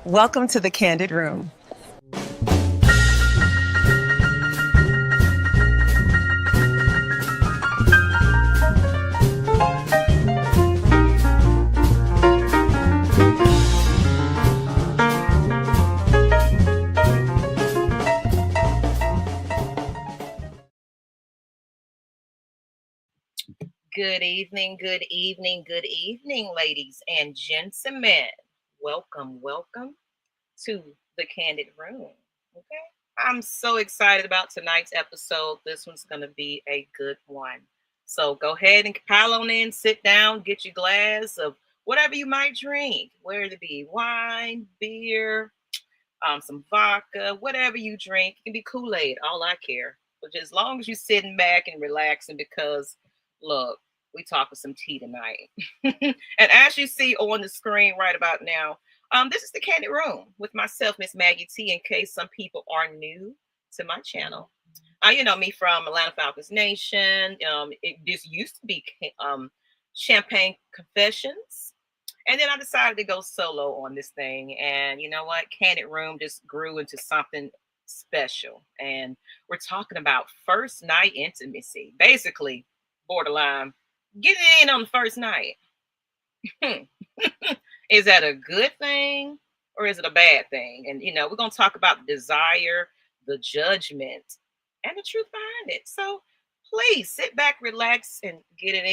Welcome to the Kandid Room. Good evening, good evening, good evening, ladies and gentlemen. Welcome to the Kandid Room. Okay, I'm so excited about tonight's episode. This one's going to be a good one. So go ahead and pile on in, sit down, get your glass of whatever you might drink, whether it be wine, beer, some vodka, whatever you drink. It can be Kool-Aid, all I care. But as long as you're sitting back and relaxing, because look, we talking some tea tonight. And as you see on the screen right about now, this is the Kandid Room with myself, Miss Maggie T, in case some people are new to my channel. You know me from Atlanta Falcons Nation. This used to be Champagne Confessions. And then I decided to go solo on this thing. And you know what? Kandid Room just grew into something special. And we're talking about first night intimacy. Basically, borderline getting in on the first night. Is that a good thing or is it a bad thing? And you know, we're going to talk about the desire, the judgment, and the truth behind it. So please sit back, relax, and get it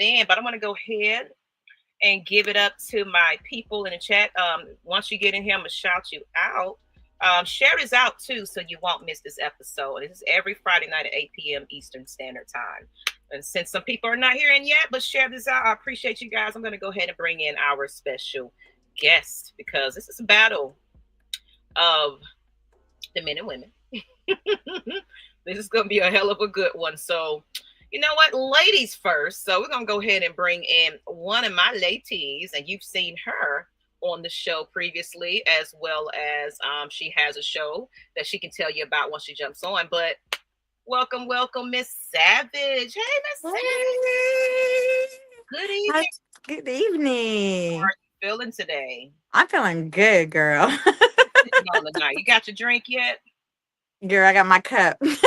in. But I'm going to go ahead and give it up to my people in the chat. Once you get in here, I'm going to shout you out. Share this out too so you won't miss this episode. This is every Friday night at 8 p.m. Eastern Standard Time. And since some people are not hearing yet, but share this out, I appreciate you guys. I'm going to go ahead and bring in our special guest because this is a battle of the men and women. This is going to be a hell of a good one. So, you know what? Ladies first. So we're going to go ahead and bring in one of my ladies, and you've seen her on the show previously, as well as she has a show that she can tell you about once she jumps on. But welcome, Miss Savage. Hey, Miss Savage. Good evening. Good evening. How are you feeling today? I'm feeling good, girl. On the night. You got your drink yet? Girl, I got my cup. Okay.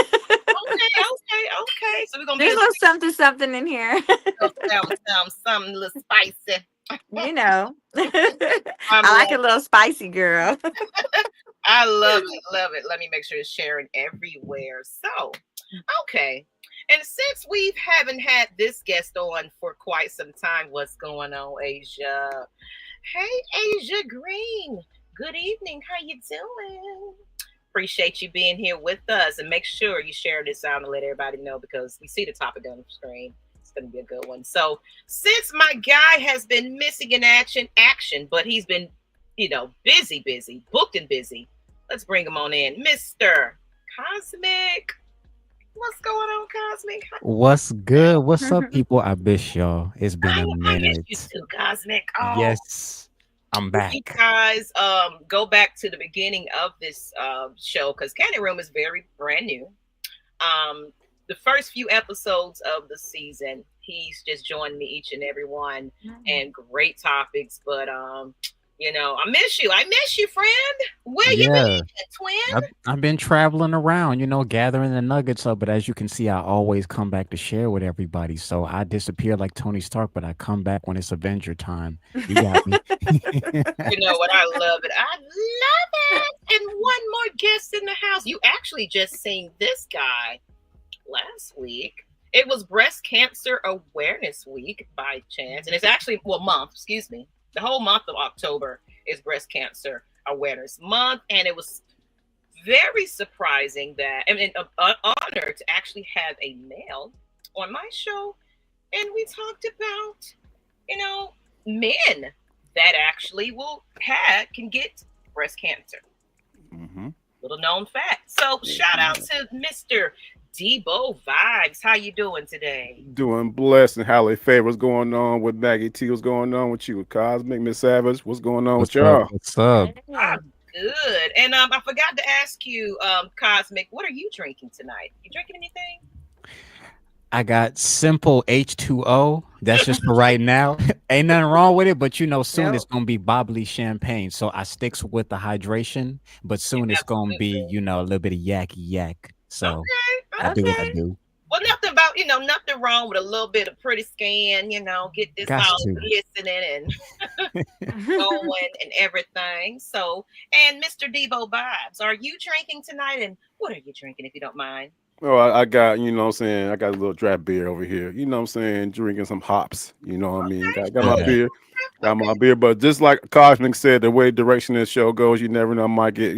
So we're gonna There's a little something in here. Something a little spicy. You know. I like a little spicy, girl. I love it. Let me make sure it's sharing everywhere. So, okay. And since we haven't had this guest on for quite some time, what's going on, Asia? Hey, Asia Green. Good evening. How you doing? Appreciate you being here with us, and make sure you share this out and let everybody know because we see the topic on the screen. It's going to be a good one. So, since my guy has been missing in action, but he's been, busy, booked and busy. Let's bring him on in, Mr. Cosmic. What's going on, Cosmic? What's good? What's up, people? I miss y'all. It's been a minute. I miss you too, Cosmic. Oh. Yes, I'm back. You guys, go back to the beginning of this show because Kandid Room is very brand new. The first few episodes of the season, he's just joined me each and every one, and great topics. But I miss you, friend. Where you been, twin? I've been traveling around, gathering the nuggets up. But as you can see, I always come back to share with everybody. So I disappear like Tony Stark, but I come back when it's Avenger time. You got me. You know what? I love it. And one more guest in the house. You actually just seen this guy last week. It was Breast Cancer Awareness Week by chance. And it's actually, excuse me. The whole month of October is Breast Cancer Awareness Month. And it was very surprising that, an honor to actually have a male on my show. And we talked about, men that actually can get breast cancer. Mm-hmm. Little known fact. So shout out to Mr. Debo Vibes. How you doing today? Doing blessed and highly favored. What's going on with Maggie T? What's going on with you, Cosmic, Miss Savage? What's going on with y'all? What's up? I'm good. And I forgot to ask you, Cosmic, what are you drinking tonight? You drinking anything? I got simple H2O. That's just for right now. Ain't nothing wrong with it, but soon it's Nope. gonna be bubbly champagne. So I sticks with the hydration, but soon it's gonna be, Absolutely. a little bit of yakky yak. So Okay. I do what I Okay. do. Well, nothing about, nothing wrong with a little bit of pretty skin, get this Got all to. glistening and going and everything. So, and Mr. Debo Vibes, are you drinking tonight? And what are you drinking, if you don't mind? Oh, I got, I got a little draft beer over here. Drinking some hops. You know what I mean? Okay, Got my Okay. beer. Got okay. my beer. But just like Cosmic said, the way direction this show goes, you never know. I might get,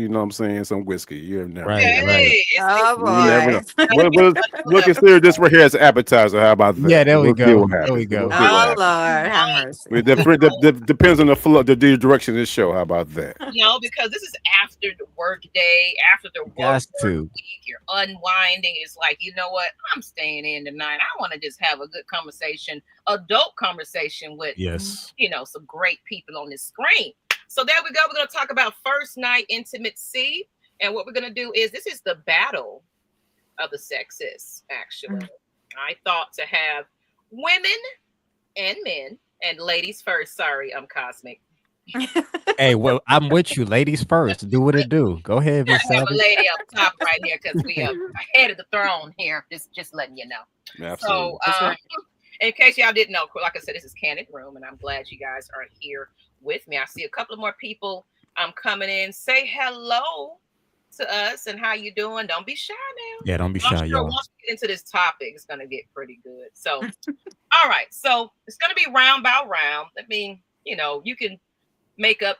some whiskey. You never Right, know. right. Hey, it's Oh You never know. boy. We'll consider this right here as an appetizer. How about that? Yeah, there we We'll see go. what There we happens. We'll go. see what Oh happens. Lord, have mercy. Depends on the flow, the direction of this show. How about that? because this is after the work day, after the work Got to. week, you're unwinding. It's like, you know what? I'm staying in tonight. I want to just have a good conversation, adult conversation with, Yes. some great people on this screen. So there we go. We're going to talk about first night intimacy. And what we're going to do is this is the battle of the sexes, actually. I thought to have women and men and ladies first. Sorry, I'm Cosmic. Hey, well, I'm with you. Ladies first. Do what it do. Go ahead, I Miss have a Savage. lady up top right here because we are ahead of the throne here. Just letting you know. Absolutely. So, That's right. in case y'all didn't know, like I said, this is Kandid Room, and I'm glad you guys are here with me. I see a couple of more people coming in. Say hello to us and how you doing. Don't be shy now. Yeah, don't be I'm shy, sure y'all. once we get into this topic, it's gonna get pretty good. So, all right. So it's gonna be round by round. I mean, you can make up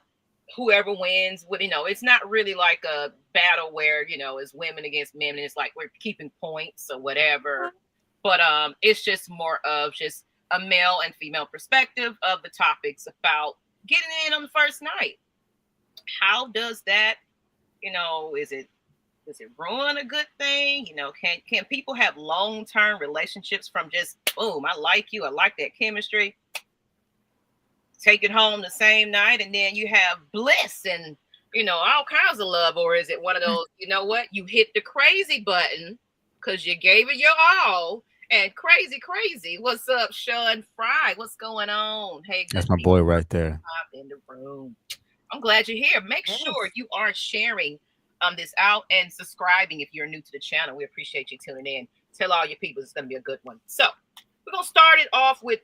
whoever wins with, it's not really like a battle where, it's women against men and it's like we're keeping points or whatever. But it's just more of just a male and female perspective of the topics about getting in on the first night. How does that, does it ruin a good thing? Can people have long-term relationships from just boom, I like you, I like that chemistry, take it home the same night, and then you have bliss and all kinds of love? Or is it one of those, you hit the crazy button because you gave it your all and crazy? What's up, Sean Fry? What's going on? Hey, good That's my people boy right there. in the room. I'm glad you're here. Make sure you are sharing this out and subscribing if you're new to the channel. We appreciate you tuning in. Tell all your people it's going to be a good one. So we're going to start it off with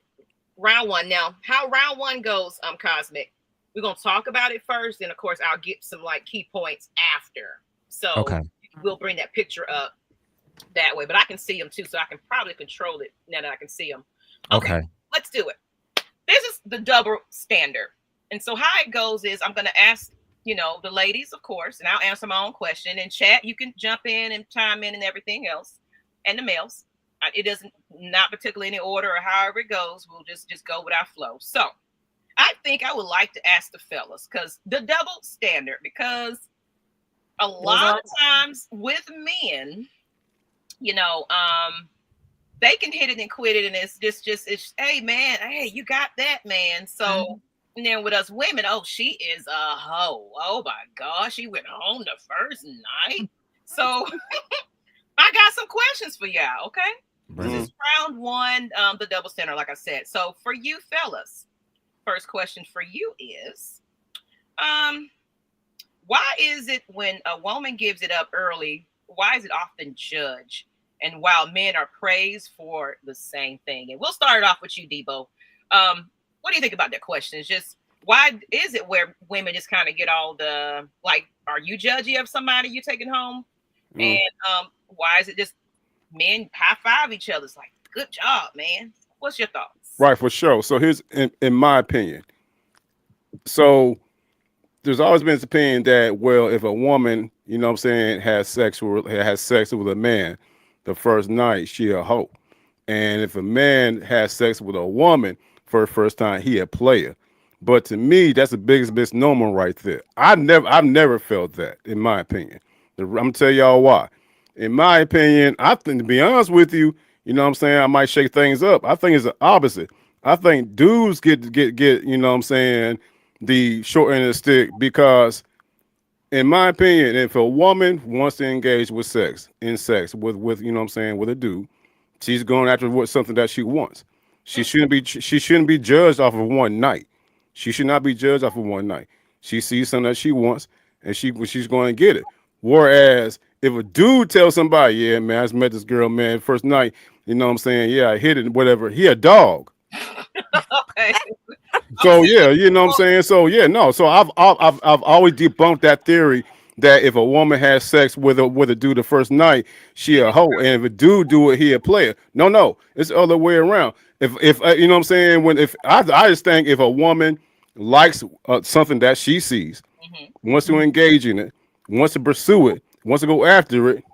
round one. Now, how round one goes, Cosmic, we're going to talk about it first. And of course, I'll get some key points after. So Okay. we'll bring that picture up that way. But I can see them too. So I can probably control it now that I can see them. Okay. Let's do it. This is the double standard. And so how it goes is I'm going to ask, the ladies, of course, and I'll answer my own question. In chat, you can jump in and chime in and everything else. And the males. It doesn't, not particularly any order or however it goes. We'll just go with our flow. So I think I would like to ask the fellas, because the double standard, because a lot of times with men, they can hit it and quit it, and it's just hey man, hey, you got that, man. So and then with us women, oh, she is a hoe. Oh my gosh, she went home the first night. So I got some questions for y'all, okay? This is round one, the double standard, like I said. So for you fellas, first question for you is, why is it when a woman gives it up early, why is it often judged? And while men are praised for the same thing? And we'll start it off with you, Debo. What do you think about that question? It's just, why is it where women just kind of get all the, like, are you judgy of somebody you taking home? And why is it just men high five each other? It's like, good job, man. What's your thoughts? Right, for sure. So here's, in my opinion, so there's always been this opinion that, well, if a woman, has sex with a man the first night, she a hoe. And if a man has sex with a woman for the first time, he a player. But to me, that's the biggest misnomer right there. I've never felt that, in my opinion. I'm gonna tell y'all why. In my opinion, I think, to be honest with you, I might shake things up. I think it's the opposite. I think dudes get, the short end of the stick, because in my opinion, if a woman wants to engage with sex with with a dude, She's going after what something that she wants. She shouldn't be judged off of one night. She should not be judged off of one night. She sees something that she wants, and she's going to get it. Whereas if a dude tells somebody, yeah, man, I just met this girl, man, first night, you know what I'm saying? Yeah, I hit it, whatever. He a dog. Okay. So yeah, you know what I'm saying. So yeah, no. So I've always debunked that theory that if a woman has sex with a dude the first night, she a hoe, and if a dude do it, he a player. No, it's the other way around. If you know what I'm saying, if I just think if a woman likes something that she sees, wants to engage in it, wants to pursue it, wants to go after it,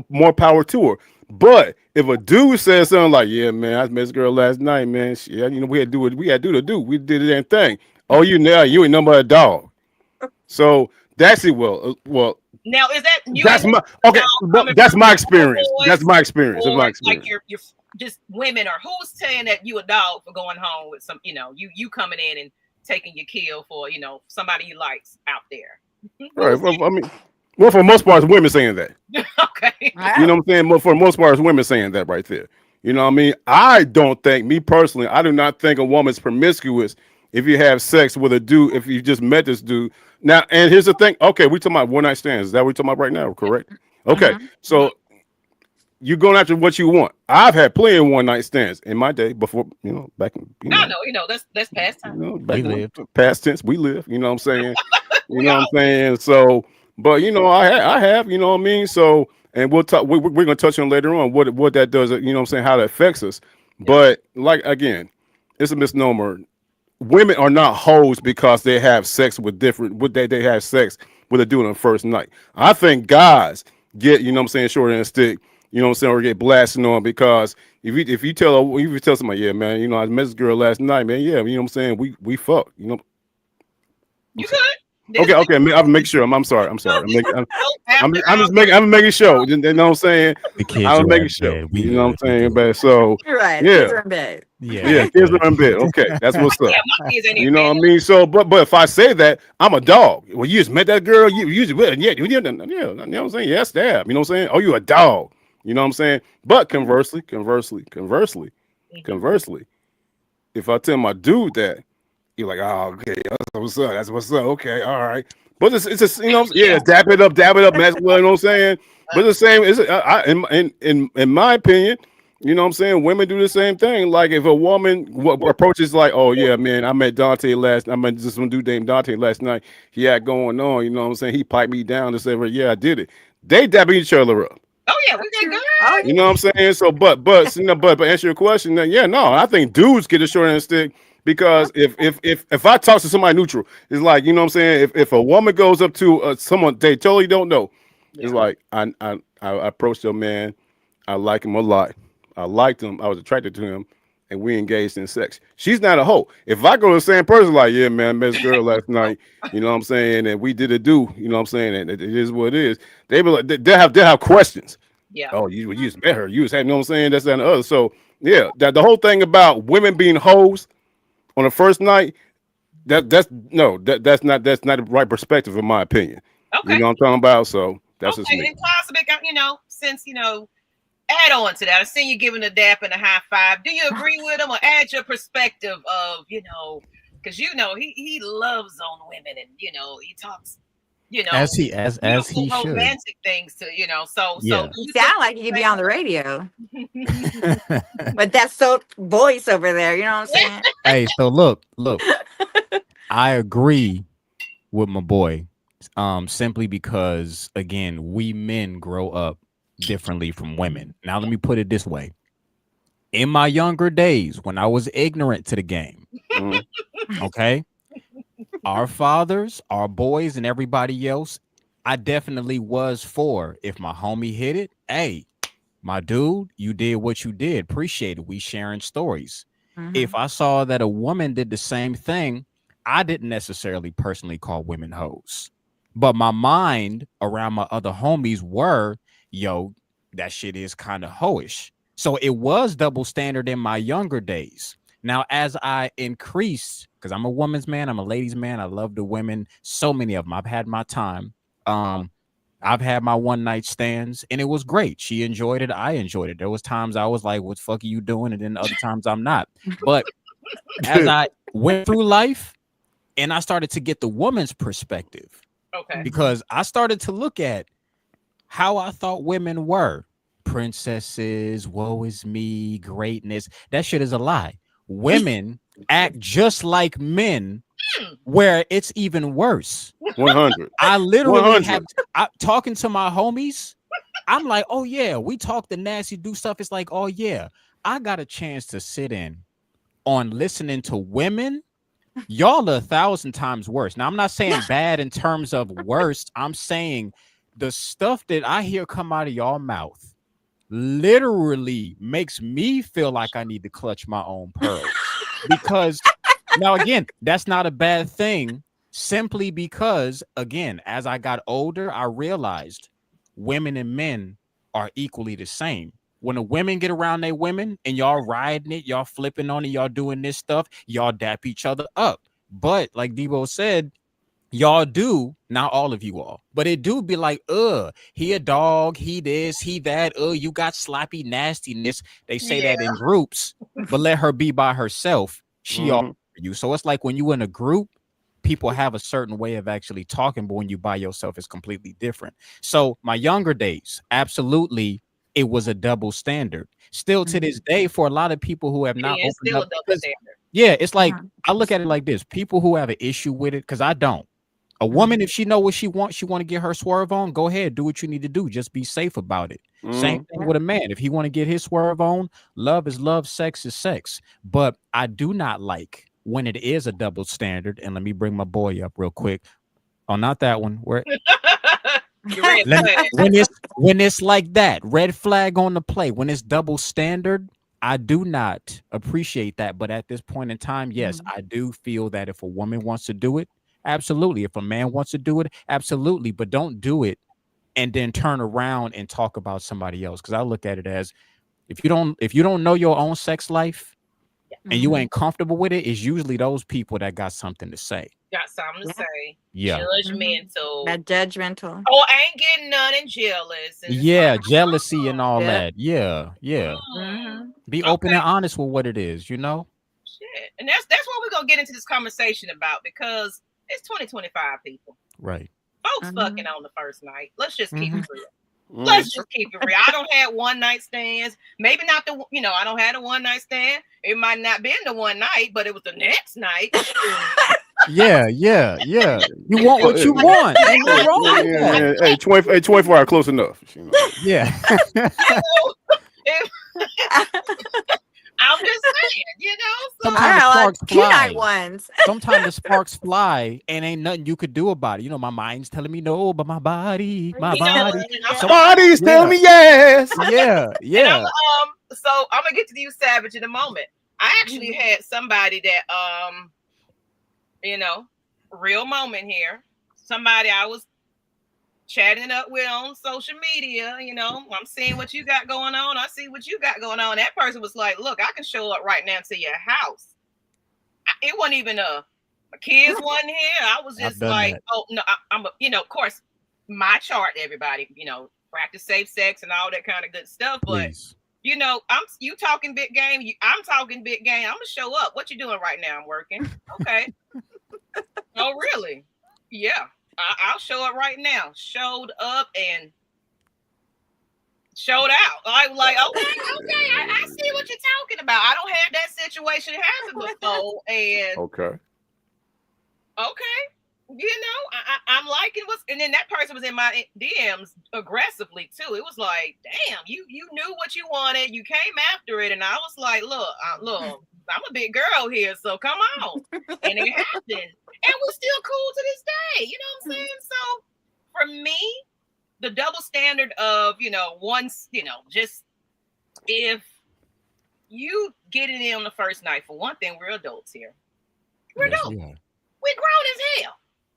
more power to her. But if a dude says something like, "Yeah, man, I met this girl last night, man. Yeah, we had to do what we had to do to do. We did the damn thing." Oh, you ain't nothing but a dog. So that's it. Well, now is that you? That's my okay. That's my experience. That's my experience. Or like you're just women, or who's saying that you a dog for going home with some, you coming in and taking your kill for somebody you likes out there. Right. Well, I mean. Well, for the most part, it's women saying that. Okay. You know what I'm saying? But for the most part, it's women saying that right there. You know what I mean? I don't think, me personally, I do not think a woman's promiscuous if you have sex with a dude, if you just met this dude. Now, and here's the thing. Okay, we're talking about one night stands. Is that what we're talking about right now? Correct? Okay. So you're going after what you want. I've had plenty of one night stands in my day before, back in, that's past time. Back in past tense, we live, you know what I'm saying? You know what I'm saying? So, but I have, you know what I mean? So, and we'll talk, we're going to touch on later on what that does, you know what I'm saying, how that affects us. But like, again, it's a misnomer. Women are not hoes because they have sex with they have sex with a dude on the first night. I think guys get, you know what I'm saying, short end stick, you know what I'm saying, or get blasted on because if you tell somebody, yeah, man, I met this girl last night, man, yeah, you know what I'm saying, we fuck, You good? Okay. I'm making sure. I'm sorry. I'm making sure. You know what I'm saying? The kids I'm are making in sure. bed. You know what I'm saying? But so You're right. yeah, Kids are in bed. yeah, kids are in bed. Okay, that's what's up. Yeah, my kids ain't You know what I mean? So, but if I say that, I'm a dog. Well, you just met that girl. You just you know what I'm saying? Yes, stab. You know what I'm saying? Oh, you a dog. You know what I'm saying? But conversely, if I tell my dude that, you're like, oh, okay, that's what's up. Okay, all right. But it's just, dab it up, man. You know what I'm saying? But the same is, in my opinion, you know what I'm saying, women do the same thing. Like if a woman approaches like, oh yeah, man, I met this one dude named Dante last night. He had going on, you know what I'm saying? He piped me down and said, well, yeah, I did it. They dabbing each other up. Oh yeah, we did good. Oh, You know what I'm saying? So, but answer your question, then yeah, no, I think dudes get a short end of stick. Because if I talk to somebody neutral, it's like, you know what I'm saying, if a woman goes up to someone they totally don't know, it's like I approached your man, I like him a lot, I liked him, I was attracted to him, and we engaged in sex. She's not a hoe. If I go to the same person like, yeah, man, I met this girl last night, you know what I'm saying, and we did a do, you know what I'm saying, and it is what it is. They be like, they'll have questions. Yeah. Oh, you just met her, you was having, you know what I'm saying, that's that and the other. So yeah, that the whole thing about women being hoes on the first night, that's not the right perspective in my opinion. Okay. You know what I'm talking about? So that's just me. And Classic, since add on to that. I seen you giving a dap and a high five. Do you agree with him or add your perspective of, because he loves on women and he talks, as he should, romantic things to, so you sound like you could be on the radio. But that's so voice over there, you know what I'm saying? Hey, so look, I agree with my boy, simply because again, we men grow up differently from women. Now let me put it this way. In my younger days, when I was ignorant to the game, okay, our fathers, our boys, and everybody else, I definitely was for. If my homie hit it, hey, my dude, you did what you did. Appreciate it. We sharing stories. If I saw that a woman did the same thing, I didn't necessarily personally call women hoes. But my mind around my other homies were, yo, that shit is kind of hoish. So it was double standard in my younger days. Now, as I increased, because I'm a woman's man, I'm a ladies' man, I love the women, so many of them. I've had my time. I've had my one night stands and it was great. She enjoyed it. I enjoyed it. There was times I was like, what the fuck are you doing? And then other times I'm not. But as I went through life and I started to get the woman's perspective, Okay. because I started to look at how I thought women were. Princesses, woe is me, greatness. That shit is a lie. Women act just like men, where it's even worse. 100. I literally 100. talking to my homies. I'm like, oh yeah, we talk the nasty, do stuff. It's like, oh yeah, I got a chance to sit in on listening to women. Y'all are 1,000 times worse. Now, I'm not saying bad in terms of worst. I'm saying the stuff that I hear come out of y'all mouth literally makes me feel like I need to clutch my own pearls. Because now, again, that's not a bad thing, simply because, again, as I got older, I realized women and men are equally the same. When the women get around their women and y'all riding it, y'all flipping on it, y'all doing this stuff, y'all dap each other up. But like Debo said, y'all do, not all of you all, but it do be like, he a dog, he this, he that, you got sloppy nastiness. They say that in groups, but let her be by herself. She all you. So it's like when you in a group, people have a certain way of actually talking, but when you by yourself, it's completely different. So my younger days, absolutely, it was a double standard. Still to this day, for a lot of people who have not It's opened still up, a double standard. yeah, it's like I look at it like this: people who have an issue with it, because I don't. A woman, if she know what she wants, she want to get her swerve on, go ahead, do what you need to do. Just be safe about it. Same thing with a man. If he want to get his swerve on, love is love, sex is sex. But I do not like when it is a double standard. And let me bring my boy up real quick. Oh, not that one. Where when it's like that, red flag on the play, when it's double standard, I do not appreciate that. But at this point in time, yes, I do feel that if a woman wants to do it, absolutely. If a man wants to do it, absolutely. But don't do it and then turn around and talk about somebody else. Because I look at it as if you don't know your own sex life and you ain't comfortable with it, it's usually those people that got something to say. Got something to say. Yeah. Judgmental. That judgmental. Oh, I ain't getting none and jealous. And Yeah, like, jealousy and all Yeah. that. Yeah, yeah. Be open and honest with what it is, you know? Shit. And that's what we're gonna get into this conversation about, because it's 2025, people. Right. Folks fucking on the first night. Let's just keep it real. Let's just keep it real. I don't have one night stands. Maybe not I don't have a one night stand. It might not been the one night, but it was the next night. Yeah. You want what you want. Ain't nothing wrong with that. Hey, 24 hours close enough. You know. Yeah. I'm just saying, Sometimes the sparks two night fly. ones. Sometimes the sparks fly and ain't nothing you could do about it. You know, my mind's telling me no, but my body. Body's telling me yes. Yeah. So I'm gonna get to you, Savage, in a moment. I actually had somebody that real moment here. Somebody I was chatting up with on social media, I'm seeing what you got going on. I see what you got going on. That person was like, look, I can show up right now to your house. It wasn't even my kids wasn't here. I was just like, that. Oh no, I'm of course, my chart, everybody, practice safe sex and all that kind of good stuff. But Please. You talking big game. I'm talking big game. I'm gonna show up. What you doing right now? I'm working. Okay. Oh, really? Yeah. I'll show up right now. Showed up and showed out. I was like, okay, I see what you're talking about. I don't have that situation happen before. And okay. I'm liking and then that person was in my DMs aggressively too. It was like, damn, you knew what you wanted. You came after it. And I was like, look, I'm a big girl here, so come on. And it happened. And we're still cool to this day. You know what I'm saying? So for me, the double standard of, just if you get it in on the first night, for one thing, we're adults here. We're adults. We're grown as hell.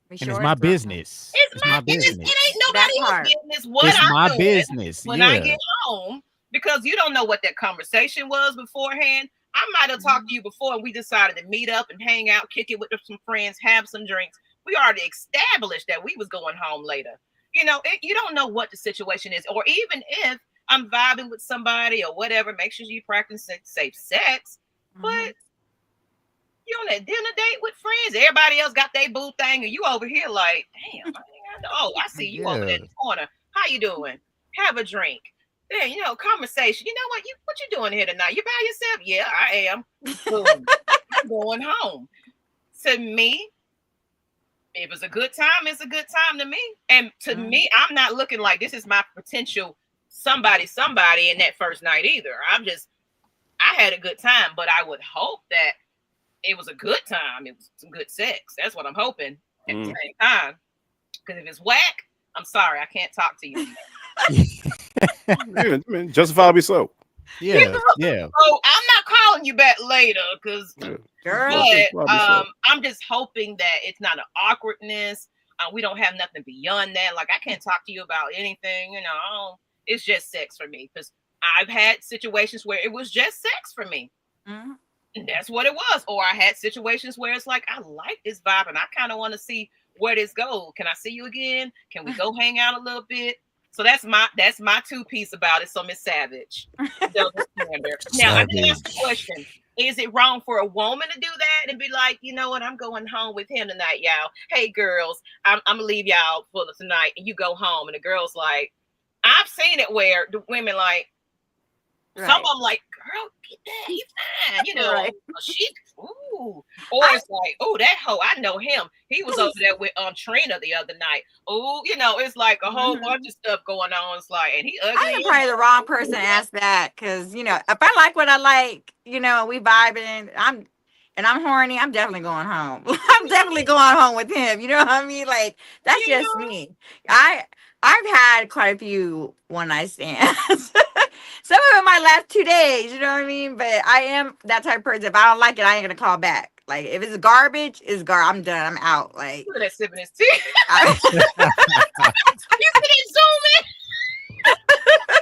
And it's my business. It's my business. It ain't nobody else's business what it's I'm my doing business. when I get home, because you don't know what that conversation was beforehand. I might have talked to you before and we decided to meet up and hang out, kick it with some friends, have some drinks. We already established that we was going home later. you know, you don't know what the situation is, or even if I'm vibing with somebody or whatever, make sure you practice safe sex. But you on that dinner date with friends, everybody else got their boo thing, and you over here like, damn, I see you over there in the corner. How you doing? Have a drink. Then, you know, conversation. You know what you doing here tonight? You by yourself? Yeah, I am. Boom. I'm going home. To me, if it's a good time, it's a good time to me. And to me, I'm not looking like this is my potential somebody in that first night either. I had a good time, but I would hope that it was a good time. It was some good sex. That's what I'm hoping at the same time. Because if it's whack, I'm sorry, I can't talk to you. Yeah, I mean, justifiably so. Yeah, you know? yeah. So I'm not calling you back later because, I'm just hoping that it's not an awkwardness. We don't have nothing beyond that. Like I can't talk to you about anything. You know, it's just sex for me because I've had situations where it was just sex for me. And that's what it was. Or I had situations where it's like, I like this vibe and I kind of want to see where this goes. Can I see you again? Can we go hang out a little bit? So that's my 2 piece about it. So Miss Savage. Now I can ask the question. Is it wrong for a woman to do that and be like, you know what, I'm going home with him tonight, y'all. Hey girls, I'm gonna leave y'all for tonight and you go home. And the girl's like, I've seen it where the women like, some of them like, girl, get that, he's fine, you know. She, ooh, or it's like, oh, that hoe, I know him. He was over there with Trina the other night. Oh, you know, it's like a whole bunch of stuff going on. It's like, and he ugly. I'm probably the wrong person to ask that because you know, if I like what I like, you know, we vibing. I'm horny. I'm definitely going home. I'm definitely going home with him. You know what I mean? Like that's just me. I've had quite a few one night stands. Some of them might last 2 days, you know what I mean? But I am that type of person. If I don't like it, I ain't gonna call back. Like if it's garbage, it's garbage. I'm done. I'm out. Like look at that sipping his tea. You can zoom in.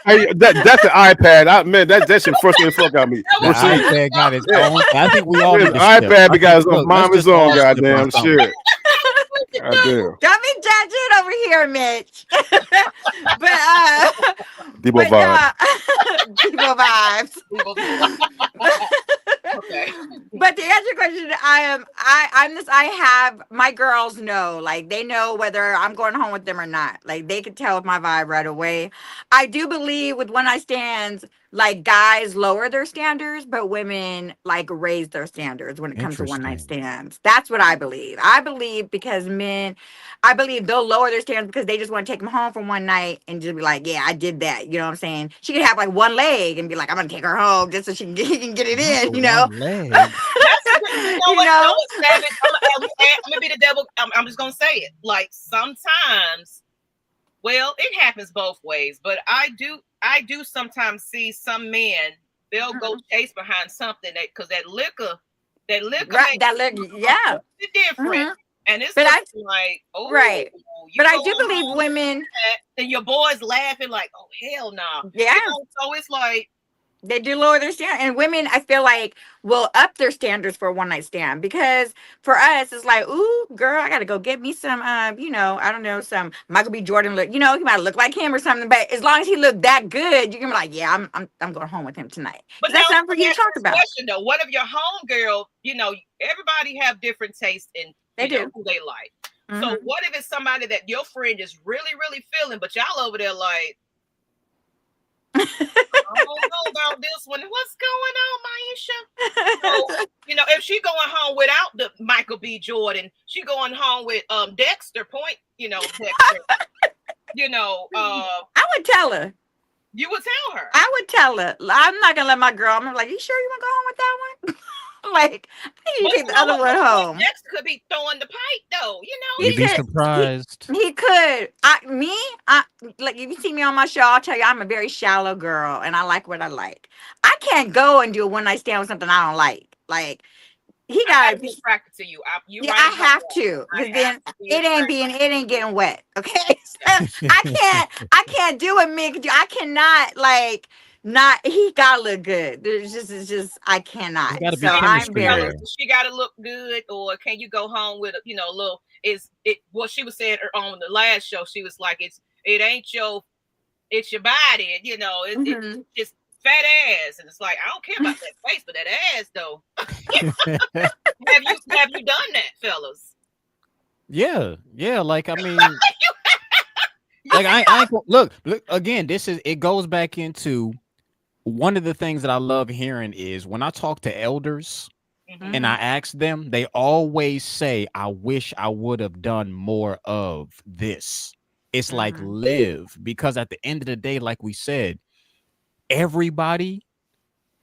Hey, that's an iPad. Man, that shit frustrated the fuck out of me. The iPad got its own. I think we all need to iPad because mom is on. Goddamn shit. Goddamn. Don't be judging over here, Mitch. but Debo vibes. Debo vibes. Okay. But to answer your question, I have my girls know, like they know whether I'm going home with them or not. Like they can tell with my vibe right away. I do believe with one night stands, like guys lower their standards, but women like raise their standards when it comes to one night stands. That's what I believe. I believe because I believe they'll lower their standards because they just want to take them home for one night and just be like, yeah, I did that. You know what I'm saying? She could have like one leg and be like, I'm gonna take her home just so he can get it in. You know? You know what, Savage, I'm gonna be the devil. I'm just gonna say it. Like sometimes, well, it happens both ways, but I do sometimes see some men, they'll go chase behind something because that liquor right, yeah, it's different. And it's like, oh, right. But I do believe women and your boys laughing like, oh hell no. Yeah. You know, so it's like they do lower their standards, and women I feel like will up their standards for a one night stand because for us it's like, ooh, girl, I gotta go get me some you know, I don't know, some Michael B. Jordan look, you know, he might look like him or something, but as long as he looked that good, you can be like, yeah, I'm going home with him tonight. But that's something for you to talk about. Question though, what if your home girl, you know, everybody have different tastes in they do who they like. So what if it's somebody that your friend is really, really feeling, but y'all over there like, I don't know about this one. What's going on, Maisha? So, you know, if she going home without the Michael B. Jordan, she going home with Dexter Point, you know, Dexter. You know, I would tell her. You would tell her. I would tell her. I'm not gonna let my girl. I'm like, you sure you want to go home with that one? Like, I need to take the other one home. Dexter could be throwing the pipe though, you know. You'd be surprised. He could. Like if you see me on my show, I'll tell you I'm a very shallow girl and I like what I like. I can't go and do a one night stand with something I don't like. Like he got to be attracted to you. Yeah, I have to because then it ain't getting wet. Okay, so I can't do it, Mick. I cannot like not he gotta look good. It's just I It's cannot. got to So be I'm chemistry very Fellas, there. does she got to look good, or can you go home with a little? Is it what she was saying on the last show? She was like, it ain't it's your body, it's Mhm. just fat ass, and it's like I don't care about that face, but that ass though. Have you done that, fellas? Yeah. Like, I mean, You like see, I ain't look again. It goes back into one of the things that I love hearing is when I talk to elders and I Mhm. ask them, they always say, I wish I would have done more of this. It's like Mhm. live, because at the end of the day, like we said, everybody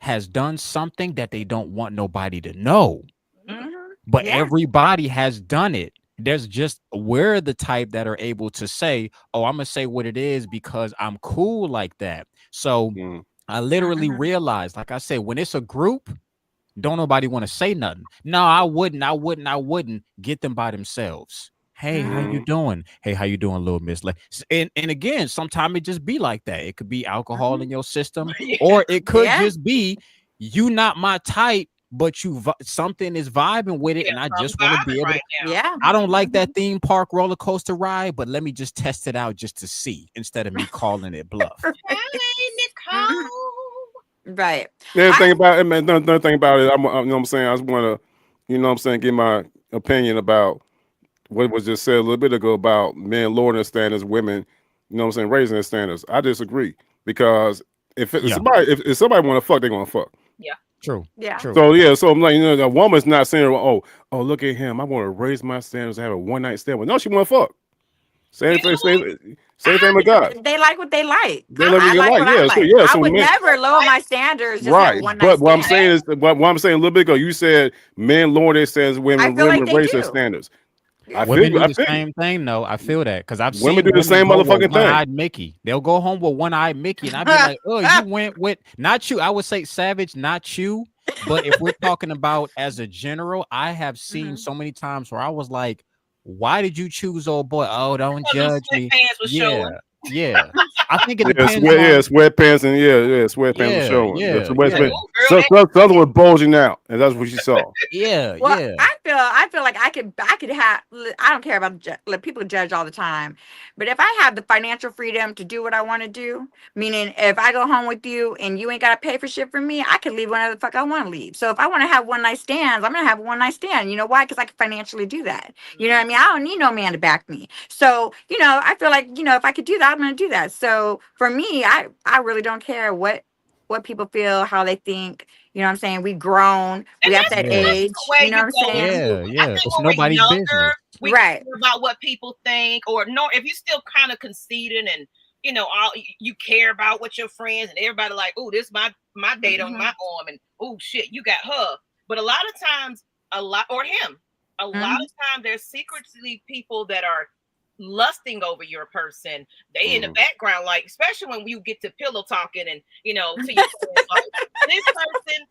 has done something that they don't want nobody to know, Mhm. but Yeah. everybody has done it. There's just, we're the type that are able to say, oh, I'm gonna say what it is because I'm cool like that. So Mm. I literally Mhm. realized, like I said, when it's a group, don't nobody want to say nothing. No, I wouldn't get them by themselves. Hey, how you Mhm. Mm. doing? Hey, how you doing, little miss? Like, and again, sometimes it just be like that. It could be alcohol in Mhm. your system, yeah, or it could Yeah. just be you not my type, but something is vibing with it, and I I'm just want to be vibing able to. right now. Yeah. I don't like that Mhm. theme park roller coaster ride, but let me just test it out just to see instead of me calling it bluff. Hey, Mhm. Nicole. Right. The thing I about it, man, another thing about it, you know what I'm saying, I just want to, you know what I'm saying, give my opinion about what was just said a little bit ago about men lowering their standards, women, you know what I'm saying, raising their standards. I disagree because Yeah, if somebody want to fuck, they're gonna fuck. Yeah. true, yeah. true. So yeah, so I'm like, a woman's not saying, oh, look at him, I want to raise my standards, and have a one night stand with. No, she want to fuck. You Same know thing, what? same thing with guys. They like what they like. They live in I your like life, what I like. I so would men, never lower my standards just have a right. one night But what I'm stand. saying is, what I'm saying a little bit ago, you said men lower their standards, I feel like women they raise their do. standards. Yeah. Women do I the feel you. same thing, though. I feel that because I've Women do seen the women same go with motherfucking thing. one-eyed Mickey. They'll go home with one-eyed Mickey, and I'd be like, "Oh, you went with not you." I would say, "Savage, not you." But if we're talking about as a general, I have seen Mhm. so many times where I was like, "Why did you choose old boy? Oh, don't Because them judge me." sweatpants was Yeah, showing. yeah. I think it Yeah, depends on. sweatpants and sweatpants were Yeah, showing. The yeah, Like, sweatpants, yeah, oh, girl, that some other was bulging out, and that's what she saw. yeah, Well, yeah. I feel like I could have. I don't care about let people judge all the time, but if I have the financial freedom to do what I want to do, meaning if I go home with you and you ain't gotta pay for shit for me, I can leave whenever the fuck I want to leave. So if I want to have one night stands, I'm gonna have a one night stand. You know why? Because I can financially do that. You know what I mean? I don't need no man to back me. So I feel like if I could do that, I'm gonna do that. So for me, I really don't care what people feel, how they think. You know what I'm saying? We grown. and We at that's that Yeah, the age. You way know you what I'm go saying? into yeah, it. I yeah. think It's when we're nobody's younger, business. we care Right. about what people think, or no, if you're still kind of conceited and all you care about what your friends and everybody like, oh, this my date on my Hmm. arm, and oh shit, you got her. But a lot of times, or him, a lot Hmm. of times there's secretly people that are lusting over your person. They in the Mhm. background, like, especially when you get to pillow talking and to your friends, like, this person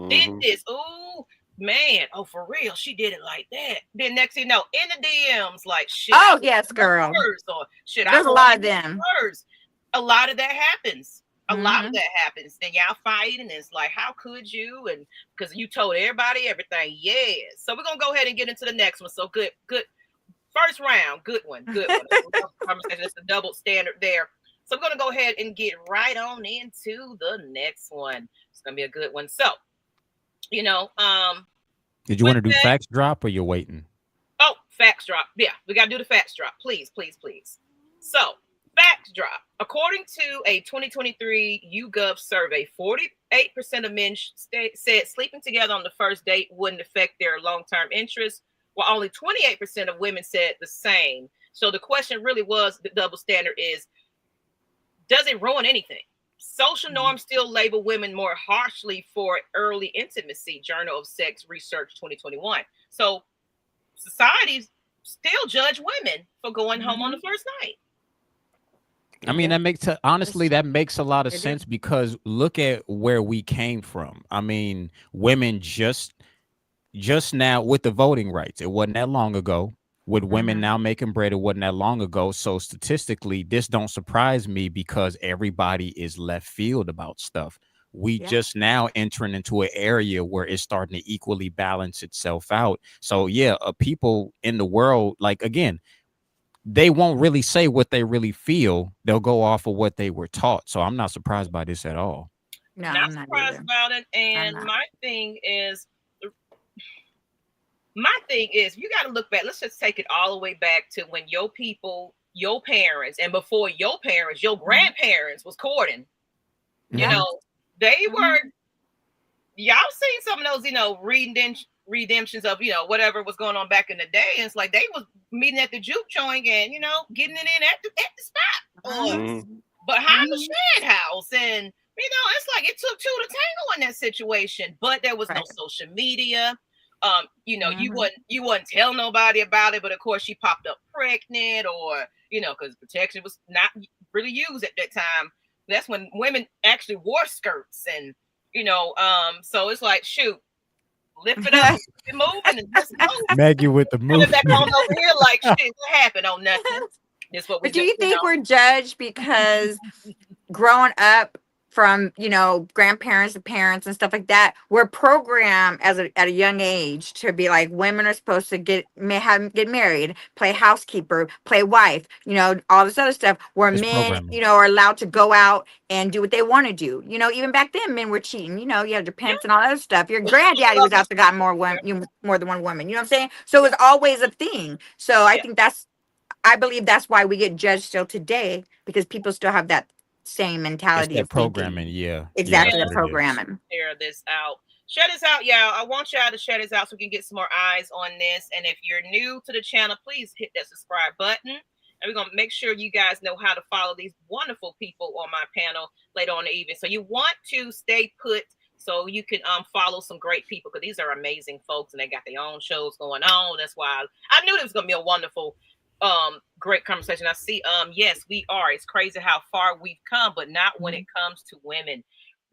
did Mhm. this. Oh man, oh for real, she did it like that. Then next thing you know, in the DMs, like, shit, I Oh want yes, girl. hers, or shit, I There's a want lot of them. hers. A lot of that happens. A lot of Hmm. that happens. Then y'all fight, and it's like, how could you? And because you told everybody everything. Yes. So we're gonna go ahead and get into the next one. So good. First round, good one, good one. Conversation. It's a double standard there. So we're gonna go ahead and get right on into the next one. It's gonna be a good one. So, you know, Did you want with to do that, facts drop or you're waiting? oh, facts drop. Yeah, we gotta do the facts drop. Please, please, please. So, facts drop. According to a 2023 YouGov survey, 48% of men said sleeping together on the first date wouldn't affect their long-term interests, while only 28% of women said the same. So the question really was, the double standard is, does it ruin anything? Social norms still label women more harshly for early intimacy, Journal of Sex Research 2021. So societies still judge women for going home on the Hmm. first night. I They mean, do. honestly, It's, that makes a lot of they do. sense because look at where we came from. I mean, women just now with the voting rights, it wasn't that long ago. with women now making bread. It wasn't that long ago. So statistically, this don't surprise me because everybody is left field about stuff. We just now entering into an area where it's starting to equally balance itself out. So yeah, people in the world, like again, they won't really say what they really feel. They'll go off of what they were taught. So I'm not surprised by this at all. No, Not I'm not surprised either. about it. And my thing is, you got to look back. Let's just take it all the way back to when your people, your parents, and before your parents, your grandparents was courting. You know, they were. Y'all seen some of those, you know, redemptions of, you know, whatever was going on back in the day. And it's like they was meeting at the juke joint and, you know, getting it in at the spot, or behind the shed house, and you know, it's like it took two to tango in that situation. But there was no social media. You know, you wouldn't tell nobody about it, but of course she popped up pregnant, or you know, because protection was not really used at that time. That's when women actually wore skirts, and you know, so it's like, shoot, lift it up, keep it moving, and just go. Maggie with the move. Back on over here, like, shit, what happened? On nothing. This what we But do you think we're judged because growing up from, you know, grandparents and parents and stuff like that, we're programmed at a young age to be like, women are supposed to get married, play housekeeper, play wife, you know, all this other stuff, where men, you know, are allowed to go out and do what they want to do. You know, even back then, men were cheating. You know, you had your pimps and all that other stuff. Your granddaddy was out to got more than one woman. You know what I'm saying? So it was always a thing. So I think I believe that's why we get judged still today, because people still have that same mentality of programming. Exactly, the programming. Share this out. Share this out, y'all. I want y'all to share this out so we can get some more eyes on this. And if you're new to the channel, please hit that subscribe button. And we're gonna make sure you guys know how to follow these wonderful people on my panel later on in the evening. So you want to stay put so you can follow some great people, because these are amazing folks and they got their own shows going on. That's why I knew there was gonna be a wonderful great conversation. I see yes, we are. It's crazy how far we've come, but not when it comes to women.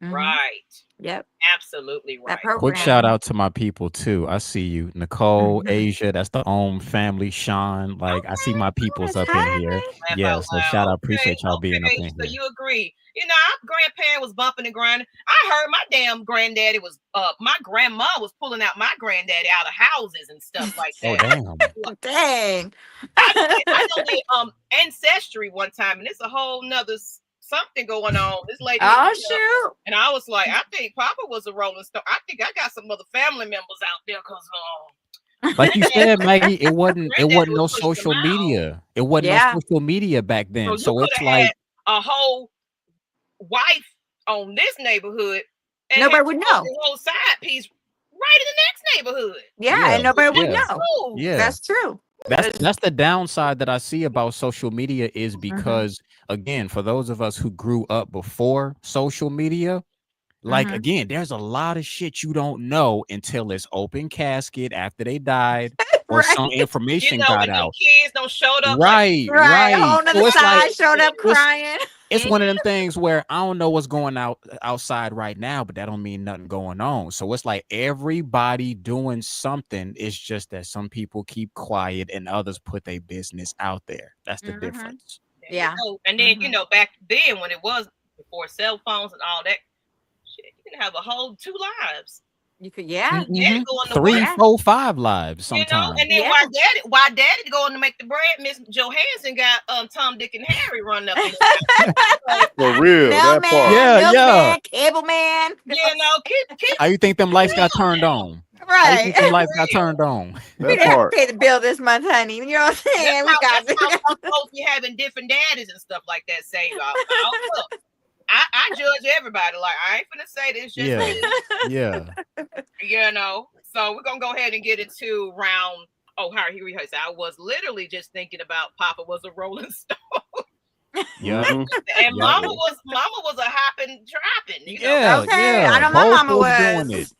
Right. Yep. Absolutely right. Quick shout out to my people too. I see you, Nicole, Asia. That's the Ohm family. Sean, like I see my peoples up in here. Yeah, so shout out. Appreciate y'all being up in here. So you agree? You know, our grandparent was bumping and grinding. I heard my damn granddaddy was my grandma was pulling out my granddaddy out of houses and stuff like that. Oh damn. Dang. I know the ancestry one time, and it's a whole nother something going on. This lady, shoot. And I was like, I think Papa was a Rolling Stone. I think I got some other family members out there, because like you said, Maggie, it wasn't no social media. It wasn't no social media back then. So it's like a whole wife on this neighborhood, and nobody would know. The whole side piece right in the next neighborhood. Yeah, and nobody would know. Yeah, that's true. That's the downside that I see about social media, is because again, for those of us who grew up before social media, like again, there's a lot of shit you don't know until it's open casket after they died, or some information got out. Kids don't showed up. Right. On the So side, showed up crying. It's one of them things where I don't know what's going outside right now, but that don't mean nothing going on. So it's like everybody doing something. It's just that some people keep quiet and others put their business out there. That's the difference. Yeah. And then, you know, back then when it was before cell phones and all that shit, you can have a whole 2 lives. You could, 3, 4, 5 lives sometimes. You know, and then why daddy going to make the bread, Miss Johansson got Tom, Dick, and Harry running up. For real, that part. Man, cable man. You know, how you think them lights got turned on? Right. How you think them lights got turned on? We didn't have to pay the bill this month, honey. You know what I'm saying? That's how folks be having different daddies and stuff like that. Say, look, I judge everybody. Like, I ain't finna say this. You know. So we're gonna go ahead and get into round. Oh, here we go. I was literally just thinking about Papa was a Rolling Stone. And Mama was a hopping, dropping. You know? Okay, I know my mama was doing it.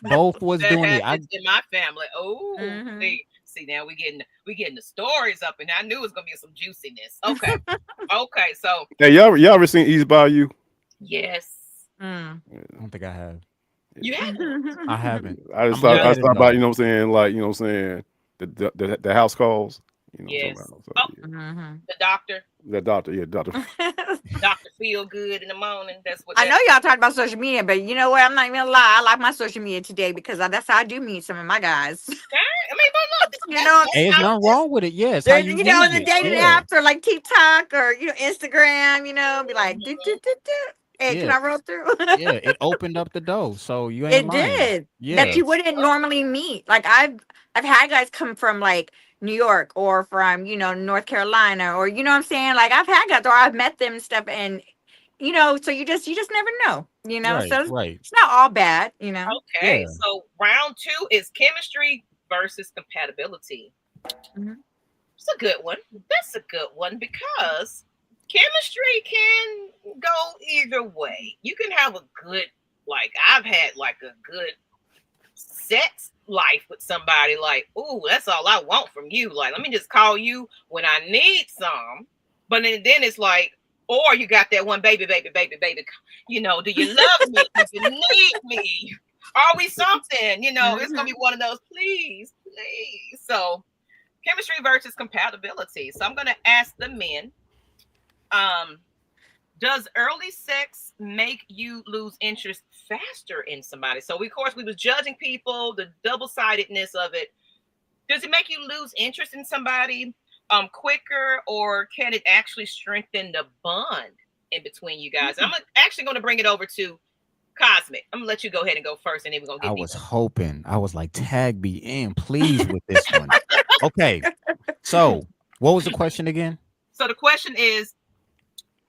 Both was doing it. In my family. Oh, see, now we getting the stories up, and I knew it was gonna be some juiciness. Okay, okay. So, hey, y'all ever seen East Bayou? Yes. I don't think I have. You haven't? I haven't. I just thought about, you know what I'm saying, like, you know what I'm saying, the house calls. You know what I'm Yes. talking about. So, Oh, yeah. Mm-hmm. the doctor. The doctor, yeah, doctor. Doctor feel good in the morning. That's what I that know y'all talking about social media, but you know what? I'm not even gonna lie. I like my social media today because that's how I do meet some of my guys. I mean, but look, You know, Hey, there's that's nothing wrong with it. Yeah, it's how there's you you know, use in the it. dating Yeah, apps or like TikTok or Instagram, be like, hey, can yeah, I roll through? yeah. It opened up the door, so you ain't It lying. did that Yeah, you wouldn't normally meet. Like I've had guys come from like New York or from North Carolina or what I'm saying. Like I've had guys or I've met them and stuff, and so you just never know. right, So right. it's not all bad. okay. Yeah. So round two is chemistry versus compatibility. Mhm. It's a good one. That's a good one because chemistry can go either way. You can have a good, like I've had like a good sex life with somebody. Like, ooh, that's all I want from you. Like, let me just call you when I need some. But then it's like, or you got that one baby, baby, baby, baby. Do you love me? Do you need me? Are we something? It's gonna be one of those. Please, please. So chemistry versus compatibility. So I'm going to ask the men, um, does early sex make you lose interest faster in somebody? So of course we was judging people, the double-sidedness of it. Does it make you lose interest in somebody quicker, or can it actually strengthen the bond in between you guys? I'm actually going to bring it over to Cosmic. I'm gonna let you go ahead and go first, and then we're gonna I get was deeper. hoping. I was like, tag me in, please, with this one. Okay. So, what was the question again? So the question is,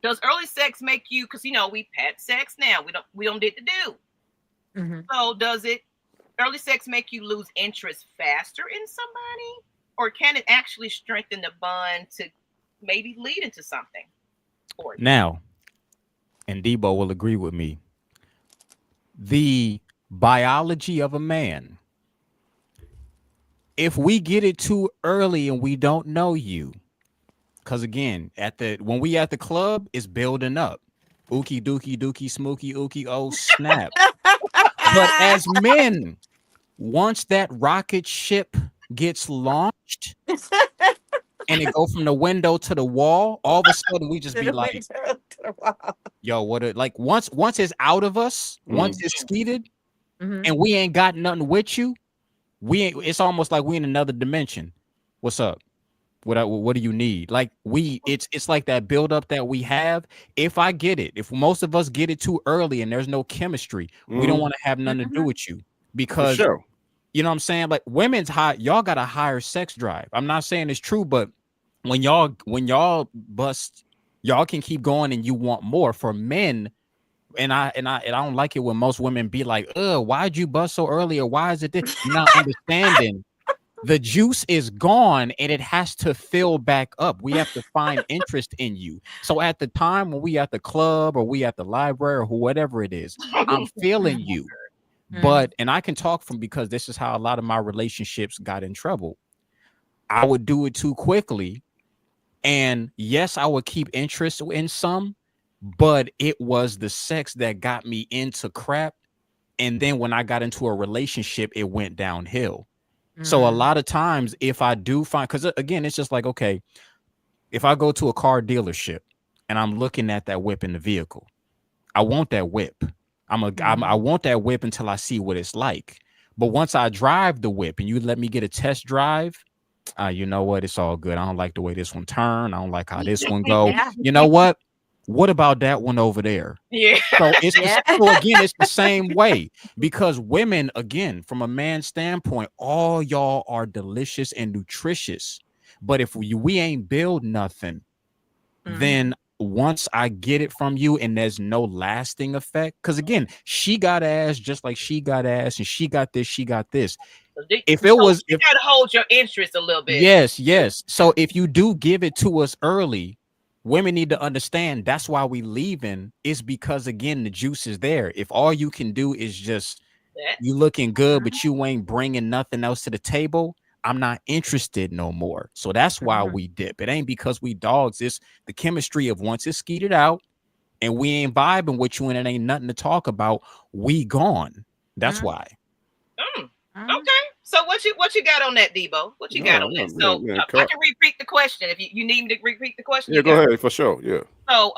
does early sex make you? Because we've had sex now. We don't get to do. Mhm. So does early sex make you lose interest faster in somebody, or can it actually strengthen the bond to maybe lead into something for you? Now, and Debo will agree with me. The biology of a man. If we get it too early and we don't know you, because again, when we at the club, it's building up. Ookie dookie dookie smooky ookie oh snap. But as men, once that rocket ship gets launched and it go from the window to the wall, all of a sudden we just be like, yo, like once it's out of us, once it's skeeted Mhm. and we ain't got nothing with you, it's almost like we in another dimension. What's up? What do you need? Like it's like that buildup that we have. If most of us get it too early and there's no chemistry, we don't want to have nothing to do with you For because sure. you know what I'm saying? Like women's high, y'all got a higher sex drive. I'm not saying it's true, but when y'all bust, y'all can keep going and you want more. For men, and I don't like it when most women be like, why'd you bust so early? Or why is it this? You're not understanding. The juice is gone and it has to fill back up. We have to find interest in you. So at the time when we at the club or we at the library or whatever it is, I'm feeling you. But and I can talk from because this is how a lot of my relationships got in trouble. I would do it too quickly. And yes, I would keep interest in some, but it was the sex that got me into crap. And then when I got into a relationship, it went downhill. So a lot of times if I do find, because again, it's just like, okay, if I go to a car dealership and I'm looking at that whip in the vehicle, I want that whip. I want that whip until I see what it's like. But once I drive the whip and you let me get a test drive, you know what? It's all good. I don't like the way this one turned. I don't like how this one go. Yeah. You know what? What about that one over there? Yeah. So Yeah. so again, it's the same way because women, again, from a man's standpoint, all y'all are delicious and nutritious. But if we ain't build nothing, then once I get it from you and there's no lasting effect, because again, she got ass just like she got ass, and she got this, she got this. If it was, you gotta hold your interest a little bit. yes. So if you do give it to us early, women need to understand that's why we leaving is because again, the juice is there. If all you can do is just you looking good, but you ain't bringing nothing else to the table, I'm not interested no more. So that's why we dip. It ain't because we dogs. It's the chemistry of once it's skeeted out and we ain't vibing with you and it ain't nothing to talk about, we gone. That's why. Okay. So what you got on that, Debo? What you got No, on no, that? So man, I can repeat the question if you need me to repeat the question. yeah, You go got it. ahead for sure. Yeah. So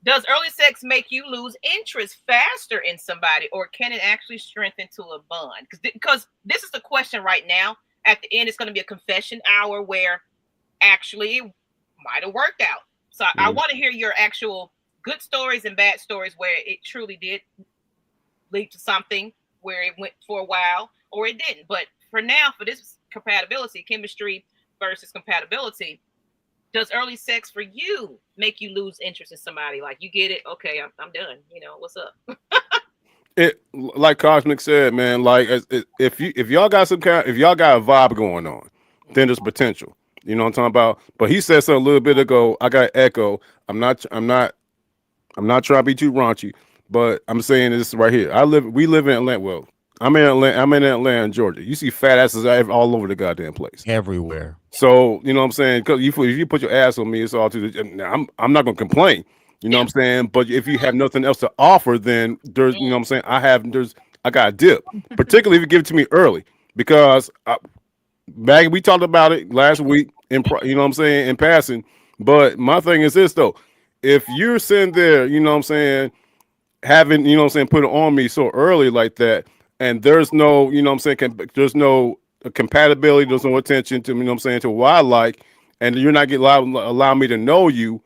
does early sex make you lose interest faster in somebody, or can it actually strengthen to a bond? Because this is the question right now. At the end, it's going to be a confession hour where actually it might have worked out. So I Mhm. want to hear your actual good stories and bad stories where it truly did lead to something, where it went for a while or it didn't. But for now, for this compatibility, chemistry versus compatibility, does early sex for you make you lose interest in somebody? Like you get it, okay, I'm done. You know, what's up? It like Cosmic said, man. Like if y'all got some kind, if y'all got a vibe going on, then there's potential. You know what I'm talking about? But he said something a little bit ago. I got echo. I'm not trying to be too raunchy, but I'm saying this right here. We live in Atlanta. Well, I'm in Atlanta, Georgia. You see fat asses all over the goddamn place. everywhere. So you know what I'm saying? Because if you put your ass on me, it's all to the. I'm not gonna complain. You know Yeah. what I'm saying? But if you have nothing else to offer, then there's you know what I'm saying. I got a dip, particularly if you give it to me early, because Maggie, we talked about it last week you know what I'm saying, in passing. But my thing is this though, if you're sitting there, you know what I'm saying, having, you know what I'm saying, put it on me so early like that, and there's no, you know what I'm saying, there's no compatibility, there's no attention to, you know what I'm saying, to what I like, and you're not getting allow me to know you,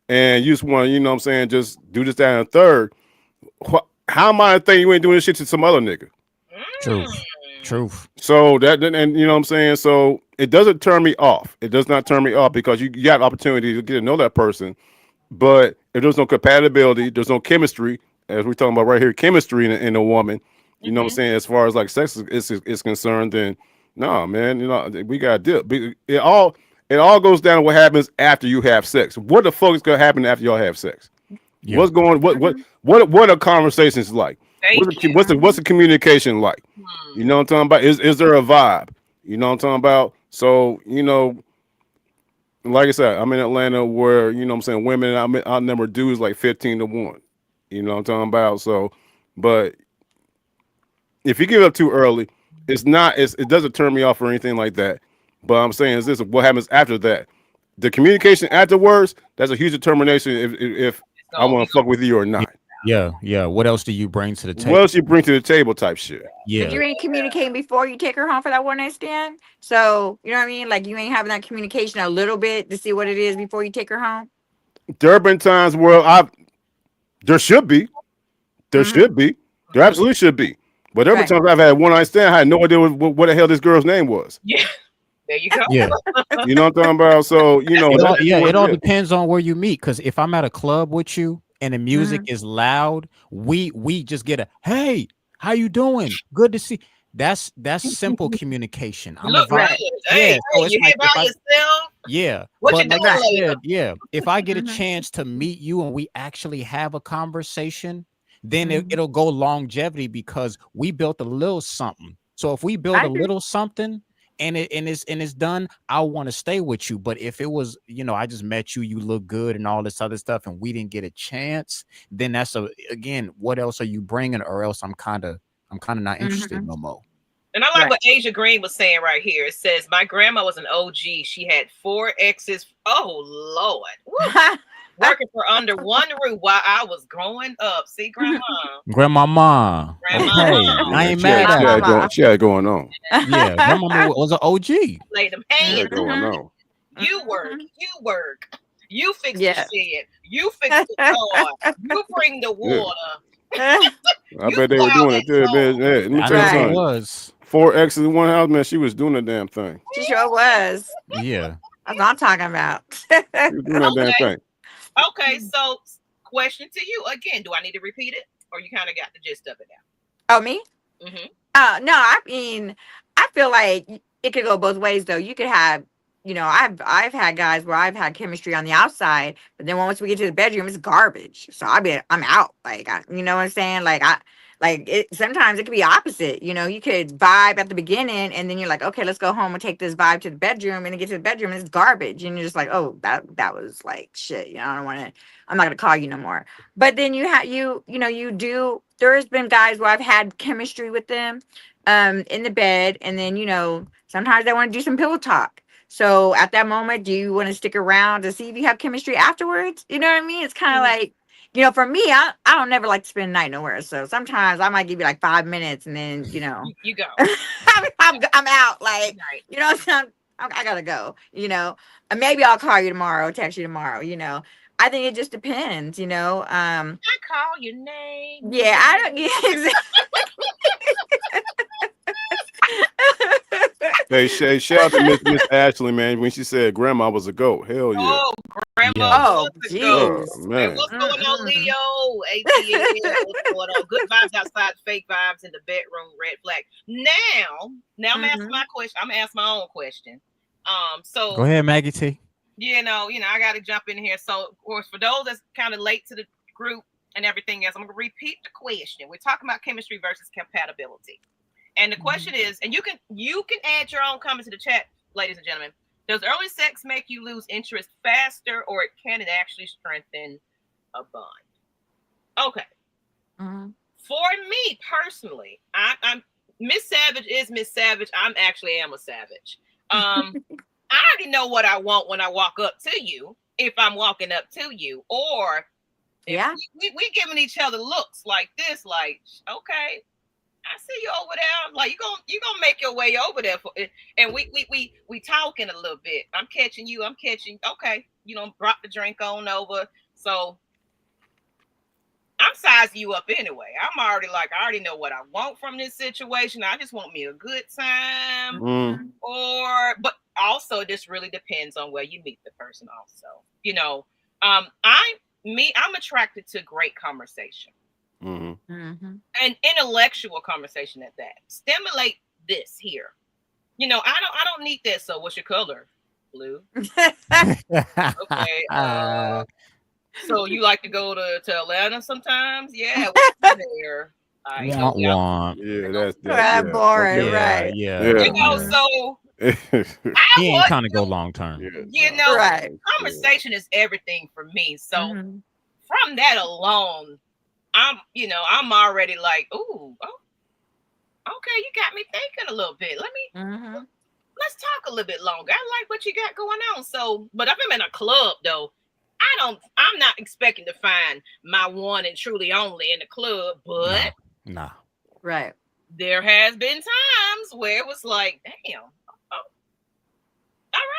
and you just want to, you know what I'm saying, just do this, that, and a third. How am I to think you ain't doing this shit to some other nigga? Truth. Mm. Truth. So that, and you know what I'm saying, so it doesn't turn me off. It does not turn me off because you got opportunity to get to know that person. But if there's no compatibility, there's no chemistry, as we're talking about right here, chemistry in a woman, you know what I'm Mm-hmm. saying, as far as like sex is concerned, then no, man, you know, we got to dip. It all goes down to what happens after you have sex. What the fuck is gonna happen after y'all have sex? Yeah. What's going Mhm. what are conversations like? Thank you. What's the communication like? You know what I'm talking about? Is there a vibe? You know what I'm talking about? So, you know, like I said, I'm in Atlanta where, you know what I'm saying, women outnumber dudes like 15-1. You know what I'm talking about? So, but if you give up too early, it doesn't turn me off or anything like that. But I'm saying is this, what happens after that? The communication afterwards, that's a huge determination if It's I gonna want be to fuck with you or Yeah. not. Yeah. Yeah. What else do you bring to the What table? else you bring to the table type shit. Because Yeah. you ain't communicating before you take her home for that one night stand. So, you know what I mean? Like, you ain't having that communication a little bit to see what it is before you take her home. There have been times where there should be. There Hmm. should be. There absolutely should be. But there have Right. been times I've had one night stand. I had no idea what the hell this girl's name was. yeah. There you go. Yeah. You know what I'm talking about? So, you know, It that all is yeah, what it it all is. depends on where you meet. Cause if I'm at a club with you and the music Hmm. is loud, we just get a hey, how you doing? Good to see. That's simple communication. You I'm a look vibe. good. Right. Hey, Yeah. So it's you here like if by I yourself? yeah, What you but like you doing Right. later? said, yeah, if I get a Hmm. chance to meet you and we actually have a conversation, then Hmm. it'll go longevity because we built a little something. So if we build I a agree. little something and it's done, I want to stay with you. But if it was, I just met you, you look good and all this other stuff, and we didn't get a chance, then that's again, what else are you bringing? Or else I'm kind of not interested Hmm. no more. And I like Right. what Asia Green was saying right here. It says, my grandma was an OG. She had 4 exes. Oh, Lord. Woo. Working for under one roof while I was growing up. See, grandma. Grandmama, Grandma. okay, I Yeah, ain't mad My at her. mama. she had it going on. Yeah, grandmama was an OG. Lay them She had hands. it going Hmm. on. You work. Hmm. You work. You fix the Yeah. shed. You fix the car. You bring the Yeah. water. I You bet they were plow doing that it too, man. lawn. Hey, let me I tell you know they Right. something. was. 4 exes in one house, man. She was doing the damn thing. She sure was. Yeah. That's what I'm talking about. She was doing that damn Okay. thing. Okay. So, question to you again. Do I need to repeat it? Or you kind of got the gist of it Oh, me? now? Mm-hmm. No, I mean, I feel like it could go both ways though. You could have, I've had guys where I've had chemistry on the outside, but then once we get to the bedroom, it's garbage. So I'm out. Like, you know what I'm saying? Like it. Sometimes it could be opposite. You could vibe at the beginning, and then you're like, okay, let's go home and take this vibe to the bedroom, and then get to the bedroom, and it's garbage, and you're just like, oh, that was like shit. I don't want to. I'm not gonna call you no more. But then you have you do. There's been guys where I've had chemistry with them, in the bed, and then sometimes they want to do some pillow talk. So at that moment, do you want to stick around to see if you have chemistry afterwards? You know what I mean? It's kind of like, for me, I don't never like to spend the night nowhere. So sometimes I might give you like 5 minutes, and then You go. I'm out. Like, Right. so I gotta go. And maybe I'll call you tomorrow, text you tomorrow. I think it just depends. I call your name. Yeah, I don't. Yeah, exactly. Hey, Shay, shout out to Miss Ashley, man. When she said grandma was a goat, hell yeah. Oh, grandma Yeah. Oh, was a goat. jeez. Oh Hey, man. what's going on, Mm-mm. Leo? ATL, what's going on? Good vibes outside, fake vibes in the bedroom, red flag. Now I'm asking my question. I'm gonna ask my own question. So Go ahead, Maggie T. I gotta jump in here. So of course, for those that's kind of late to the group and everything else, I'm gonna repeat the question. We're talking about chemistry versus compatibility. And the question is, and you can add your own comments to the chat, ladies and gentlemen. Does early sex make you lose interest faster, or can it actually strengthen a bond? Okay. Mm-hmm. For me personally, I'm Miss Savage is Miss Savage. I am a savage. I already know what I want when I walk up to you. If I'm walking up to you, or if we giving each other looks like this, like okay. I see you over there. Like you gonna make your way over there and we talking a little bit. I'm catching you. Okay. Brought the drink on over. So I'm sizing you up anyway. I already know what I want from this situation. I just want me a good time. Mm. But also this really depends on where you meet the person also. I'm attracted to great conversation. Mm-hmm. An intellectual conversation at that. Stimulate this here. I don't need that. So what's your color? Blue. Okay. So you like to go to Atlanta sometimes? Yeah. There. Womp. Yeah, that's Right, yeah. boring, Okay. right? Yeah. So He ain't trying to go long term. Right. conversation is everything for me. So Mhm. from that alone, I'm already like, ooh, okay, you got me thinking a little bit. Let's talk a little bit longer. I like what you got going on. So, but if I'm in a club though, I'm not expecting to find my one and truly only in the club, but nah. Right. there has been times where it was like, damn, all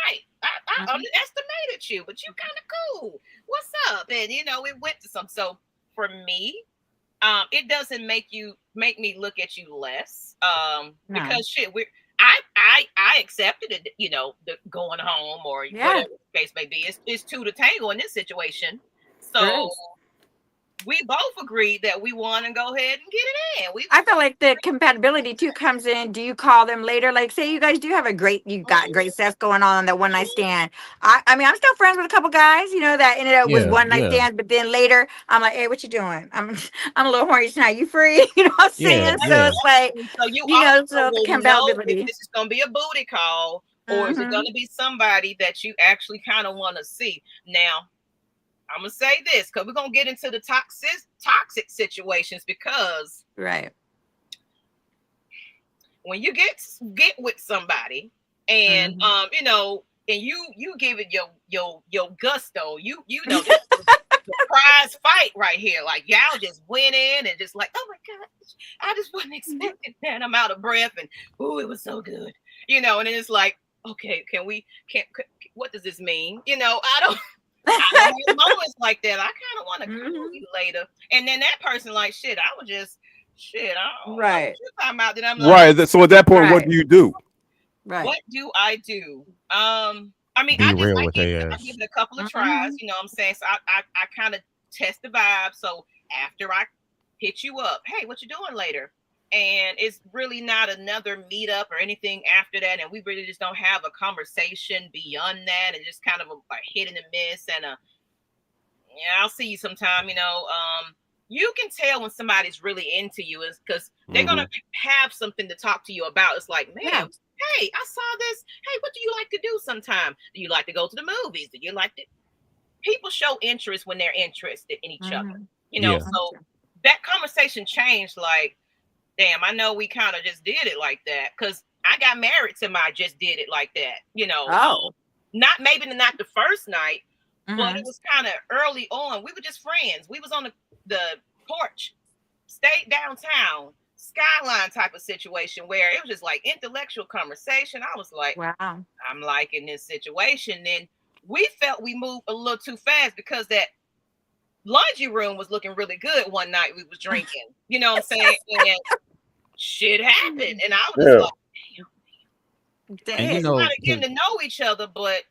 right. I underestimated you, but you kind of cool. What's up? And we went to some. So for me, it doesn't make me look at you less. Because shit, I accepted it, the going home or whatever the case may be. It's two to tango in this situation. So we both agreed that we want to go ahead and get it in. I feel like the compatibility too comes in. Do you call them later? Like, say you guys do have great sex going on that one night stand. I mean, I'm still friends with a couple guys, that ended up with one night stand, but then later I'm like, hey, what you doing? I'm a little horny tonight. You free? You know what I'm saying? So it's like, so the compatibility. If this is gonna be a booty call, or is it gonna be somebody that you actually kind of want to see? Now, I'm gonna say this because we're gonna get into the toxic situations, because when you get with somebody and and you give it your gusto, the prize fight right here. Like y'all just went in and just like, oh my gosh, I just wasn't expecting that. I'm out of breath and ooh, it was so good. And then it's like, okay, can what does this mean? I don't have moments like that. I kind of want to call you later. And then that person like, shit, I was just shit. I don't know what you're talking about. Then I'm like, right. So at that point, what do you do? Right. What do I do? I mean, Be I real with give it a couple of tries. You know what I'm saying? So I kind of test the vibe. So after I hit you up, hey, what you doing later? And it's really not another meetup or anything after that. And we really just don't have a conversation beyond that. And just kind of a hit and a miss. And I'll see you sometime, you can tell when somebody's really into you is because they're going to have something to talk to you about. It's like, man, hey, I saw this. Hey, what do you like to do sometime? Do you like to go to the movies? Do you like to? People show interest when they're interested in each other, So that conversation changed. Like, damn, I know we kind of just did it like that. Because I got married to my just did it like that. Oh. Not the first night, but Mhm. it was kind of early on. We were just friends. We was on the porch, stayed downtown, skyline type of situation where it was just like intellectual conversation. I was like, Wow. I'm liking this situation. Then we felt we moved a little too fast because that laundry room was looking really good one night we was drinking. You know what I'm saying? And shit happened. And I was just like, damn. And We you just know, started getting to know each other, but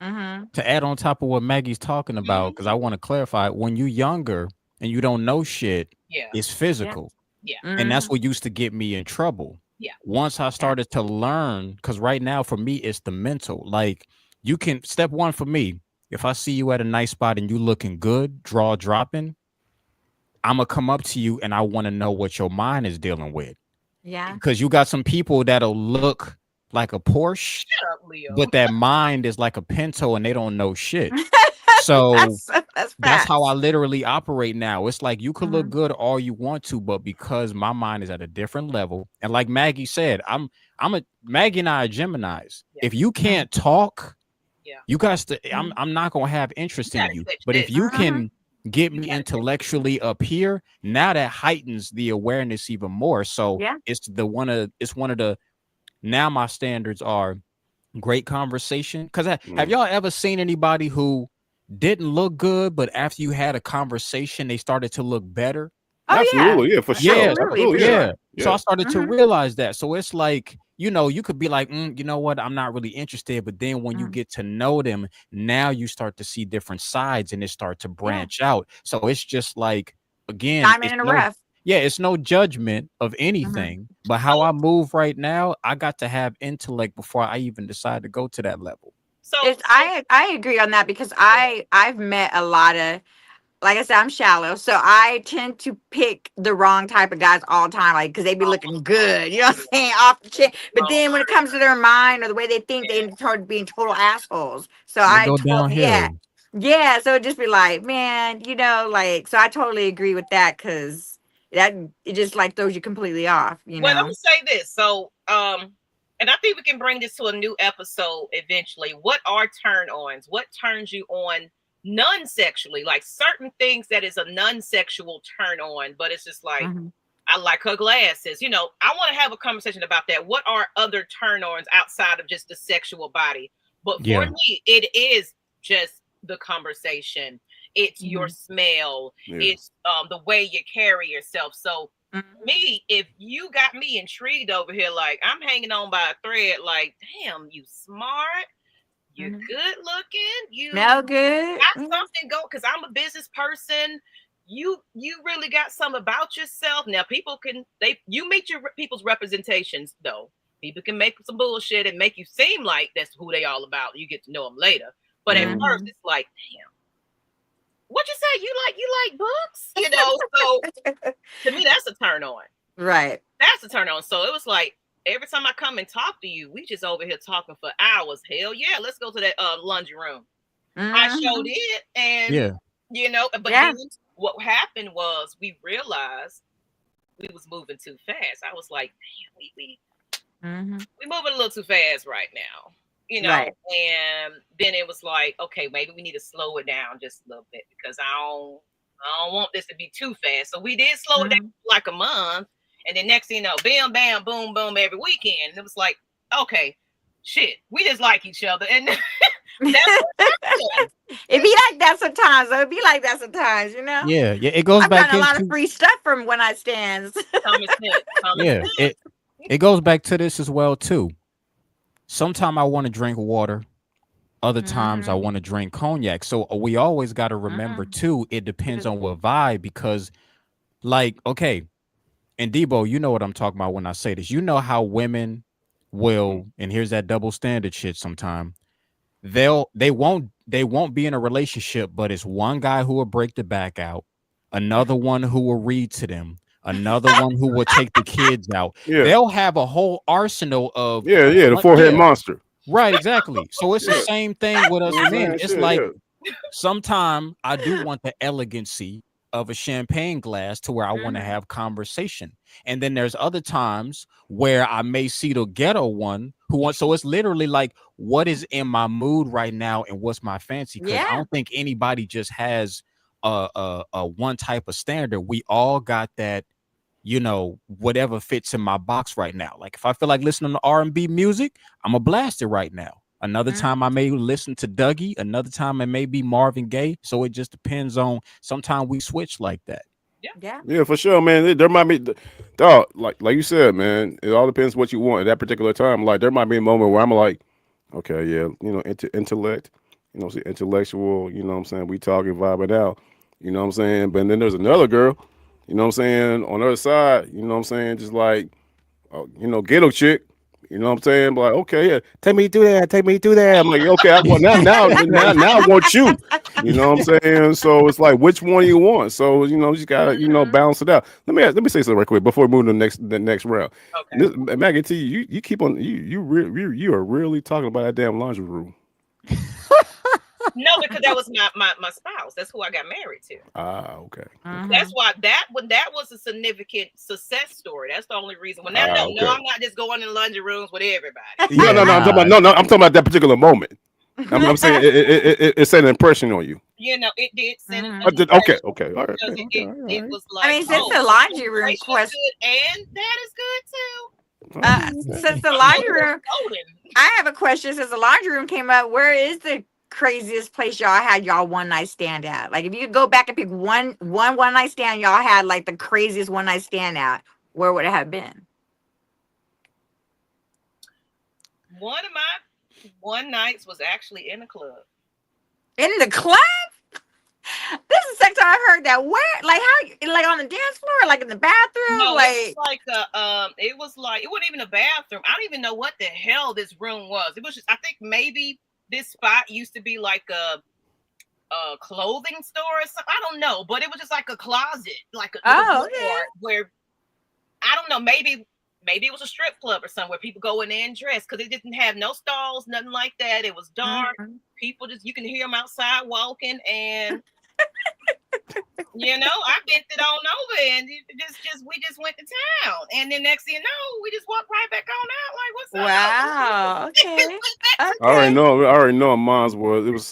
to add on top of what Maggie's talking about, because I want to clarify, when you're younger and you don't know shit, yeah, it's physical. yeah, And that's what used to get me in trouble. yeah. Once I started to learn, because right now for me, it's the mental. Like, you can, step one for me, if I see you at a nice spot and you looking good, draw dropping, I'm going to come up to you and I want to know what your mind is dealing with. Yeah. Because you got some people that'll look like a Porsche, Shut up, Leo. but that mind is like a Pinto and they don't know shit. So that's how I literally operate now. It's like you could look good all you want to, but because my mind is at a different level, and like Maggie said, Maggie and I are Geminis. Yeah. If you can't talk, Yeah. you guys, I'm not gonna have interest in you. switch But if this. you can get me intellectually up here, now that heightens the awareness even more. So Yeah. it's one of the now my standards are great conversation. Because have y'all ever seen anybody who didn't look good, but after you had a conversation, they started to look better? Oh, Absolutely, yeah, for sure. Yeah, Absolutely, yeah. yeah. So I started to realize that. So it's like, you could be like, you know what, I'm not really interested. But then when you get to know them, now you start to see different sides and it start to branch out. So it's just like, again, diamond in the rough. Yeah, it's no judgment of anything, but how I move right now, I got to have intellect before I even decide to go to that level. So I agree on that because I've met a lot of, like I said, I'm shallow, so I tend to pick the wrong type of guys all the time, like because they be looking good, you know what I'm saying, off the chin. But then when it comes to their mind or the way they think, they start being total assholes. So They go downhill. Yeah. So it just be like, man, like, so I totally agree with that because that it just like throws you completely off, Well, let me say this. So, and I think we can bring this to a new episode eventually. What are turn-ons? What turns you on non-sexually? Like certain things that is a non-sexual turn-on, but it's just like, I like her glasses. I want to have a conversation about that. What are other turn-ons outside of just the sexual body? But for me, it is just the conversation. It's your smell. It's the way you carry yourself. So me, if you got me intrigued over here, like I'm hanging on by a thread, like, damn, you smart, you're good looking, you smell good, got something go, because I'm a business person. You really got something about yourself. Now people you meet your people's representations though. People can make some bullshit and make you seem like that's who they all about. You get to know them later. But at first it's like, damn, what you say? You like books? So to me, that's a turn on. Right. That's a turn on. So it was like every time I come and talk to you, we just over here talking for hours. Hell yeah, let's go to that laundry room. I showed it, and but then what happened was we realized we was moving too fast. I was like, damn, we moving a little too fast right now. Right. And then it was like, okay, maybe we need to slow it down just a little bit because I don't want this to be too fast. So we did slow it down for like a month, and then next thing you know, bam, bam, boom, boom, every weekend. And it was like, okay, shit, we just like each other, and it be like that sometimes. It be like that sometimes, Yeah, it goes I've back gotten a lot of free stuff from one night stands. It goes back to this as well too. Sometimes I want to drink water. Other times I want to drink cognac. So we always got to remember too, it depends on what vibe, because like, okay, and Debo, you know what I'm talking about when I say this. You know how women will, and here's that double standard shit sometime. They won't be in a relationship, but it's one guy who will break the back out, another one who will read to them, another one who will take the kids out. They'll have a whole arsenal of the forehead monster. Right, exactly. So it's the same thing with us men. It's like sometimes I do want the elegancy of a champagne glass to where I want to Mhm. have conversation. And then there's other times where I may see the ghetto one who wants. So it's literally like, what is in my mood right now and what's my fancy? Because I Yeah. don't think anybody just has a one type of standard. We all got that, whatever fits in my box right now. Like if I feel like listening to R&B music, I'm gonna blast it right now. Another time I may listen to Dougie. Another time it may be Marvin Gaye. So it just depends on. Sometimes we switch like that. Yeah. Yeah, for sure, man. There might be, dog, like you said, man. It all depends what you want at that particular time. Like there might be a moment where I'm like, okay, yeah, intellect, see, intellectual. You know what I'm saying? We talking, vibing out. You know what I'm saying? But then there's another girl. You know what I'm saying? On the other side, you know what I'm saying? Just like, ghetto chick. You know what I'm saying? Like, okay, yeah, take me through that. Take me through that. I'm like, okay, I want now I want you. You know what I'm saying? So it's like, which one you want? So you just gotta balance it out. Let me say something right quick before we move to the next round. Okay. Maggie T, you keep on you are really talking about that damn laundry room. No, because that was my spouse. That's who I got married to. Ah, okay. That's why that was a significant success story. That's the only reason. Well, now, Ah, no, okay. I'm not just going in laundry rooms with everybody. No, Yeah, I'm talking about no, I'm talking about that particular moment. I'm saying it set an impression on you. It did send an Okay, impression okay, all right, because okay, it was I like, mean, since oh, the laundry room this is question, good and that is good too. since the I'm laundry over room, golden. I have a question. Since the laundry room came up, where is the craziest place y'all had y'all one night stand at? Like, if you could go back and pick one night stand y'all had, like the craziest one night stand at, where would it have been? One of my one nights was actually in a club. In the club? This is the second time I've heard that. Where? Like how? Like on the dance floor? Like in the bathroom? No, Like it wasn't even a bathroom. I don't even know what the hell this room was. It was just, I think maybe this spot used to be like a clothing store or something. I don't know, but it was just like a closet, like a okay. door where I don't know, maybe it was a strip club or somewhere people go in there and dress because it didn't have no stalls, nothing like that. It was dark. People you can hear them outside walking, and I bent it on over, and we just went to town, and then next thing you know, we just walked right back on out. Like, what's up? Wow. Okay. I already know mine's was. It was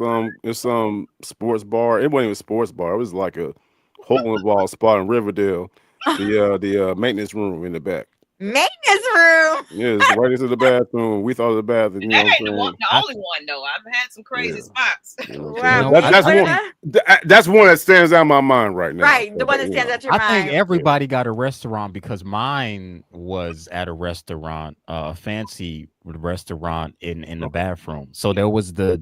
some sports bar. It wasn't even a sports bar. It was like a hole in the wall spot in Riverdale. The maintenance room in the back. Maintenance room. Yeah, it's right into the bathroom. We thought of the bathroom. That ain't the only one though. I've had some crazy spots. Wow. That's one that stands out in my mind right now. Right, the one that stands out your mind. I think everybody got a restaurant because mine was at a restaurant, a fancy restaurant in the bathroom. So there was the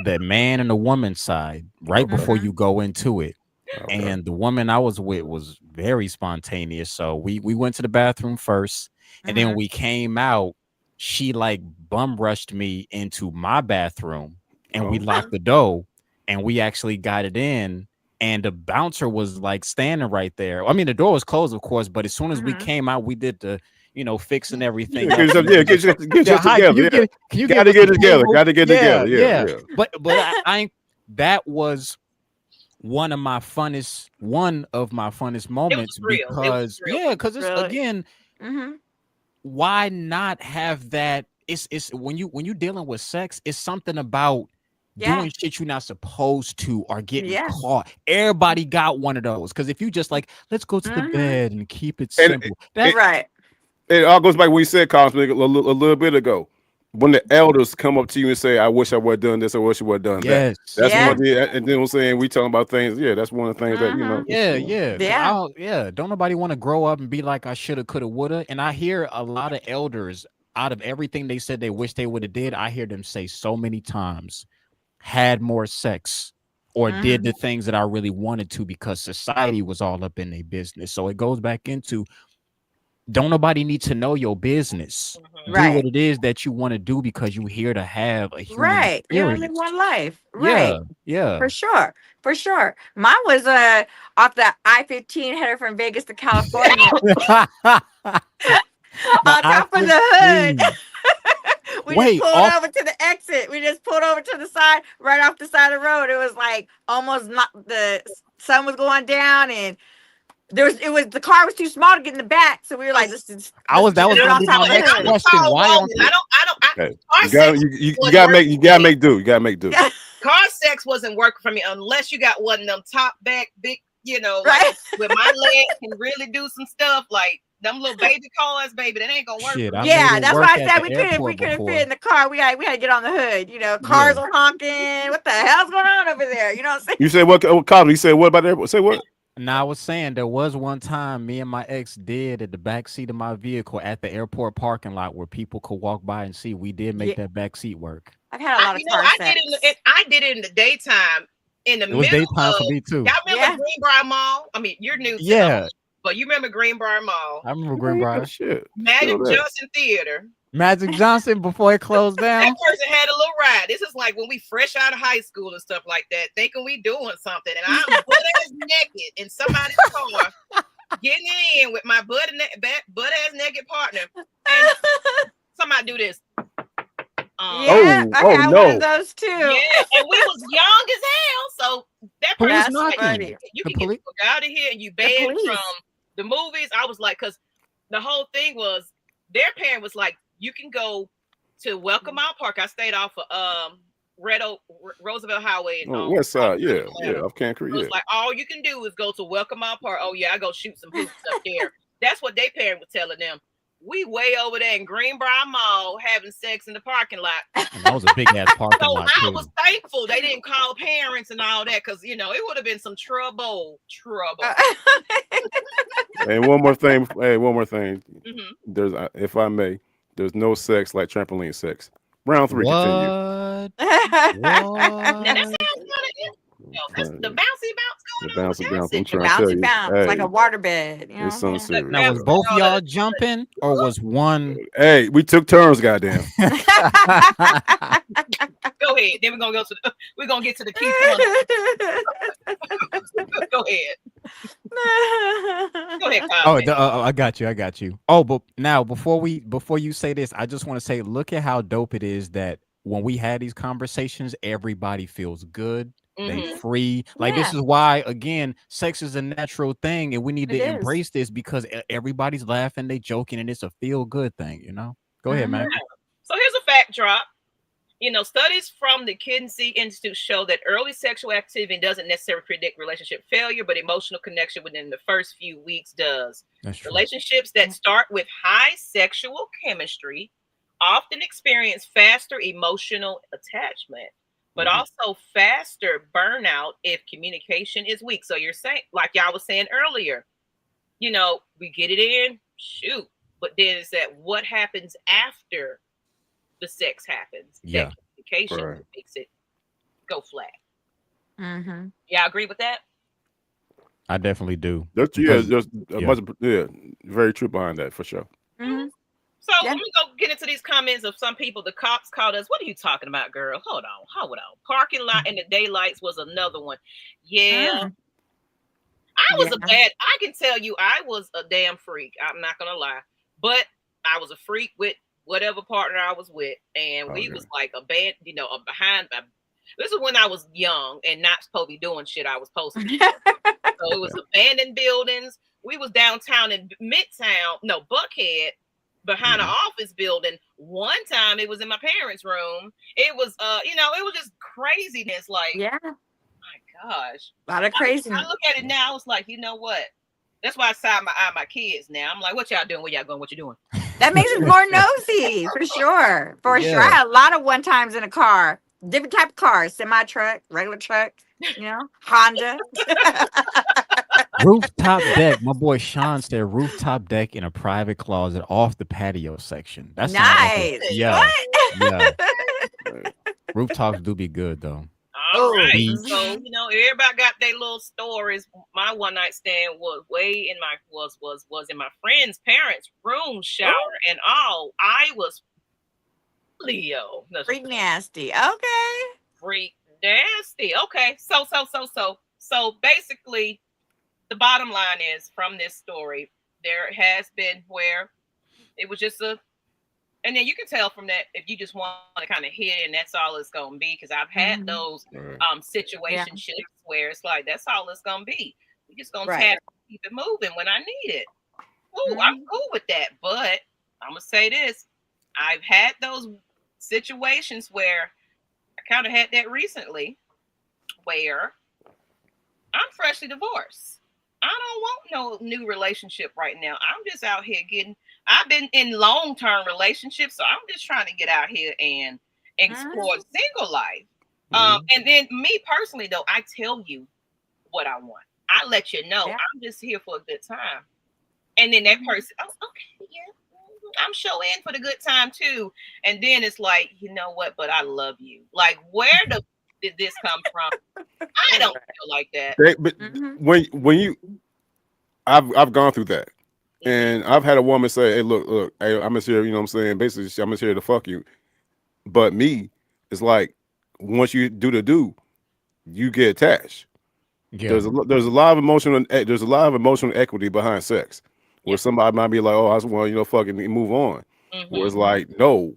man and the woman side right before you go into it. Okay. And the woman I was with was very spontaneous. So we went to the bathroom first, and then we came out. She like bum rushed me into my bathroom, and we locked the door, and we actually got it in. And the bouncer was like standing right there. I mean, the door was closed, of course, but as soon as we came out, we did the fixing everything. Get together. Can you gotta get together. Gotta get together. Yeah. But I that was one of my funnest moments because it's again, why not have that? It's when you dealing with sex, it's something about doing shit you're not supposed to or getting caught. Everybody got one of those because if you just like, let's go to the bed and keep it simple. That's right. It all goes back to what you said, Cosmic, a little bit ago. When the elders come up to you and say, I wish I would have done this, I wish I would have done that. That's one thing. And then I'm saying we talking about things. Yeah, that's one of the things that, Don't nobody want to grow up and be like, I shoulda, coulda, woulda. And I hear a lot of elders, out of everything they said they wish they would have did, I hear them say so many times, had more sex or did the things that I really wanted to because society was all up in their business. So it goes back into, don't nobody need to know your business. Do what it is that you want to do because you're here to have a human experience. You only one life. Yeah. For sure. Mine was off the I-15 headed from Vegas to California. On top of the hood. We just Wait, pulled off. over to the exit. We just pulled over to the side, right off the side of the road. It was like almost not the sun was going down, and the car was too small to get in the back. So we were like, let's just That was get gonna on be top my of the next hood. question. tall Why on woman. Okay. Car You got sex you wasn't gotta working make for me. do. You gotta make do. Car sex wasn't working for me unless you got one of them top back big, like Right. where my legs can really do some stuff like them little baby cars, baby. That ain't gonna work. Shit, For I me. made Yeah, it that's work why I at said the we airport couldn't before. fit in the car. We had to get on the hood. Cars Yeah. were honking. What the hell's going on over there? You know what I'm saying? You say what? Colin, you said what about that? Say what? Now I was saying there was one time me and my ex did at the back seat of my vehicle at the airport parking lot where people could walk by and see. We did make Yeah. that back seat work. I've had a lot of car I sex. did it in the daytime. In the It was middle daytime for of, me too. y'all remember Yeah. Greenbrier Mall? I mean, you're new to Yeah, but you remember Greenbrier Mall, I remember Yeah, Greenbrier. shit. Magic Still there. Johnson Theater. Magic Johnson before it closed That down. person had a little ride. This is like when we fresh out of high school and stuff like that, thinking we doing something, and I'm butt ass naked in somebody's car, getting in with my butt ass naked partner, and somebody do this. Yeah, Oh, I oh, had no. one of those too. Yeah, and we was young as hell, so that Who was person That's was like, funny. you The can get police? the fuck out of here, and you banned police. from the movies. I was like, because the whole thing was their parent was like, you can go to Welcome Mount Park. I stayed off of Roosevelt Highway. Oh, West Side, yeah, Atlanta. off Can Creek, It was yeah. like, all you can do is go to Welcome Mount Park. Oh yeah, I go shoot some hoops up there. That's what their parent was telling them. We way over there in Greenbrier Mall having sex in the parking lot. And that was a big ass parking So lot I too. was thankful they didn't call parents and all that, because it would have been some trouble. And one more thing. Hey, one more thing. Mhm. There's, if I may, there's no sex like trampoline sex. Round 3, continue. What? Now that sounds What? that's the bouncy bounce The going on. bouncy bounce. I'm The trying to tell bouncy you. bounce, like Hey, a water bed. You know it's what I'm something saying? serious. Now was both y'all jumping or was one? Hey, we took turns, goddamn. Go ahead. Then we're gonna get to the key point. Go ahead. Go ahead, Kyle. Oh, I got you. Oh, but now before you say this, I just want to say, look at how dope it is that when we had these conversations, everybody feels good. They Mhm. free. Like this is why, again, sex is a natural thing, and we need It to is. embrace this because everybody's laughing, they joking, and it's a feel good thing. Go ahead, man. So here's a fact drop. Studies from the Kinsey Institute show that early sexual activity doesn't necessarily predict relationship failure, but emotional connection within the first few weeks does. That's true. Relationships that start with high sexual chemistry often experience faster emotional attachment, but also faster burnout if communication is weak. So you're saying, like y'all was saying earlier, we get it in, shoot, but then it's that what happens after the sex happens. Yeah. That communication Right. makes it go flat. Mm-hmm. Yeah, I agree with that. I definitely do. There's Yeah. much, very true behind that for sure. Mm-hmm. So Yeah. let me go get into these comments of some people. The cops called us. What are you talking about, girl? Hold on. Parking lot and the daylights was another one. Yeah. I was I can tell you I was a damn freak. I'm not gonna lie. But I was a freak with whatever partner I was with. And we was like a band, behind. This is when I was young and not supposed to be doing shit I was supposed to be doing. So it was abandoned buildings. We was downtown in Buckhead, behind an office building. One time it was in my parents' room. It was it was just craziness. Like, my gosh. A lot of craziness. I look at it now, it's like, you know what? That's why I side my kids now. I'm like, what y'all doing? Where y'all going? What you doing? That makes it more nosy, for sure. For sure. I had a lot of one times in a car. Different type of cars. Semi-truck, regular truck, Honda. Rooftop deck. My boy Sean said rooftop deck in a private closet off the patio section. That's nice. Yeah. What? Rooftops do be good though. All right. Beach. So, everybody got their little stories. My one night stand was in my friend's parents' room, shower and all. I was Leo. Freak nasty. Okay. Freak nasty. Okay. So basically, the bottom line is from this story, there has been where it was just a And then you can tell from that if you just want to kind of hit it and that's all it's gonna be. Because I've had Mhm. those Right. Yeah. situationships where it's like that's all it's gonna be. We just gonna Right. tap, keep it moving when I need it. Oh, I'm Mhm. cool with that. But I'm gonna say this: I've had those situations where I kind of had that recently, where I'm freshly divorced. I don't want no new relationship right now. I'm just out here getting. I've been in long term relationships, so I'm just trying to get out here and explore Mhm. single life. Mhm. And then me personally, though, I tell you what I want. I let you know Yeah. I'm just here for a good time. And then that Mhm. person, oh, okay, yeah, I'm sure in for the good time too. And then it's like, you know what? But I love you. Like, did this come from? I don't Right. feel like that. But Mhm. when you, I've gone through that, Hmm. and I've had a woman say, "Hey, look, hey, I'm just here. You know what I'm saying? Basically, I'm just here to fuck you." But me, it's like once you do the do, you get attached. Yeah. There's a lot of emotional there's a lot of emotional equity behind sex, where Yep. somebody might be like, "Oh, I just want fucking move on," where Hmm. it's like, "No,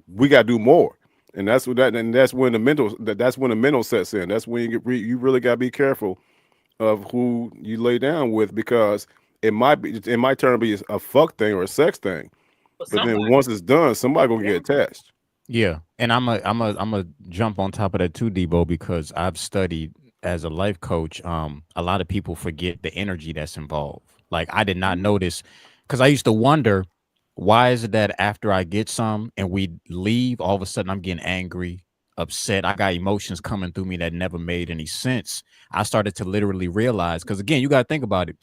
we got to do more." And that's when that's when the mental sets in. That's when you really got to be careful of who you lay down with, because it might turn to be a fuck thing or a sex thing, But but then somebody, once it's done, somebody gonna Yeah. get attached. Yeah, and I'm a jump on top of that too, Debo, because I've studied as a life coach. A lot of people forget the energy that's involved. Like I did not Mhm. notice, because I used to wonder why is it that after I get some and we leave, all of a sudden I'm getting angry, upset. I got emotions coming through me that never made any sense. I started to literally realize, because again, you got to think about it.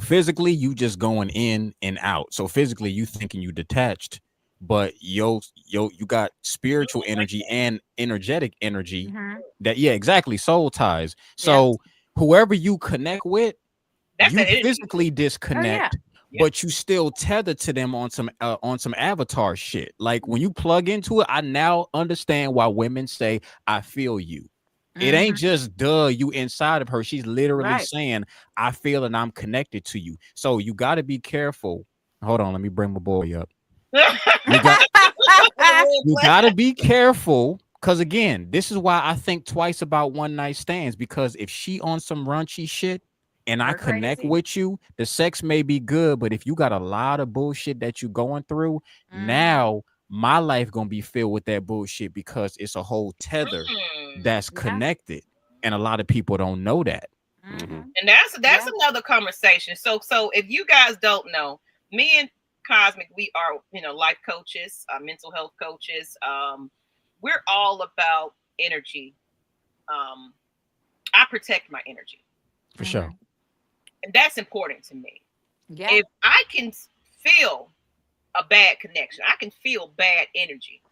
Physically you just going in and out. So physically you thinking you detached, but you got spiritual energy and energetic energy Mhm. that, yeah, exactly, soul ties. Yeah. So whoever you connect with, that's you that energy. physically Oh yeah. disconnect, Yep. but you still tether to them on some avatar shit. Like when you plug into it, I now understand why women say I feel you. It ain't Mhm. just you inside of her. She's literally Right. saying, I feel and I'm connected to you. So you got to be careful. Hold on, let me bring my boy up. You got With a red you flag. got to be careful, because again, this is why I think twice about one night stands, because if she on some raunchy shit and I We're connect crazy. with you, the sex may be good, but if you got a lot of bullshit that you going through, Mhm. now my life going to be filled with that bullshit, because it's a whole tether Mm. that's Yeah. connected. And a lot of people don't know that. Hmm. Mhm. And that's Yeah. another conversation. So if you guys don't know, me and Cosmic, we are life coaches, mental health coaches. We're all about energy. Um, I protect my energy, For sure. Mhm. and that's important to me. Yeah. If I can feel a bad connection, I can feel bad energy,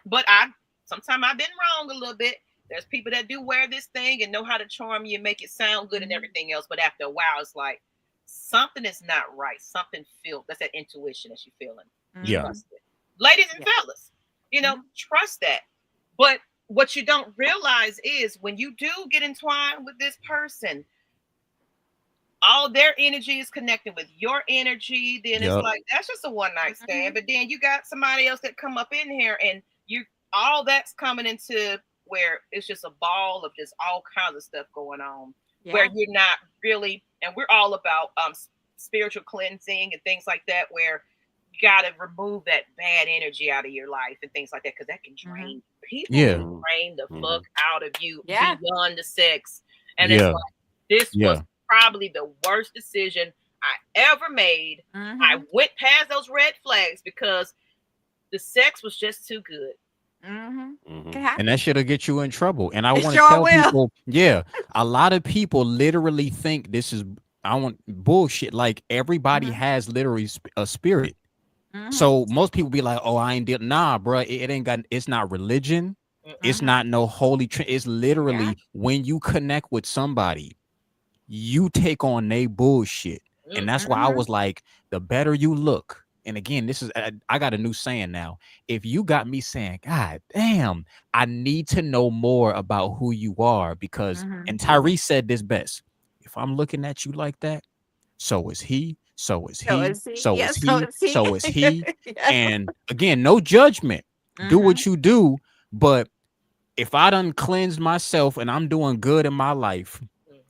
but I sometimes I've been wrong a little bit. There's people that do wear this thing and know how to charm you and make it sound good and Mhm. everything else, but after a while it's like something is not right. Something feel that's that intuition that you're feeling. Yeah. Mhm. Trust it. Ladies and Yeah. fellas, Mhm. trust that. But what you don't realize is when you do get entwined with this person, all their energy is connected with your energy, then it's Yep. like that's just a one night stand. Mhm. But then you got somebody else that come up in here and you all that's coming into where it's just a ball of just all kinds of stuff going on where Yeah. you're not really, and we're all about spiritual cleansing and things like that, where you got to remove that bad energy out of your life and things like that because that can Mhm. drain people can Yeah. Hmm. drain the Hmm. fuck out of you Yeah. beyond the sex. And it's Yeah. like this was Yeah. probably the worst decision I ever made. I Mhm. went past those red flags because the sex was just too good. Mhm. Hmm. Can And that happen. shit'll get you in trouble. And I It want to sure tell will. people, yeah, a lot of people literally think this is, I want bullshit. Like everybody Mhm. has literally a spirit. Mhm. So most people be like, "Oh, I ain't did." Nah, bro, it ain't got. It's not religion. It's Mm-mm. Mhm. not no holy. It's Yeah. literally when you connect with somebody, you take on they bullshit, and that's why I Mhm. was like, the better you look. And again, this is I got a new saying now. If you got me saying, "God damn, I need to know more about who you are," because Mhm. and Hmm. Tyrese said this best. If I'm looking at you like that, so is he, So is So he. is he? So Yeah, is so he. is he. So is he. Yeah. And again, no judgment. Do Mhm. what you do. But if I done cleansed myself and I'm doing good in my life,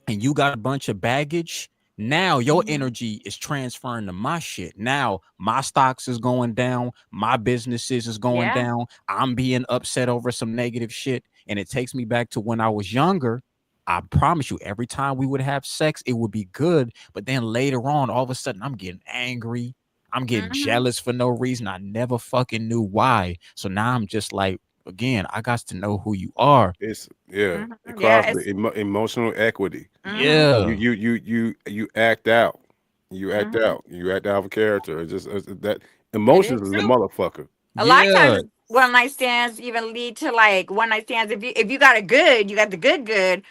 and you got a bunch of baggage, now your Mhm. energy is transferring to my shit. Now my stocks is going down, my businesses is going Yeah. down. I'm being upset over some negative shit, and it takes me back to when I was younger. I promise you, every time we would have sex, it would be good. But then later on, all of a sudden, I'm getting angry. I'm getting Mhm. jealous for no reason. I never fucking knew why. So now I'm just like, again, I got to know who you are. It's Mhm. it Yeah, calls for it's emotional equity. mhm. Yeah. You act out. You act Mhm. out. You act out of character. It's that It emotions is. is a True. motherfucker. A lot of Yeah. times one night stands even lead to like one night stands. If you got a good, you got the good.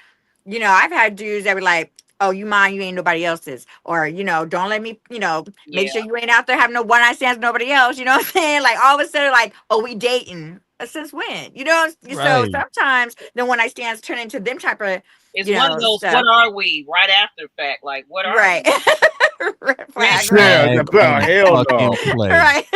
You know, I've had dudes that were like, "Oh, you mine, you ain't nobody else's," or don't let me, make Yeah. sure you ain't out there having no one night stands with nobody else. You know what I'm saying? Like all of a sudden, like, "Oh, we dating." Since when? So Right. sometimes the one night stands turn into them type of, It's one of those, what stuff. are we? Right after the fact. Like, what are Right. we? Red Red flag. Right. Yeah, Flag on the hell fucking no. play. Right.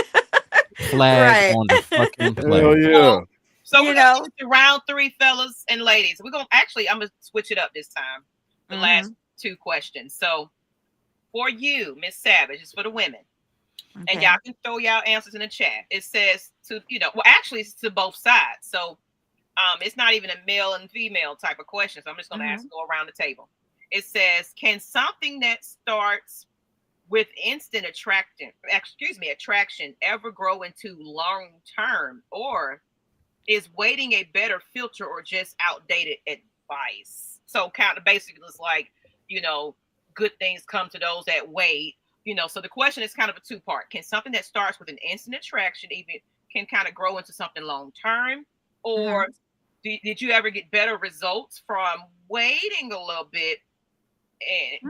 Flag Right. on the fucking Hell play. yeah. So you we're gonna know. get into round three, fellas and ladies. We're gonna actually, I'm gonna switch it up this time. The last Mhm. two questions. So for you, Miss Savage, it's for the women. And Okay. y'all can throw y'all answers in the chat. It says to, well, actually it's to both sides. So it's not even a male and female type of question. So I'm just gonna ask, Mhm. go around the table. It says, can something that starts with instant attraction ever grow into long term, or is waiting a better filter or just outdated advice? So kind of basically it's like, good things come to those that wait. So the question is kind of a two-part. Can something that starts with an instant attraction even can kind of grow into something long term? Or Mhm. did you ever get better results from waiting a little bit?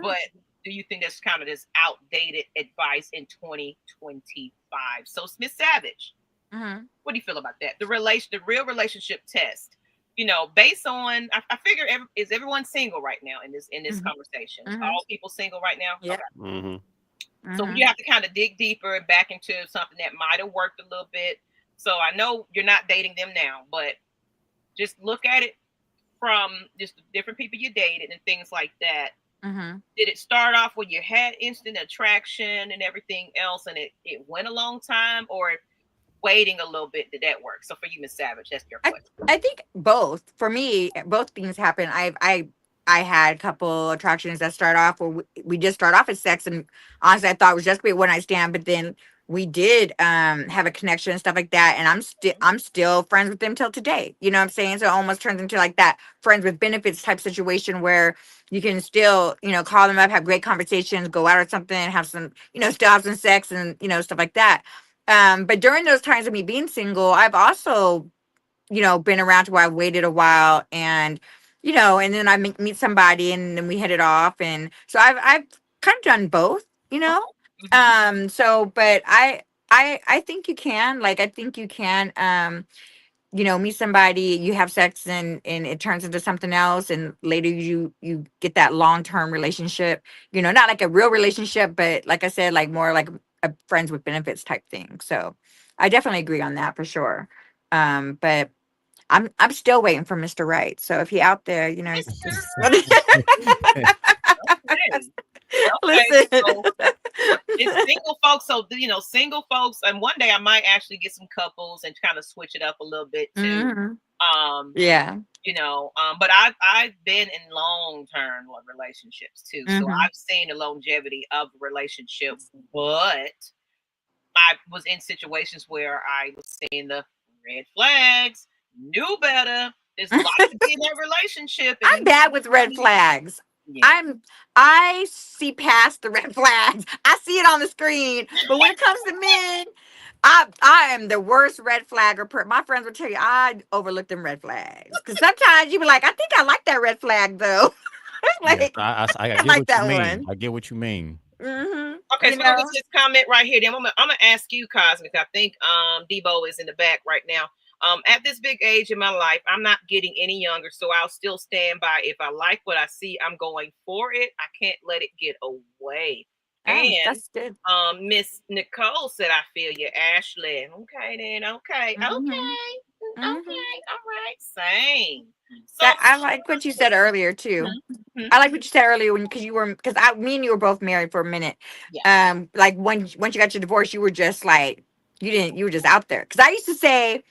But do you think that's kind of this outdated advice in 2025? So Smith Savage, Mhm. what do you feel about that? The real relationship test. Based on, I figure, is everyone single right now in this Mhm. conversation? Mhm. All people single right now? Yeah. Okay. Hmm. So Mhm. you have to kind of dig deeper and back into something that might have worked a little bit. So I know you're not dating them now, but just look at it from just the different people you dated and things like that. Mhm. Did it start off where you had instant attraction and everything else and it went a long time, or waiting a little bit, did that work? So for you, Miss Savage, that's your I question. I think both. For me, both things happen. I had a couple attractions that start off where we just start off as sex, and honestly, I thought it was just be a one night stand, but then we did have a connection and stuff like that, and I'm still friends with them till today. You know what I'm saying? So it almost turns into like that friends with benefits type situation where you can still call them up, have great conversations, go out or something, have some still have some sex and stuff like that. But during those times of me being single, I've also been around to where I've waited a while and, and then I meet somebody and then we hit it off. And so I've kind of done both, you know? Okay. Hmm. So, but I think you can, like, I think you can, meet somebody, you have sex and it turns into something else. And later you get that long-term relationship, not like a real relationship, but like I said, like more like a friends with benefits type thing. So I definitely agree on that for sure. But I'm still waiting for Mr. Right. So if he out there, Mr. Right. Okay. listen. So it's single folks. So single folks, and one day I might actually get some couples and kind of switch it up a little bit too. Mhm. Um, Yeah. but I've been in long term relationships too, so Hmm. I've seen the longevity of a relationship. But I was in situations where I was seeing the red flags, knew better. There's a lot to be in that relationship, I'm and bad with red flags. yeah. I see past the red flags. I see it on the screen. But when it comes to men, I am the worst red flagger. My friends will tell you I overlook them red flags. Because sometimes you be like, I think I like that red flag though. Yes, Like I I get like what you that mean. one. I get what you mean. Okay, You so we're gonna get know? this comment right here. Then I'm gonna ask you, Cosmic. I think Debo is in the back right now. At this big age in my life, I'm not getting any younger, so I'll still stand by. If I like what I see, I'm going for it. I can't let it get away. And that's good. Miss Nicole said, I feel you, Ashley. Okay, then. Okay. Mhm. Okay. Mhm. Okay. All right. Same. So That I like what you said earlier too. Mhm. I like what you said earlier because me and you were both married for a minute. Yeah. Like once you got your divorce, you were just like you were just out there. Because I used to say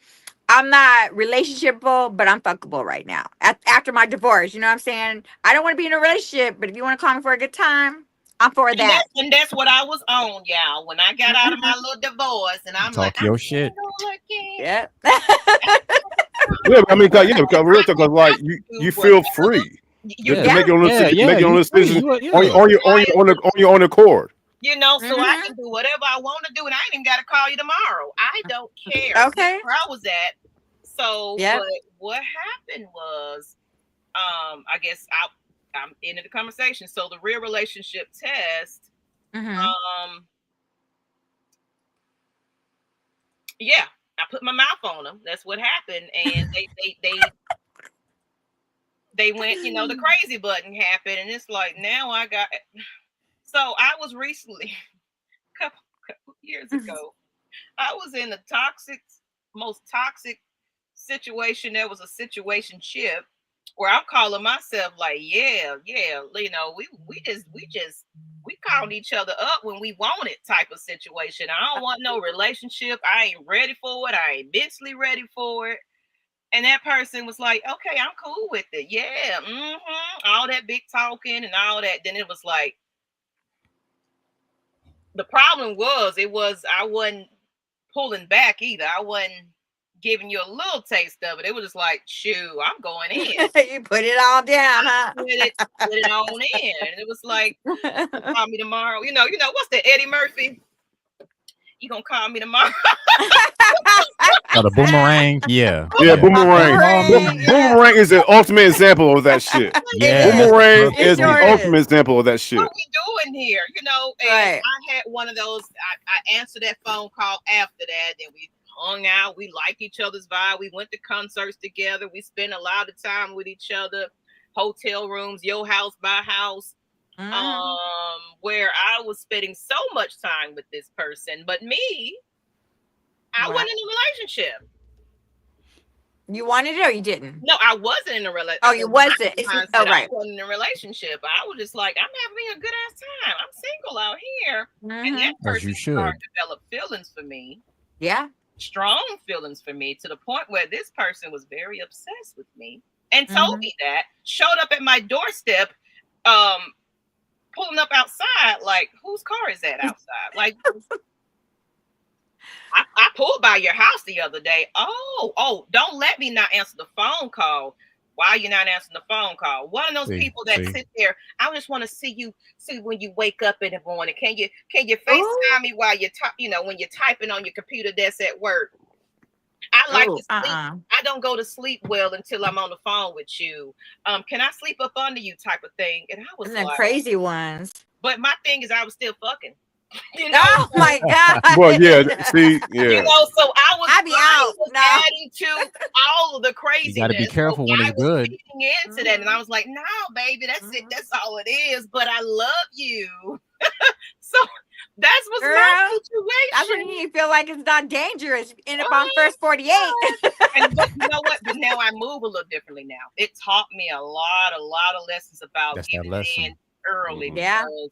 I'm not relationshipable, but I'm fuckable right now. After my divorce, you know what I'm saying? I don't want to be in a relationship, but if you want to call me for a good time, I'm for that. And that's what I was on, y'all. When I got out of my little divorce, and I'm like, Talk I'm your shit. single again. Yeah. Yeah, I mean, because real talk, 'cause, like you feel free You to make your own Yeah, to make your own you free. decisions You, on yeah. your own accord. You know, so I Mhm. can do whatever I want to do, and I ain't even got to call you tomorrow. I don't care. Okay. That's where I was at. So, Yep. but what happened was, I guess I'm into the conversation. So the real relationship test, Mhm. yeah, I put my mouth on them. That's what happened, and they went, you know, the crazy button happened, and it's like now I got. So I was recently, couple years ago, I was in the most toxic situation. There was a situationship where I'm calling myself like, yeah, you know, we called each other up when we wanted type of situation. I don't want no relationship. I ain't ready for it. I ain't mentally ready for it. And that person was like, okay, I'm cool with it. Yeah, all that big talking and all that. Then it was like, the problem was, I wasn't pulling back either. I wasn't giving you a little taste of it. It was just like, shoo, I'm going in. You put it all down, huh? Put it on in. And it was like, call me tomorrow. You know, what's that, Eddie Murphy? You gonna call me tomorrow? Oh, the boomerang. Yeah. Yeah, Yeah. boomerang. Call me. Yeah. Boomerang is the ultimate example of that shit. Yeah. that's Boomerang perfect. is the sure is. ultimate example of that shit. What we doing here? You know, and Right. I had one of those. I answered that phone call after that. Then we hung out. We liked each other's vibe. We went to concerts together. We spent a lot of time with each other. Hotel rooms, your house, my house. Mhm. Where I was spending so much time with this person, but me, I Wow. wasn't in a relationship. You wanted it or you didn't? No, I wasn't in a relationship. Oh, you wasn't. Oh, I right. wasn't in a relationship. I was just like, I'm having a good ass time. I'm single out here. And that Mhm. As you person should. started to develop feelings for me, Yeah. strong feelings for me, to the point where this person was very obsessed with me and told Mhm. me that, showed up at my doorstep, pulling up outside, like, whose car is that outside? Like, I pulled by your house the other day. Oh, don't let me not answer the phone call. Why are you not answering the phone call? One of those people that sit there. I just want to see when you wake up in the morning. Can you FaceTime me while you're when you're typing on your computer that's at work? I like to sleep. I don't go to sleep well until I'm on the phone with you. Can I sleep up under you type of thing? And I was And the like, crazy ones. but my thing is I was still fucking. You know, Oh my God. Well, yeah, see, yeah. you know, so I be out. was No. adding to all of the craziness. You got to be careful when it's good. Feeding into that, and I was like, "No, baby, that's it. That's all it is." But I love you, so that's what's my situation. That's when you feel like it's not dangerous. End up on first 48. And but you know what? But now I move a little differently. Now it taught me a lot of lessons about That's giving that lesson. in early. Yeah. Because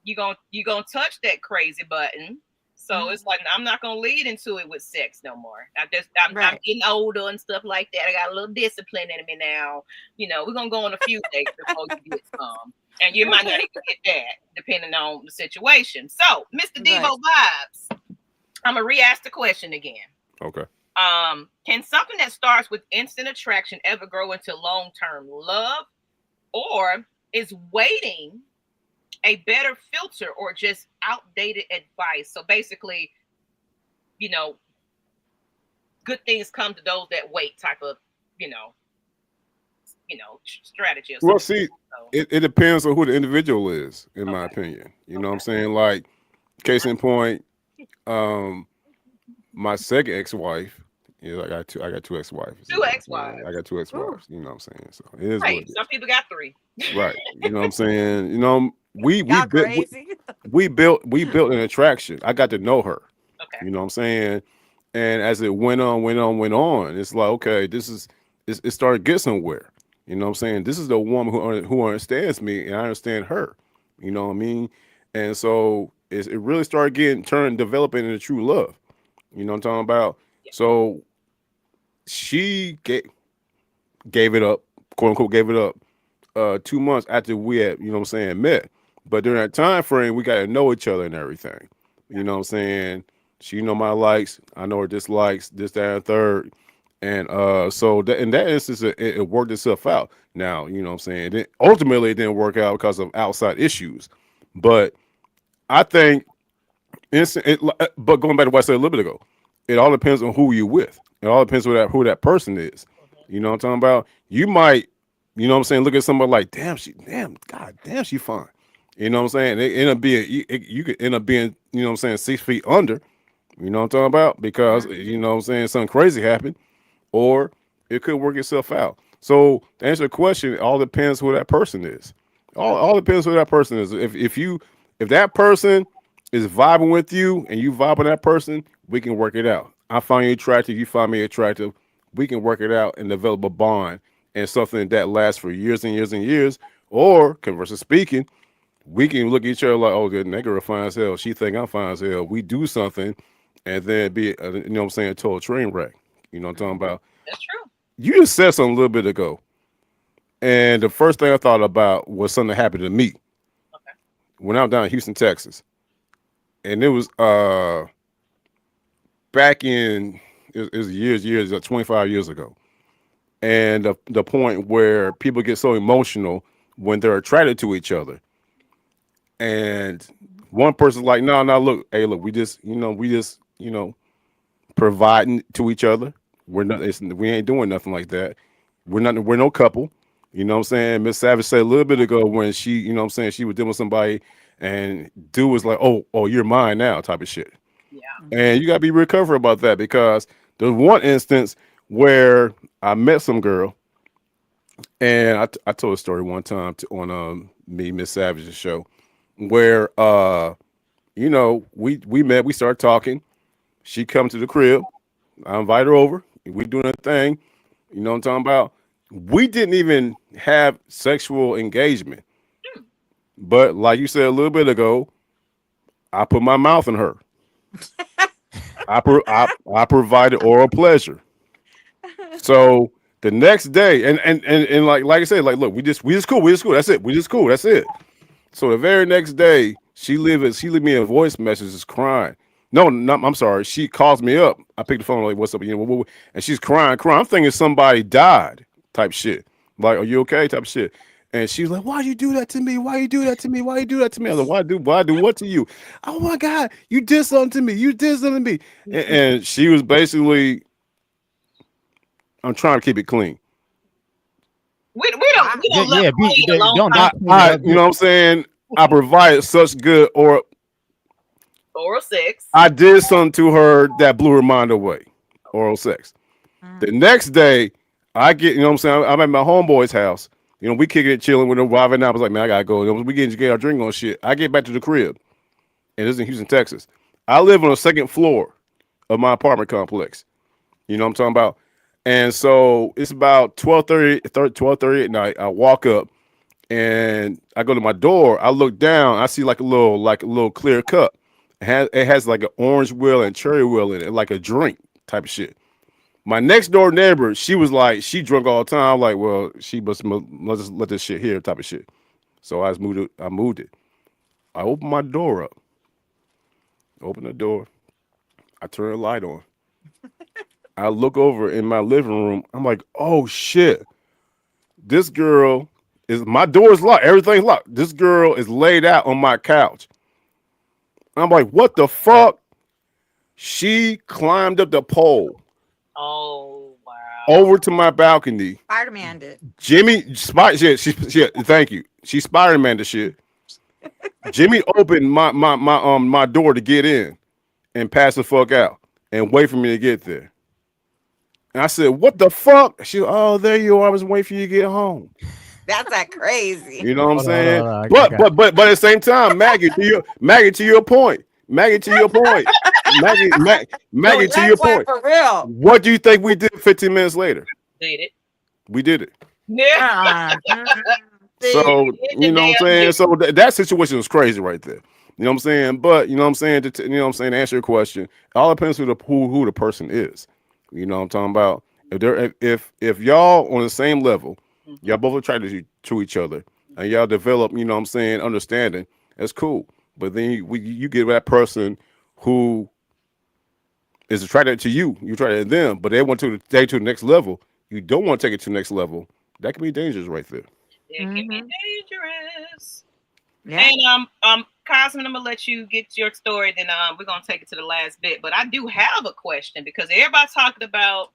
you gonna touch that crazy button. So it's like, I'm not gonna lead into it with sex no more. I'm getting older and stuff like that. I got a little discipline in me now. You know, we're gonna go on a few dates before you get some, and you might not even get that, depending on the situation. So, Mr. Devo Vibes, I'm gonna re-ask the question again. Okay. Can something that starts with instant attraction ever grow into long-term love, or is waiting a better filter or just outdated advice? So basically, you know, good things come to those that wait type of, strategy. Well, see, it depends on who the individual is, in my opinion. You know what I'm saying? Like, case in point, my second ex-wife. Yeah, I got two ex-wives. Two ex-wives. I got two ex-wives. You know what I'm saying? So it is right. what it is. Some people got three. Right. You know what I'm saying? You know, we we Y'all built crazy. we built an attraction. I got to know her. Okay. You know what I'm saying? And as it went on, it's like, okay, it started to get somewhere. You know what I'm saying? This is the woman who understands me and I understand her. You know what I mean? And so it really started developing into true love. You know what I'm talking about? Yeah. So she gave it up, quote unquote, gave it up 2 months after we had, you know what I'm saying, met. But during that time frame, we got to know each other and everything. You know what I'm saying? She know my likes, I know her dislikes, this, that, and third. And so that, in that instance, it worked itself out. Now, you know what I'm saying? Ultimately, it didn't work out because of outside issues. But I think, but going back to what I said a little bit ago, it all depends on who you with. It all depends on who that person is. Mm-hmm. You know what I'm talking about? You might, you know what I'm saying, look at somebody like, god damn, she fine. You know what I'm saying? It end up being, you could end up being, you know what I'm saying, 6 feet under. You know what I'm talking about? Because, you know what I'm saying, something crazy happened, or it could work itself out. So to answer the question, it all depends who that person is. All depends who that person is. If that person is vibing with you and you vibe with that person, we can work it out. I find you attractive, you find me attractive. We can work it out and develop a bond and something that lasts for years and years and years. Or, conversely speaking, we can look at each other like, oh, that girl fine as hell. She think I'm fine as hell. We do something, and then be, you know what I'm saying, a total train wreck. You know what I'm talking about? That's true. You just said something a little bit ago, and the first thing I thought about was something that happened to me Okay. when I was down in Houston, Texas, and it was back in it was years, 25 years ago, and the point where people get so emotional when they're attracted to each other, and one person's like, no, look, hey, look, we just providing to each other. We ain't doing nothing like that. We're no couple. You know what I'm saying? Miss Savage said a little bit ago when she, you know what I'm saying, she was dealing with somebody and dude was like, oh, you're mine now, type of shit. Yeah. And you gotta be real careful about that because there's one instance where I met some girl and I told a story one time on me, Miss Savage's show, where we met, we started talking. She come to the crib. I invite her over. We doing a thing. You know what I'm talking about? We didn't even have sexual engagement. But like you said a little bit ago, I put my mouth in her. I provided oral pleasure. So the next day, and like I said, like look, we just cool. That's it. We just cool. That's it. So the very next day, she leave me a voice message, just crying. No, I'm sorry. She calls me up. I pick the phone, like, what's up? And she's crying. I'm thinking somebody died, type shit. Like, are you okay? Type shit. And she's like, why you do that to me? Why you do that to me? Why you do that to me? I was like, why I do what to you? Oh my God, you did something to me. You did something to me. And she was basically, I'm trying to keep it clean. We don't let yeah, wait a long don't time. You know what I'm saying? I provided such good Oral sex. I did something to her that blew her mind away. Oral sex. The next day, I get, you know what I'm saying? I'm at my homeboy's house. You know, we kicking it, chilling with him, vibing out. I was like, man, I gotta go. We get our drink on shit. I get back to the crib, and this is in Houston, Texas. I live on the second floor of my apartment complex. You know what I'm talking about? And so it's about 12:30 at night. I walk up and I go to my door. I look down. I see like a little clear cup. It has like an orange wheel and cherry wheel in it, like a drink type of shit. My next door neighbor, she was like, she drunk all the time. I'm like, well, she must just let this shit here type of shit. So I just moved it. I moved it. I opened my door up. Open the door. I turn the light on. I look over in my living room. I'm like, oh shit. This girl my door's locked. Everything's locked. This girl is laid out on my couch. I'm like, what the fuck? She climbed up the pole Oh wow. over to my balcony. Spider-Man did. Thank you. She Spider-Man the shit. Jimmy opened my door to get in and pass the fuck out and wait for me to get there. And I said, what the fuck? She, oh, there you are. I was waiting for you to get home. That's that crazy. You know what I'm Hold on, saying? hold on. I But got but at the same time, Maggie, to your point, Maggie, to your point, No, Maggie, to your that's why point. for real. What do you think we did 15 minutes later? Did it? We did it. Yeah. So Did the you know what I'm damn saying. thing. So that situation was crazy right there. You know what I'm saying. But you know what I'm saying. You know what I'm saying. To answer your question, it all depends who the person is. You know what I'm talking about. If y'all on the same level, y'all both attracted to each other, and y'all develop, you know what I'm saying, understanding. That's cool. But then you get that person who is attracted to you. You attracted to them, but they want to take it to the next level. You don't want to take it to the next level. That can be dangerous right there. It can be dangerous. Yeah. And Cosmin, I'm gonna let you get your story. Then we're gonna take it to the last bit. But I do have a question because everybody's talking about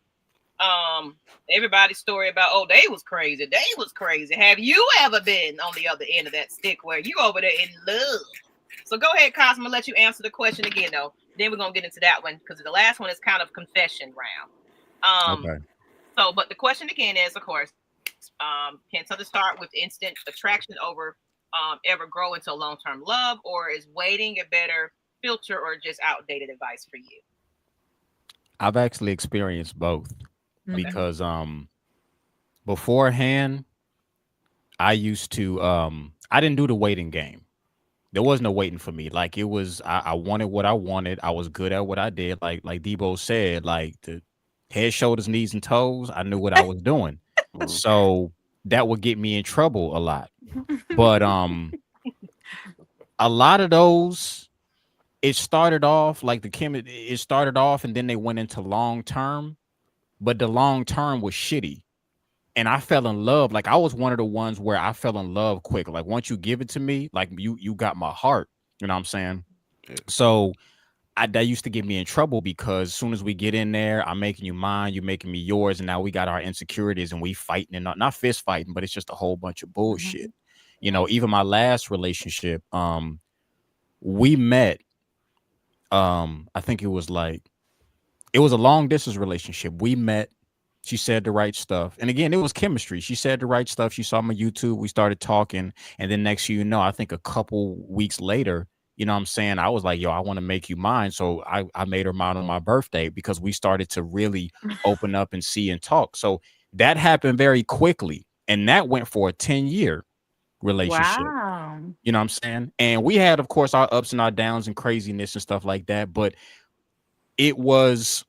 everybody's story about they was crazy. They was crazy. Have you ever been on the other end of that stick where you over there in love? So go ahead, Cosmin, let you answer the question again though. Then we're gonna get into that one because the last one is kind of confession round. okay. So, but the question again is, of course, can something start with instant attraction over ever grow into long-term love, or is waiting a better filter or just outdated advice for you? I've actually experienced both Mhm. because beforehand I used to I didn't do the waiting game. There was no waiting for me. Like it was I wanted what I wanted. I was good at what I did. Like Debo said, like the head, shoulders, knees, and toes. I knew what I was doing. So that would get me in trouble a lot. But a lot of those, it started off like it started off and then they went into long term, but the long term was shitty. And I fell in love. Like I was one of the ones where I fell in love quick. Like once you give it to me, like you got my heart. You know what I'm saying? So that used to get me in trouble because as soon as we get in there, I'm making you mine, you making me yours, and now we got our insecurities and we fighting and not fist fighting, but it's just a whole bunch of bullshit. You know, even my last relationship, we met. I think it was a long distance relationship. We met. She said the right stuff. And again, it was chemistry. She said the right stuff. She saw my YouTube. We started talking. And then next thing you know, I think a couple weeks later, you know what I'm saying? I was like, yo, I want to make you mine. So I made her mine on my birthday because we started to really open up and see and talk. So that happened very quickly. And that went for a 10-year relationship. Wow. You know what I'm saying? And we had, of course, our ups and our downs and craziness and stuff like that. But it was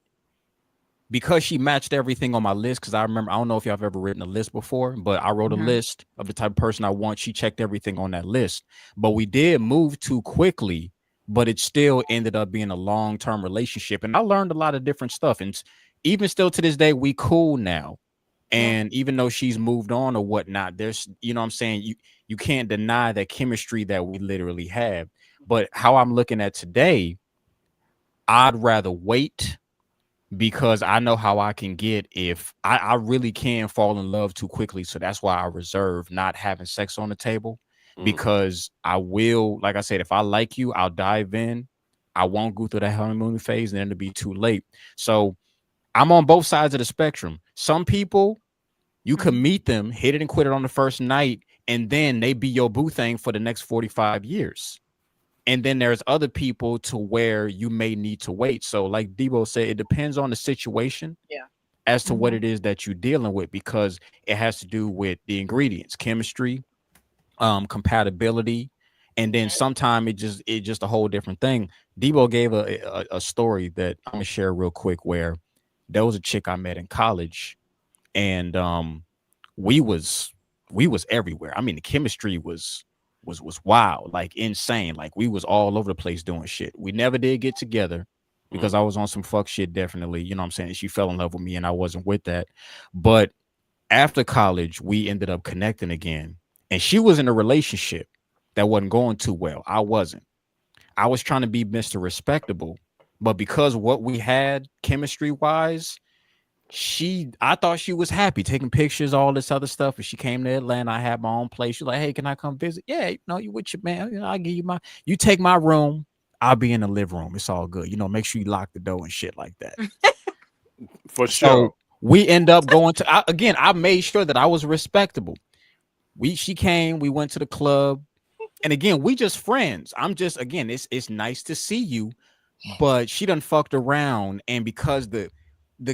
because she matched everything on my list. Because I remember, I don't know if y'all have ever written a list before, but I wrote a list of the type of person I want. She checked everything on that list. But we did move too quickly, but it still ended up being a long-term relationship. And I learned a lot of different stuff. And even still to this day, we cool now. And even though she's moved on or whatnot, there's, you know what I'm saying, you can't deny that chemistry that we literally have. But how I'm looking at today, I'd rather wait because I know how I can get if I really can fall in love too quickly. So that's why I reserve not having sex on the table, because I will, like I said, if I like you, I'll dive in. I won't go through the honeymoon phase and then it'll be too late. So I'm on both sides of the spectrum. Some people, you can meet them, hit it and quit it on the first night, and then they be your boo thing for the next 45 years. And then there's other people to where you may need to wait. So like Debo said, it depends on the situation as to what it is that you're dealing with, because it has to do with the ingredients, chemistry, compatibility. And then sometimes it just a whole different thing. Debo gave a story that I'm gonna share real quick, where there was a chick I met in college, and we was everywhere. I mean, the chemistry was wild, like insane. Like we was all over the place doing shit. We never did get together because I was on some fuck shit, definitely. You know what I'm saying? She fell in love with me and I wasn't with that. But after college, we ended up connecting again. And she was in a relationship that wasn't going too well. I wasn't. I was trying to be Mr. Respectable. But because what we had chemistry wise, I thought she was happy taking pictures, all this other stuff. And she came to Atlanta. I had my own place. She's like, hey, can I come visit? Yeah, you know, you with your man, you know, I'll give you you take my room, I'll be in the living room. It's all good. You know, make sure you lock the door and shit like that. For So sure. we end up going to, I made sure that I was respectable. She came, we went to the club, and again, we just friends. I'm just, again, it's nice to see you, but she done fucked around, and because the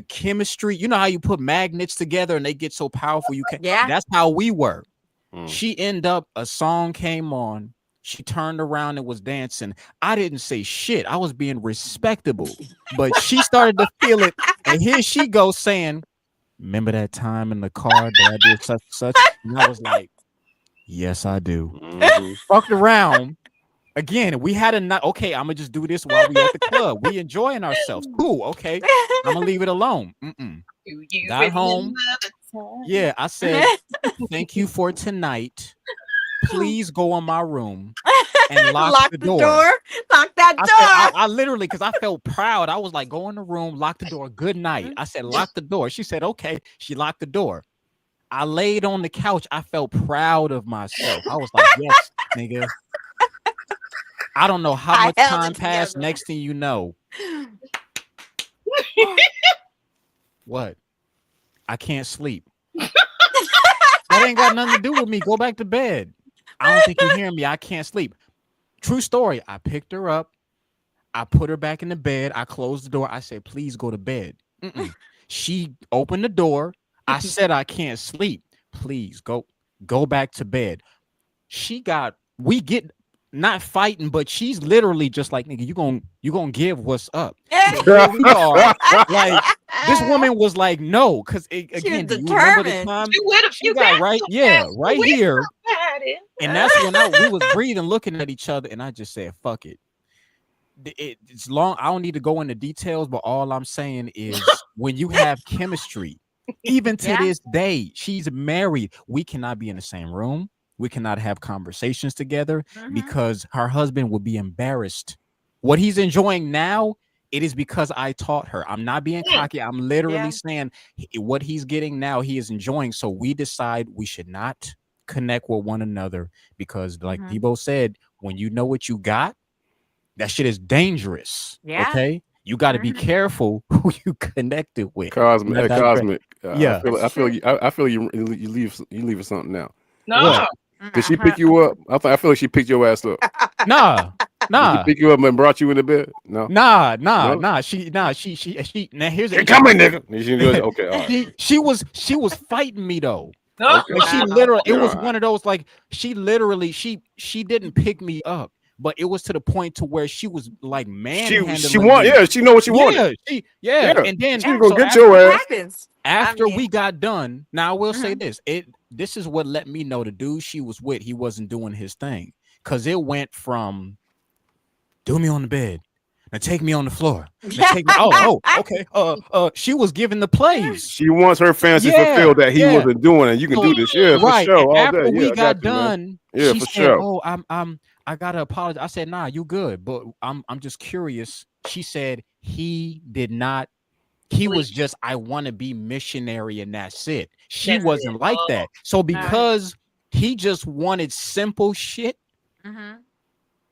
chemistry, you know how you put magnets together and they get so powerful, you can't. Yeah. That's how we were. She ended up, a song came on, she turned around and was dancing. I didn't say shit. I was being respectable, but she started to feel it, and here she goes saying, remember that time in the car that I did such and such? And I was like, yes, I do. Fucked around. Again, we had a night. Okay, I'm gonna just do this while we at the club. We enjoying ourselves. Cool. Okay, I'm gonna leave it alone. Got home. Yeah, I said, thank you for tonight. Please go in my room and lock the door. Lock that door. I literally, because I felt proud. I was like, go in the room, lock the door. Good night. I said, lock the door. She said, okay. She locked the door. I laid on the couch. I felt proud of myself. I was like, yes, nigga. I don't know how much time passed. Next thing you know, what? I can't sleep. That ain't got nothing to do with me. Go back to bed. I don't think you're hearing me. I can't sleep. True story. I picked her up. I put her back in the bed. I closed the door. I said, please go to bed. She opened the door. I said, I can't sleep. Please go back to bed. We get not fighting, but she's literally just like, nigga, you gonna give what's up. So we are, like, this woman was like, no, because again, do you remember the time she got right here, and that's when we was breathing, looking at each other, and I just said, fuck it. It's long. I don't need to go into details, but all I'm saying is when you have chemistry, even to this day, she's married. We cannot be in the same room. We cannot have conversations together because her husband would be embarrassed. What he's enjoying now, it is because I taught her. I'm not being cocky. I'm literally saying what he's getting now, he is enjoying. So we decide we should not connect with one another because, like Debo said, when you know what you got, that shit is dangerous. Yeah. Okay. You got to be careful who you connected with. Cosmic. Yeah. I feel you leave something now. No. What? Did she pick you up? I feel like she picked your ass up. Nah. Did she pick you up and brought you into bed? No. Nah. She now here's it. Coming, nigga. Okay. All right. She was fighting me though. Okay. Like she literally, it was one of those, like, she literally, she didn't pick me up, but it was to the point to where she was like manhandling. She wanted, she know what she wanted. And then she go get your ass. After we got done, now I will say this: this is what let me know the dude she was with, he wasn't doing his thing, because it went from do me on the bed, now take me on the floor. Take me, okay. She was giving the plays. She wants her fantasy fulfilled that he wasn't doing, and you can do this, right. For sure. After we got done, she said, sure. "Oh, I gotta apologize." I said, "Nah, you good, but I'm just curious." She said he did not. He was just, I want to be missionary, and that's it. She wasn't like that. So because he just wanted simple shit,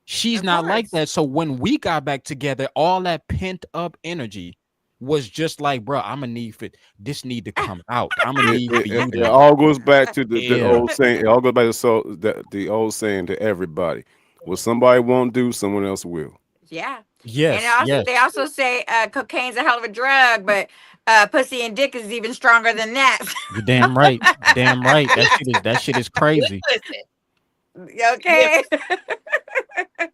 she's not like that. So when we got back together, all that pent up energy was just like, bro, I'm gonna need this need to come out. I'm gonna need for you. It all goes back to the old saying. It all goes back to the old saying to everybody: what somebody won't do, someone else will. Yeah. Yes. And they also say cocaine's a hell of a drug, but pussy and dick is even stronger than that. You're damn right. Damn right. That shit is crazy. Okay.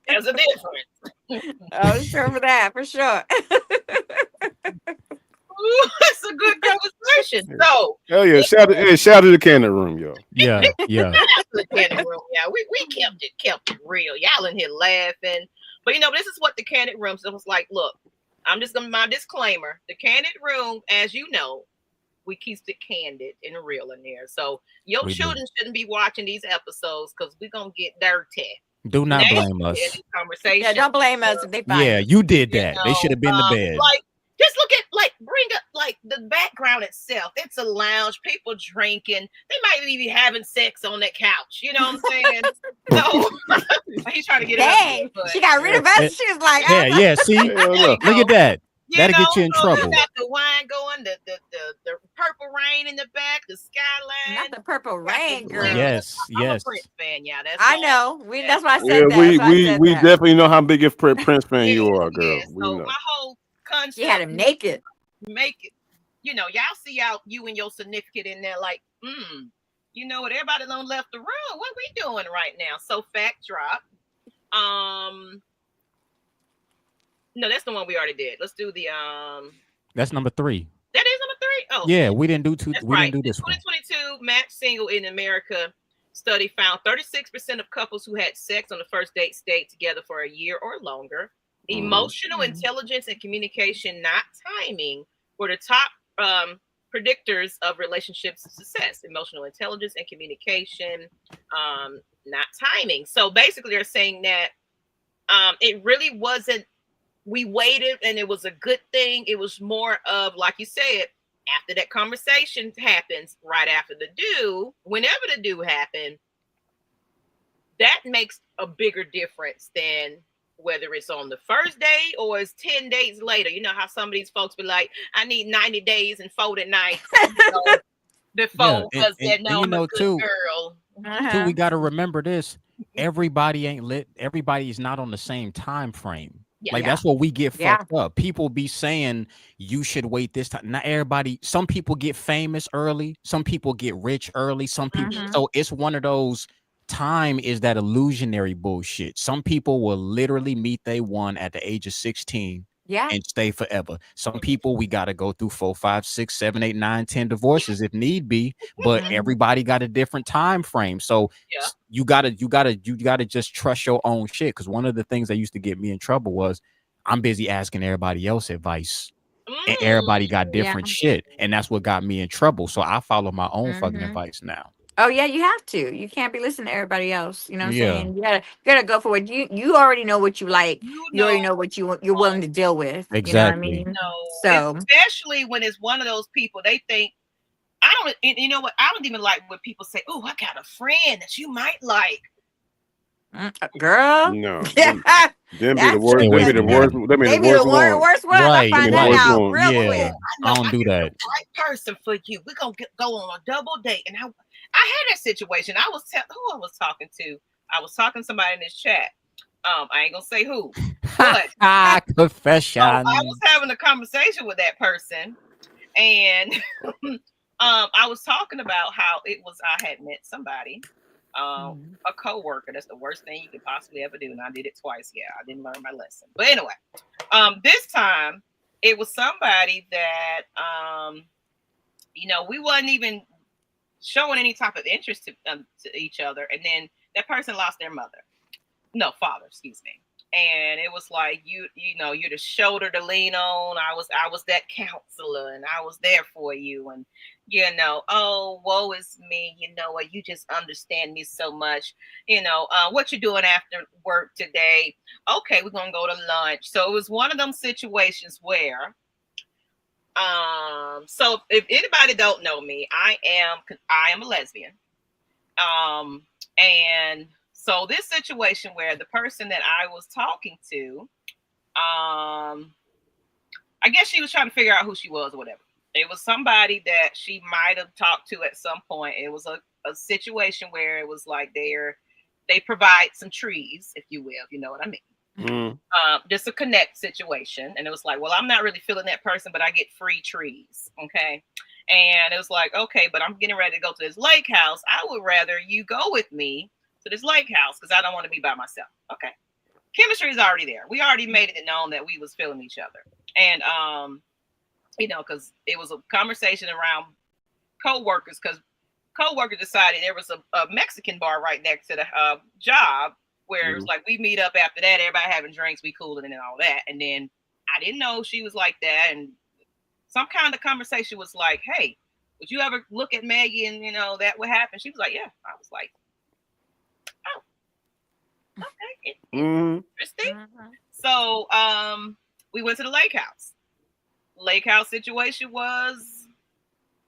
There's a difference. Oh, sure for that, for sure. It's a good conversation. So hell yeah, shout to the Kandid Room, yo. Yeah. The Kandid Room, yeah. We kept it real. Y'all in here laughing. But this is what the Kandid Room was like. Look, I'm just gonna my disclaimer. The Kandid Room, as you know, we keep it candid and real in there. So your children shouldn't be watching these episodes because we're gonna get dirty. Do not blame us. Conversation. Yeah, don't blame us if they find Yeah, you did that. They should have been in the bed. Like, just look at, bring up, the background itself. It's a lounge, people drinking. They might even be having sex on that couch. You know what I'm saying? So, he's trying to get it up. She got rid of us. She was like, yeah, see? Look at that. That'll get you in trouble. You got the wine going, the Purple Rain in the back, the skyline. Not the Purple got the Rain, blue. girl. Yes, I'm a yes. Prince fan, yeah. That's I all. know. That's why I Yeah, said that. That's why I said we that. definitely know how big a Prince fan you Yeah, are, girl. yeah. We So know. my whole She had concept him naked. make it, y'all see out you and your significant in there like, you know what, everybody done left the room. What we doing right now? So fact drop. No, that's the one we already did. Let's do the That's number 3. that is number 3. Oh Yeah, we didn't do two. that's We right. didn't do The this one. 2022 match single in America study found 36% of couples who had sex on the first date stayed together for a year or longer. Emotional intelligence and communication, not timing, were the top predictors of relationship success. Emotional intelligence and communication, not timing. So basically, they're saying that it really wasn't. We waited, and it was a good thing. It was more of, like you said, after that conversation happens, right after the do, whenever the do happened, that makes a bigger difference than whether it's on the first day or it's 10 days later. You know how some of these folks be like, I need 90 days and 40 nights before, because they know I'm a good girl. Too, we got to remember this. Everybody ain't lit. Everybody's not on the same time frame. Yeah. That's what we get fucked up. People be saying you should wait this time. Not everybody. Some people get famous early. Some people get rich early. Some people. So it's one of those. Time is that illusionary bullshit. Some people will literally meet they one at the age of 16 and stay forever. Some people, we got to go through 4, 5, 6, 7, 8, 9, 10 divorces if need be, but everybody got a different time frame. So you gotta just trust your own shit. Because one of the things that used to get me in trouble was I'm busy asking everybody else advice. And everybody got different shit. And that's what got me in trouble. So I follow my own fucking advice now. Oh yeah, you have to. You can't be listening to everybody else. You know what I'm saying? You gotta go for what you already know what you like. You already know what you're willing to deal with. Exactly. You know what I mean? So especially when it's one of those people, they think, I don't, you know what? I don't even like when people say, "Oh, I got a friend that you might like." Girl, No, them be the worst. Them be the worst. Them be the worst one. I find that out real quick. I don't do that. Right person for you. We're gonna go on a double date. And I had that situation. I was who I was talking to. I was talking to somebody in this chat. I ain't gonna say who, but confession. So I was having a conversation with that person, and I was talking about how it was. I had met somebody. A coworker. That's the worst thing you could possibly ever do. And I did it twice. Yeah, I didn't learn my lesson. But anyway, this time it was somebody that, we wasn't even showing any type of interest to each other. And then that person lost their father, excuse me. And it was like, you're the shoulder to lean on. I was that counselor, and I was there for you. And, oh, woe is me. You just understand me so much. What you doing after work today? Okay, we're going to go to lunch. So it was one of them situations where, so if anybody don't know me, I am a lesbian. And so this situation where the person that I was talking to, I guess she was trying to figure out who she was or whatever. It was somebody that she might have talked to at some point. It was a situation where it was like they provide some trees, if you will, if you know what I mean. Just a connect situation. And it was like, well, I'm not really feeling that person, but I get free trees. Okay. And it was like, okay, but I'm getting ready to go to this lake house. I would rather you go with me to this lake house because I don't want to be by myself. Okay. Chemistry is already there. We already made it known that we was feeling each other. And, because it was a conversation around co-workers, because co-workers decided there was a Mexican bar right next to the job where it was like, we meet up after that, everybody having drinks, we cooling and all that. And then I didn't know she was like that. And some kind of conversation was like, hey, would you ever look at Maggie and, that would happen? She was like, yeah. I was like, oh, okay. Interesting. So we went to the lake house. Lake house situation was,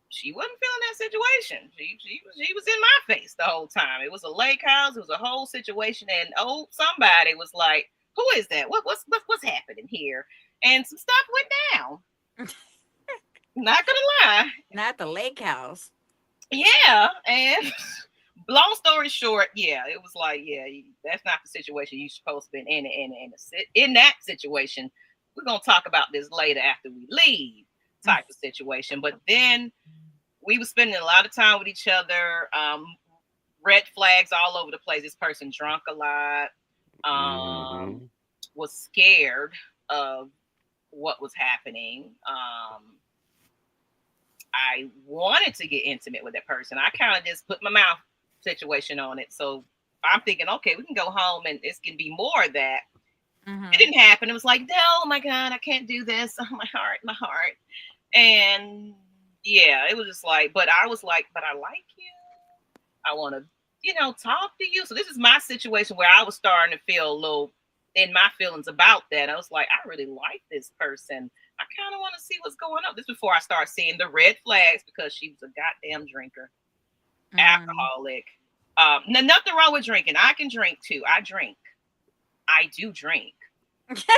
she wasn't feeling that situation. She was in my face the whole time. It was a lake house. It was a whole situation. And somebody was like, who is that? What's happening here? And some stuff went down. Not gonna lie. Not the lake house. Yeah, and long story short, yeah, it was like, yeah, that's not the situation you're supposed to be in that situation. We're gonna talk about this later after we leave, type of situation. But then we were spending a lot of time with each other. Red flags all over the place. This person drunk a lot. Was scared of what was happening. I wanted to get intimate with that person. I kind of just put my mouth situation on it. So I'm thinking, okay, we can go home and this can be more of that. It didn't happen. It was like, no, oh my God, I can't do this. Oh, my heart. And yeah, it was just like, but I was like, but I like you. I want to, talk to you. So this is my situation where I was starting to feel a little in my feelings about that. I was like, I really like this person. I kind of want to see what's going on. This before I start seeing the red flags because she was a goddamn drinker, alcoholic. Nothing wrong with drinking. I can drink too. I drink. I do drink.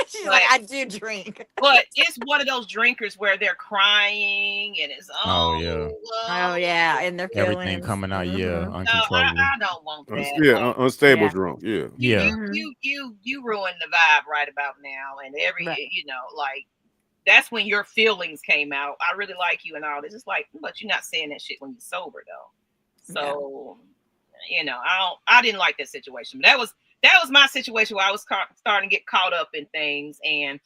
She's like, I do drink. But it's one of those drinkers where they're crying and it's oh yeah, and their feelings. Everything coming out, uncontrollable. No, I don't want that. Yeah, unstable drunk. Yeah. You ruined the vibe right about now, and like that's when your feelings came out. I really like you and all this. It's like, but you're not saying that shit when you're sober though. So I didn't like that situation. But that was my situation where I was starting to get caught up in things, and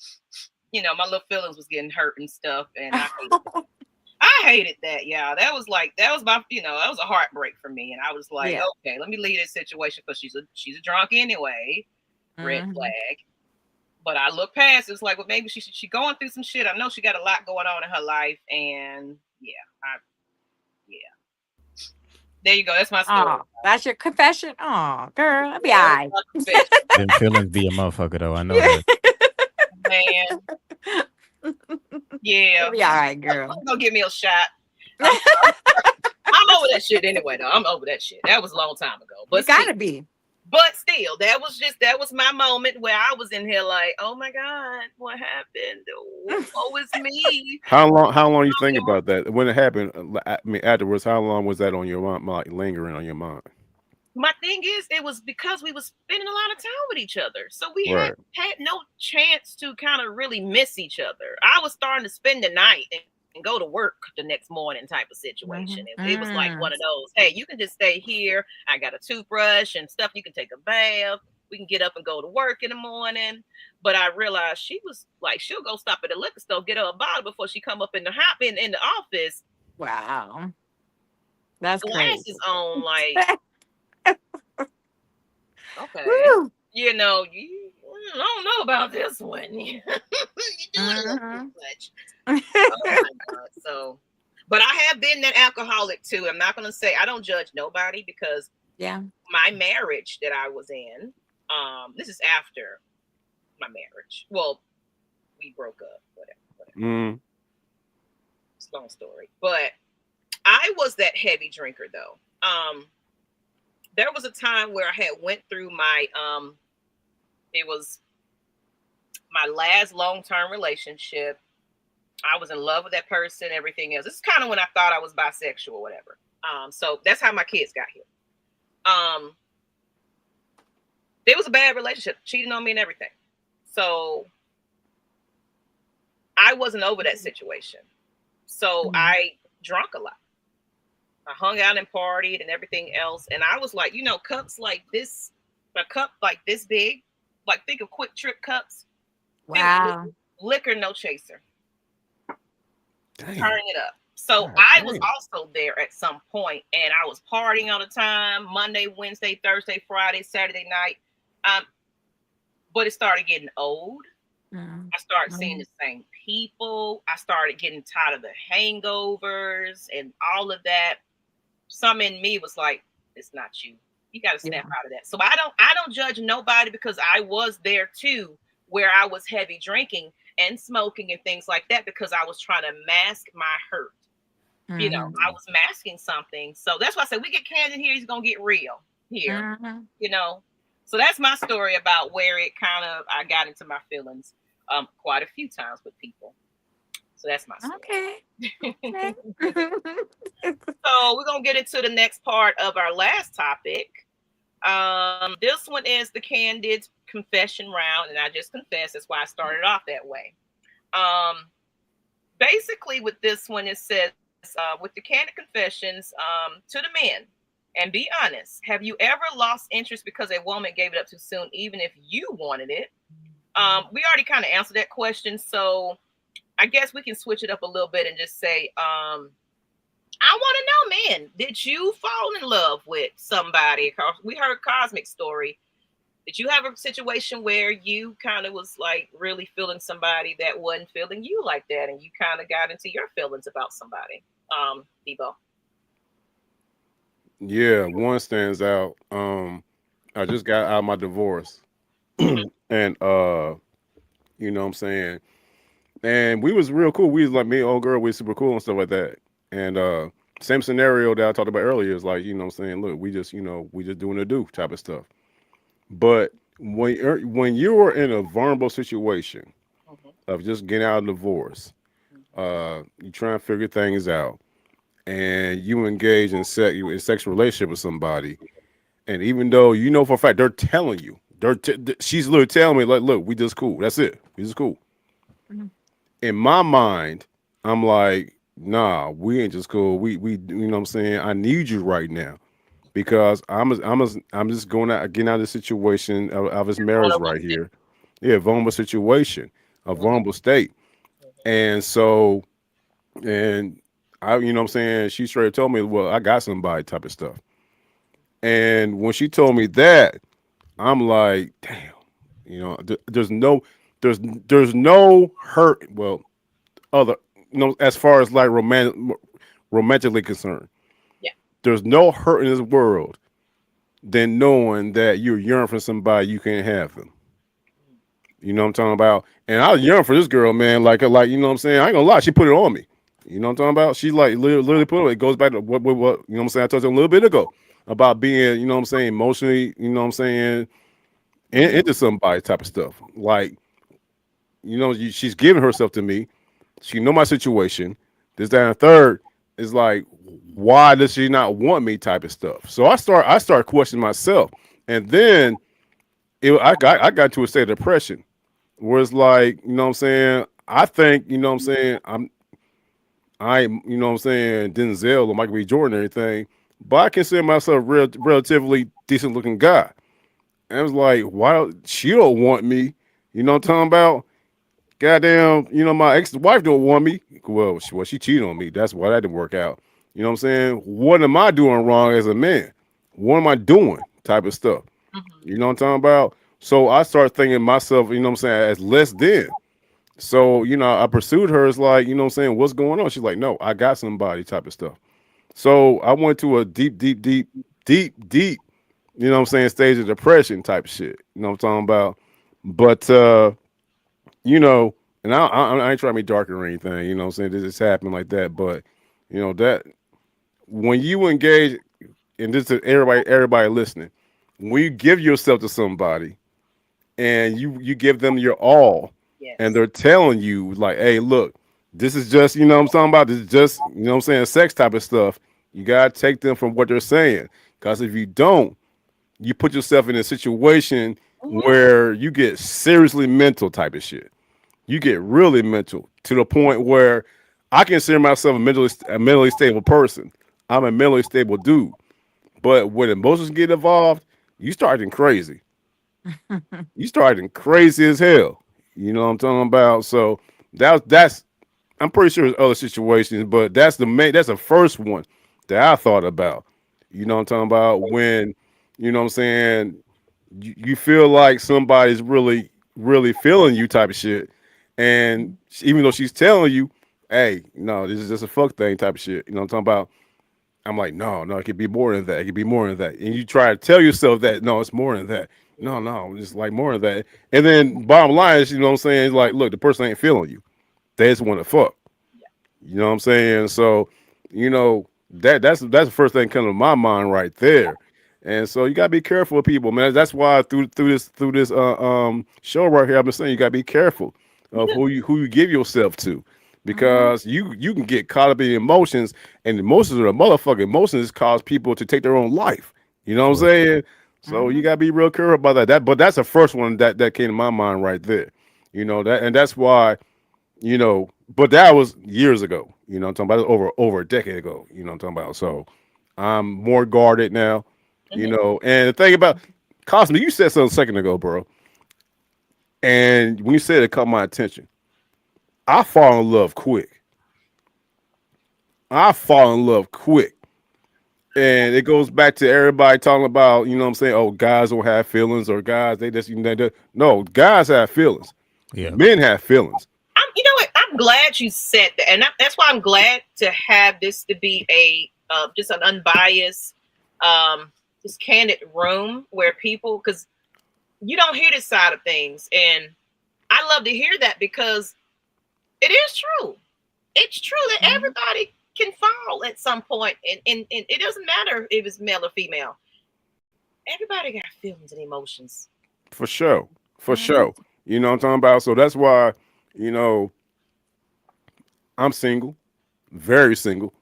my little feelings was getting hurt and stuff, and I hated that. Yeah, that was my that was a heartbreak for me, and I was like, okay, let me leave this situation because she's a drunk anyway. Red flag. But I look past. It's like, well, maybe she going through some shit. I know she got a lot going on in her life, and there you go. That's my story. Oh, that's your confession. Oh, girl, I'll be all right. Them feelings be a motherfucker though. I know that. Man. Yeah. Be all right, girl. Don't give me a shot. I'm over that shit anyway, though. I'm over that shit. That was a long time ago. But you gotta be. But still, that was my moment where I was in here like, oh my God, what happened? What was me? How long you think about that when it happened? I mean, afterwards, how long was that on your mind, like lingering on your mind? My thing is, it was because we was spending a lot of time with each other, so we had no chance to kind of really miss each other. I was starting to spend the night and go to work the next morning type of situation. It was like one of those, hey, you can just stay here. I got a toothbrush and stuff. You can take a bath. We can get up and go to work in the morning. But I realized she was like, she'll go stop at the liquor store, get her a bottle before she come up in the in the office. Wow. That's glasses crazy. On, like, okay. Woo. I don't know about this one. You do it a little too much. Oh my God. So, but I have been an alcoholic too. I'm not going to say I don't judge nobody because my marriage that I was in, this is after my marriage. Well, we broke up, whatever. It's a long story, but I was that heavy drinker though. There was a time where I had went through my, it was my last long-term relationship. I was in love with that person, everything else. This is kind of when I thought I was bisexual or whatever. So that's how my kids got here. It was a bad relationship, cheating on me and everything. So I wasn't over that situation. So I drank a lot. I hung out and partied and everything else. And I was like, cups like this, a cup like this big, like think of Quick Trip cups. Wow. Liquor, no chaser. Dang. Turn it up. So I was also there at some point, and I was partying all the time, Monday, Wednesday, Thursday, Friday, Saturday night. But it started getting old. I started seeing the same people. I started getting tired of the hangovers and all of that. Some in me was like, it's not you. You got to snap out of that. So I don't judge nobody because I was there too, where I was heavy drinking and smoking and things like that because I was trying to mask my hurt. I was masking something. So that's why I said we get Kandid here, he's gonna get real here. So that's my story about where it kind of I got into my feelings quite a few times with people. So that's my story. Okay. Okay. So we're gonna get into the next part of our last topic. This one is the candid confession round, and I just confess that's why I started off that way. Um, Basically, with this one, it says with the candid confessions to the men, and be honest. Have you ever lost interest because a woman gave it up too soon, even if you wanted it? We already kind of answered that question, so I guess we can switch it up a little bit and just say, I want to know, man, did you fall in love with somebody? We heard Cosmic story. Did you have a situation where you kind of was like really feeling somebody that wasn't feeling you like that, and you kind of got into your feelings about somebody? Debo. Yeah, one stands out. I just got out of my divorce, Mm-hmm. and you know what I'm saying, and we was real cool. We was like me, and old girl, we was super cool and stuff like that. And same scenario that I talked about earlier is like, you know what I'm saying, look, we just, we just doing the do type of stuff. But when you are in a vulnerable situation Mm-hmm. of just getting out of divorce, you try and figure things out, and you engage in sexual relationship with somebody, and even though you know for a fact they're telling you, she's literally telling me like, look, we just cool. That's it. We just cool. Mhm. In my mind, I'm like, nah, we ain't just cool. We you know what I'm saying? I need you right now because I'm just going out getting out of the situation of his marriage Vulnerable right state. here. Yeah, vulnerable situation, a vulnerable state. And so and I you know what I'm saying, she straight told me, well, I got somebody type of stuff. And when she told me that, I'm like, damn, there's there's no hurt. Well, other as far as like romantically concerned, Yeah. there's no hurt in this world than knowing that you're yearning for somebody you can't have them. You know what I'm talking about? And I was yearning for this girl, man. Like you know what I'm saying? I ain't gonna lie, she put it on me. You know what I'm talking about? She like literally put it on me. It goes back to what you know what I'm saying? I told you a little bit ago about being, you know what I'm saying, emotionally, you know what I'm saying, Mm-hmm. into somebody type of stuff. Like, she's giving herself to me. She know my situation. This, that, and the third is like, why does she not want me? Type of stuff. So I start questioning myself, and then I got to a state of depression where it's like, you know what I'm saying. I think, you know what I'm saying. I'm you know what I'm saying, Denzel or Michael B. Jordan or anything, but I consider myself relatively decent looking guy. And I was like, why she don't want me? You know what I'm talking about? Goddamn, my ex-wife don't want me. Well, she cheated on me. That's why that didn't work out. You know what I'm saying? What am I doing wrong as a man? What am I doing? Type of stuff. Mm-hmm. You know what I'm talking about? So I started thinking myself, you know what I'm saying, as less than. So, I pursued her as like, you know what I'm saying, what's going on? She's like, no, I got somebody type of stuff. So I went to a deep, deep, deep, deep, deep, you know what I'm saying, stage of depression type of shit. You know what I'm talking about? But you know, and I ain't trying to be darker or anything, you know what I'm saying? This just happened like that. But, that when you engage, and this is everybody listening, when you give yourself to somebody and you give them your all, and Yes. they're telling you, like, hey, look, this is just, you know what I'm talking about? This is just, you know what I'm saying, sex type of stuff. You got to take them from what they're saying. Because if you don't, you put yourself in a situation Mm-hmm. where you get seriously mental type of shit. You get really mental to the point where I consider myself a mentally stable person. I'm a mentally stable dude. But when emotions get involved, you start getting crazy. You start getting crazy as hell. You know what I'm talking about? So that's I'm pretty sure there's other situations, but that's the first one that I thought about. You know what I'm talking about? When, you know what I'm saying, you feel like somebody's really, really feeling you type of shit. And even though she's telling you, hey, no, this is just a fuck thing type of shit. You know what I'm talking about? I'm like, no, no, it could be more than that. It could be more than that. And you try to tell yourself that, no, it's more than that. No, no, it's like more than that. And then bottom line is, you know what I'm saying? It's like, look, the person ain't feeling you. They just want to fuck. You know what I'm saying? So, that's the first thing coming to my mind right there. And so you gotta be careful with people, man. That's why through this show right here, I've been saying you gotta be careful of who you give yourself to, Mm-hmm. because you can get caught up in emotions, and emotions are the motherfucking emotions cause people to take their own life. You know what I'm For saying? So you Mm-hmm. gotta be real careful about that. But that's the first one that came to my mind right there. You know that, and that's why, but that was years ago. I'm talking about over a decade ago. I'm talking about. So I'm more guarded now. Mhm. And the thing about Cosme, you said something a second ago, bro. And when you said it caught my attention, I fall in love quick. I fall in love quick. And it goes back to everybody talking about, what I'm saying, oh, guys don't have feelings, or guys, they just, no, guys have feelings. yeah, Men have feelings. You know what? I'm glad you said that, and that's why I'm glad to have this to be a just an unbiased, just candid room where people, because you don't hear this side of things, and I love to hear that because it is true. It's true that Mm-hmm. everybody can fall at some point, and it doesn't matter if it's male or female. Everybody got feelings and emotions. For sure. For Mm-hmm. sure. You know what I'm talking about? So that's why, you know, I'm single, very single.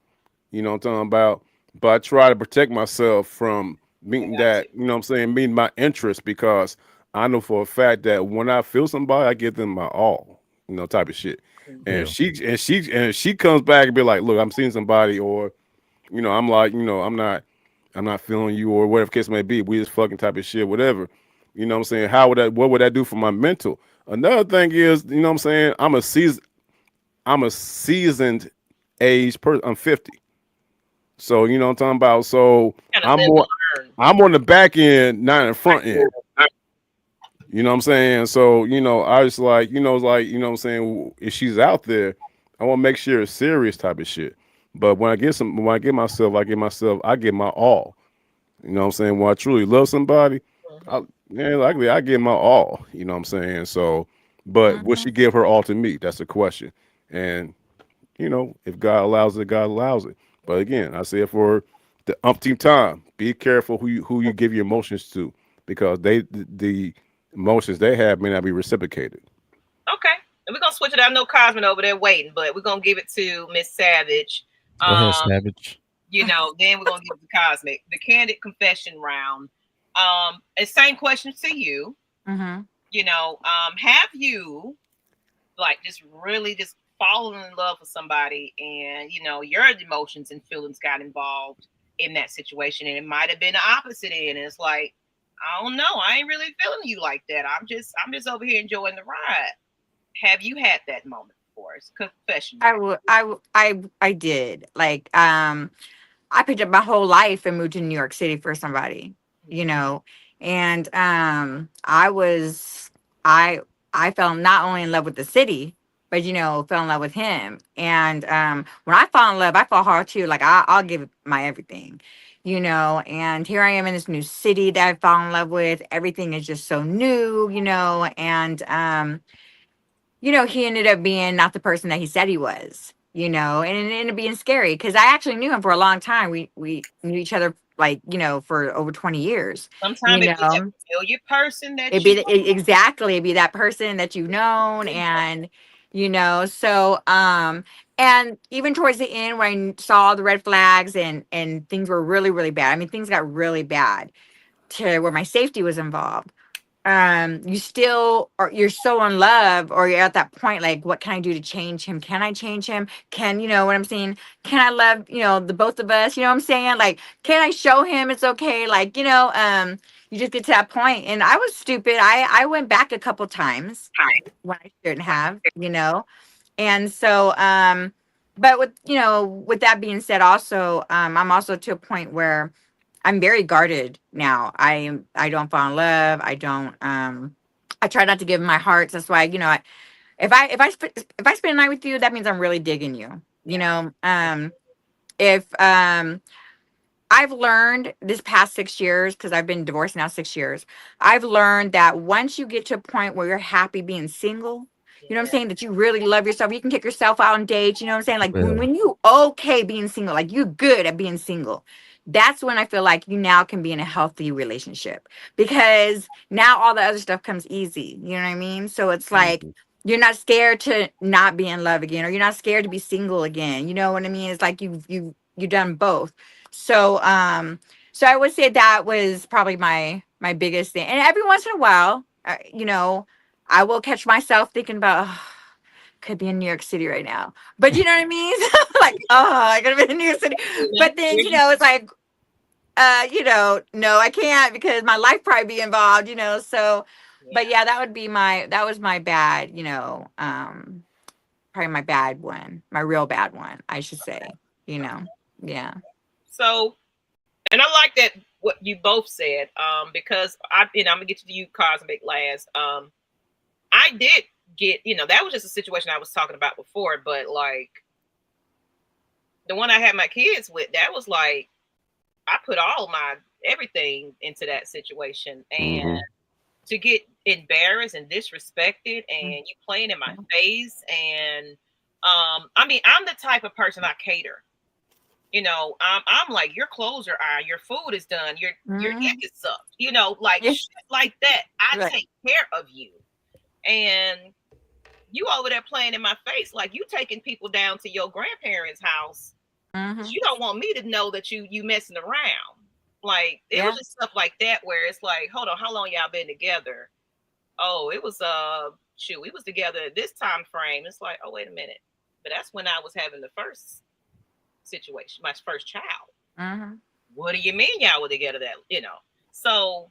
You know what I'm talking about? But I try to protect myself from I meeting got to. that, meeting my interests, because I know for a fact that when I feel somebody, I give them my all, type of shit. Mhm. And yeah, she comes back and be like, look, I'm seeing somebody, or, I'm like, I'm not feeling you, or whatever case may be. We just fucking type of shit, whatever. You know what I'm saying? What would that do for my mental? Another thing is, what I'm saying, I'm a seasoned age person. I'm 50. So you know what I'm talking about. So Kind of I'm live more and learn. I'm on the back end, not in the front end. You know what I'm saying? So, I just like, it's like, what I'm saying, if she's out there, I want to make sure it's serious type of shit. But when I get myself, I give my all. You know what I'm saying? When I truly love somebody, Mhm. I, yeah, likely I give my all. You know what I'm saying? So, but will Mm-hmm. she give her all to me? That's the question. And if God allows it, God allows it. But again, I say it for the umpteenth time. Be careful who you give your emotions to, because the emotions they have may not be reciprocated. Okay. And we're gonna switch it. I know Cosmin over there waiting, but we're gonna give it to Miss Savage. go ahead, Um, Savage. then we're gonna give it to Cosmic, the candid confession round. And same questions to you. Mm-hmm. Have you like just really just fallen in love with somebody, and your emotions and feelings got involved in that situation, and it might have been the opposite end, and it's like, I don't know, I ain't really feeling you like that. I'm just over here enjoying the ride. Have you had that moment before? It's confession I round. would. I did. Like, I picked up my whole life and moved to New York City for somebody, you know, and I was I fell not only in love with the city, but fell in love with him. And when I fall in love, I fall hard too. Like I'll give my everything, And here I am in this new city that I fall in love with. Everything is just so new, and he ended up being not the person that he said he was, and it ended up being scary because I actually knew him for a long time. We knew each other like, for over 20 years, you Sometimes it be that know. familiar person It'd that be you. exactly it'd be that person that you've known, and so and even towards the end when I saw the red flags and things were really, really bad. I mean, things got really bad to where my safety was involved. You still or you're so in love, or you're at that point like, what can I do to change him? Can I change him? Can what I'm saying? Can I love the both of us? What I'm saying? Like, can I show him it's okay? Like, you just get to that point. And I was stupid. I went back a couple times when I shouldn't have, and so but with that being said, also I'm also to a point where I'm very guarded now. I don't fall in love. I don't I try not to give my heart. That's why, if I spend a night with you, that means I'm really digging you. Yeah. If I've learned this past 6 years, because I've been divorced now 6 years, I've learned that once you get to a point where you're happy being single, you know what I'm Yeah. saying? That you really love yourself. You can kick yourself out on dates. You know what I'm saying? Like Yeah, when you okay being single, like you're good at being single. That's when I feel like you now can be in a healthy relationship, because now all the other stuff comes easy. You know what I mean? So it's like, Mhm. you're not scared to not be in love again, or you're not scared to be single again. You know what I mean? It's like you've done both. So so I would say that was probably my biggest thing. And every once in a while, you know, I will catch myself thinking about, "Oh, could be in New York City right now," but you know what I mean? Like, oh, I could be in New York City. But then, you know, it's like, you know, no, I can't, because my life probably be involved, you know. So but yeah, that was my bad, you know, probably my bad one, my real bad one, I should say, you know. Yeah. So, and I like that what you both said, because I'm gonna get to you, Cosmic, last. I did get, that was just a situation I was talking about before, but like the one I had my kids with, that was like, I put all my everything into that situation, and to get embarrassed and disrespected, and you playing in my face, and I mean, I'm the type of person, I cater. I'm like, your clothes are ironed, your food is done, your neck is sucked, like shit like that. I take care of you, and you over there playing in my face like you taking people down to your grandparents' house. You don't want me to know that you messing around. Like, it was just stuff like that where it's like, hold on, how long y'all been together? Oh, it was shoot, we was together at this time frame. It's like, oh, wait a minute. But that's when I was having the first situation, my first child. What do you mean y'all were together that, So,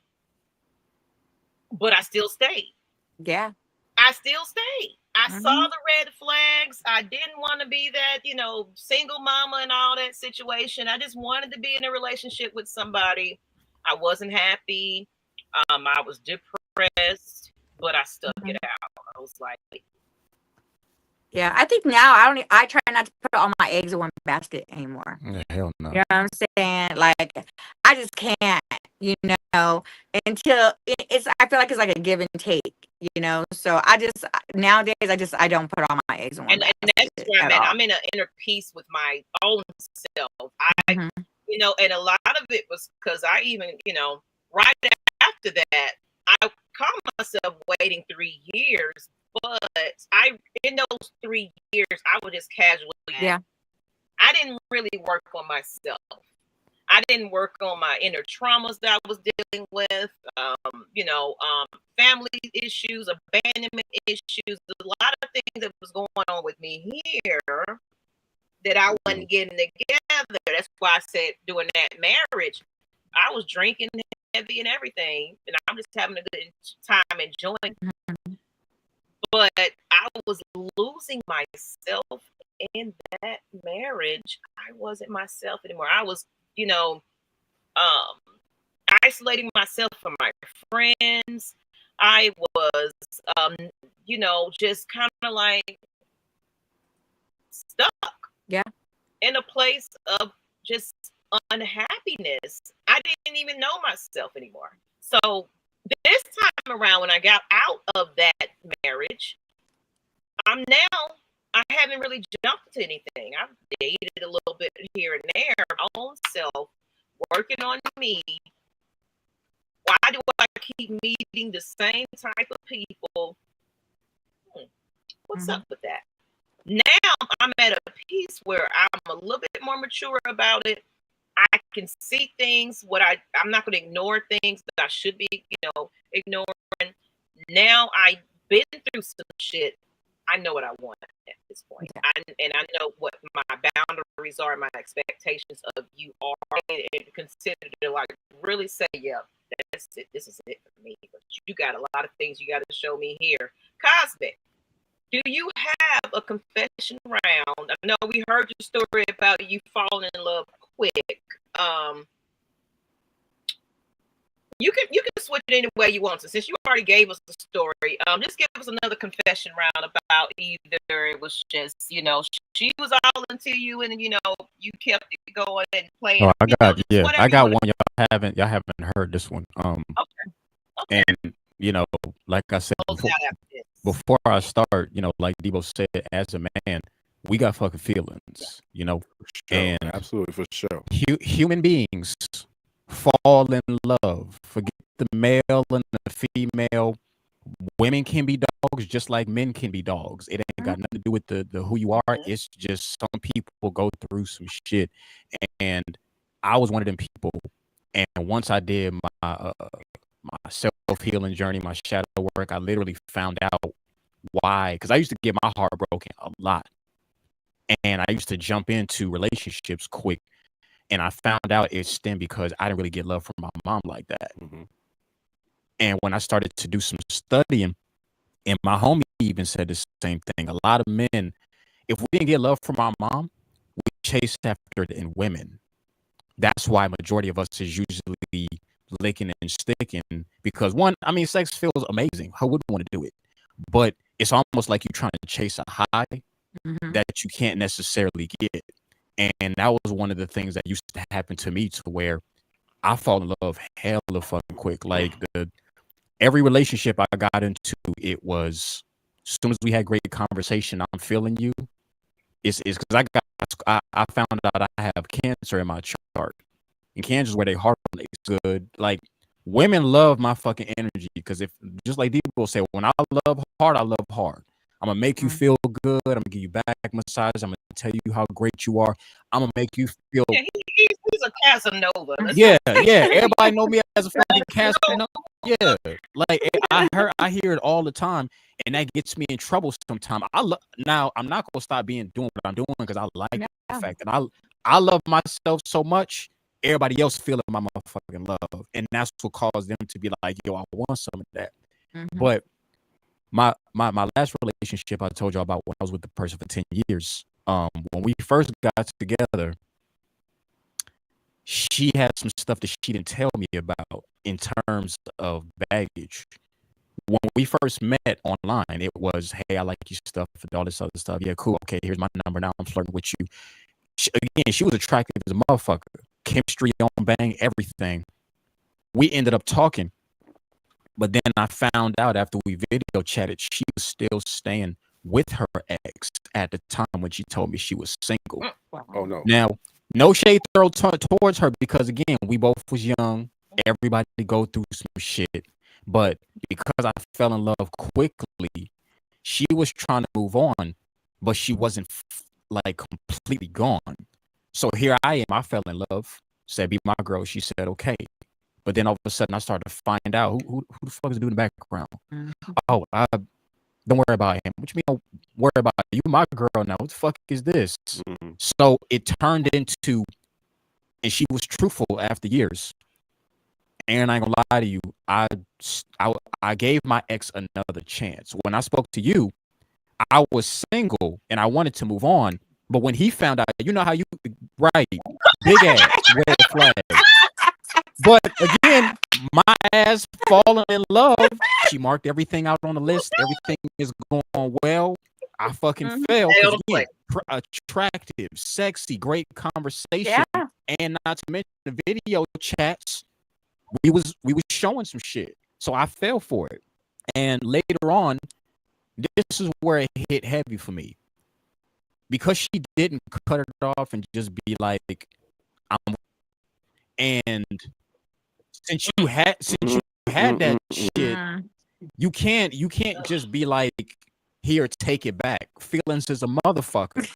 but I still stayed. Yeah. I still stayed. I saw the red flags. I didn't want to be that, single mama and all that situation. I just wanted to be in a relationship with somebody. I wasn't happy. I was depressed, but I stuck it out. I was like, yeah, I think now I try not to put all my eggs in one basket anymore. Yeah, hell no. You know what I'm saying? Like, I just can't, until I feel like it's like a give and take, So nowadays I don't put all my eggs in one basket. And that's where I'm at. I'm in an inner peace with my own self. And a lot of it was because I even, right after that, I caught myself waiting 3 years. But in those 3 years, I was just casually. Yeah. I didn't really work on myself. I didn't work on my inner traumas that I was dealing with. Family issues, abandonment issues. A lot of things that was going on with me here that I wasn't getting together. That's why I said during that marriage, I was drinking heavy and everything, and I'm just having a good time enjoying. But I was losing myself in that marriage. I wasn't myself anymore. I was, isolating myself from my friends. I was, just kind of like stuck. Yeah. In a place of just unhappiness. I didn't even know myself anymore. So this time around, when I got out of that marriage, I haven't really jumped to anything. I've dated a little bit here and there, my own self, working on me. Why do I keep meeting the same type of people? What's up with that? Now I'm at a piece where I'm a little bit more mature about it. I can see things. I'm not going to ignore things that I should be, ignoring. Now I've been through some shit. I know what I want at this point. And I know what my boundaries are, my expectations of you are, and consider to like really say, yeah, that's it. This is it for me. But you got a lot of things you got to show me here. Cosmic, do you have a confession round? I know we heard your story about you falling in love quick. You can switch it any way you want to. Since you already gave us the story, just give us another confession round about either it was just, she was all into you and you kept it going and playing. Oh, I got one y'all haven't heard this one. Okay. And like I said before I start, like Debo said, as a man, we got fucking feelings, Sure. And absolutely, for sure. Human beings fall in love. Forget the male and the female. women can be dogs just like men can be dogs. It ain't got nothing to do with the who you are. It's just some people go through some shit, and I was one of them people. And once I did my self healing journey, my shadow work, I literally found out why. Because I used to get my heart broken a lot, and I used to jump into relationships quick. And I found out it stemmed because I didn't really get love from my mom like that. Mhm. And when I started to do some studying, and my homie even said the same thing. A lot of men, if we didn't get love from our mom, we chased after it in women. That's why majority of us is usually licking and sticking because one, I mean, sex feels amazing. Who wouldn't want to do it? But it's almost like you're trying to chase a high that you can't necessarily get. And that was one of the things that used to happen to me to where I fall in love hella fucking quick. Like every relationship I got into, it was as soon as we had great conversation, I'm feeling you. It's because I found out I have cancer in my chart. And cancer is where they heart is good. Like women love my fucking energy because if just like people say, when I love hard, I love hard. I'm gonna make you feel good. I'm gonna give you back massages. I'm gonna tell you how great you are. I'm gonna make you feel. Yeah, he's a Casanova. Yeah. Everybody know me as a fucking Casanova. Yeah, like I hear it all the time, and that gets me in trouble sometimes. Now I'm not gonna stop doing what I'm doing because I like the fact that I love myself so much. Everybody else feeling my motherfucking love, and that's what caused them to be like, "Yo, I want some of that." But my last relationship I told you about when I was with the person for 10 years. When we first got together, she had some stuff that she didn't tell me about in terms of baggage. When we first met online, it was, hey, I like your stuff and all this other stuff. Yeah, cool. Okay, here's my number. Now I'm flirting with you. She was attractive as a motherfucker. Chemistry on bang, everything. We ended up talking. But then I found out after we video chatted, she was still staying with her ex at the time when she told me she was single. Oh no. Now, no shade thrown towards her because again, we both was young. Everybody go through some shit. But because I fell in love quickly, she was trying to move on, but she wasn't like completely gone. So here I am. I fell in love. Said be my girl. She said okay. But then all of a sudden I started to find out who the fuck is doing the background. Oh, don't worry about him. What you mean? Don't worry about you, my girl. Now, what the fuck is this? So it turned into, and she was truthful after years. And I ain't gonna lie to you, I gave my ex another chance. When I spoke to you, I was single and I wanted to move on. But when he found out, you know how you right, big ass red flag. But again, my ass falling in love. She marked everything out on the list. Everything is going well. I fucking fell because again, attractive, sexy, great conversation, and not to mention the video chats. We was showing some shit, so I fell for it. And later on, this is where it hit heavy for me because she didn't cut it off and just be like, "I'm." And since you had that shit, you can't just be like, here, take it back. Feelings is a motherfucker.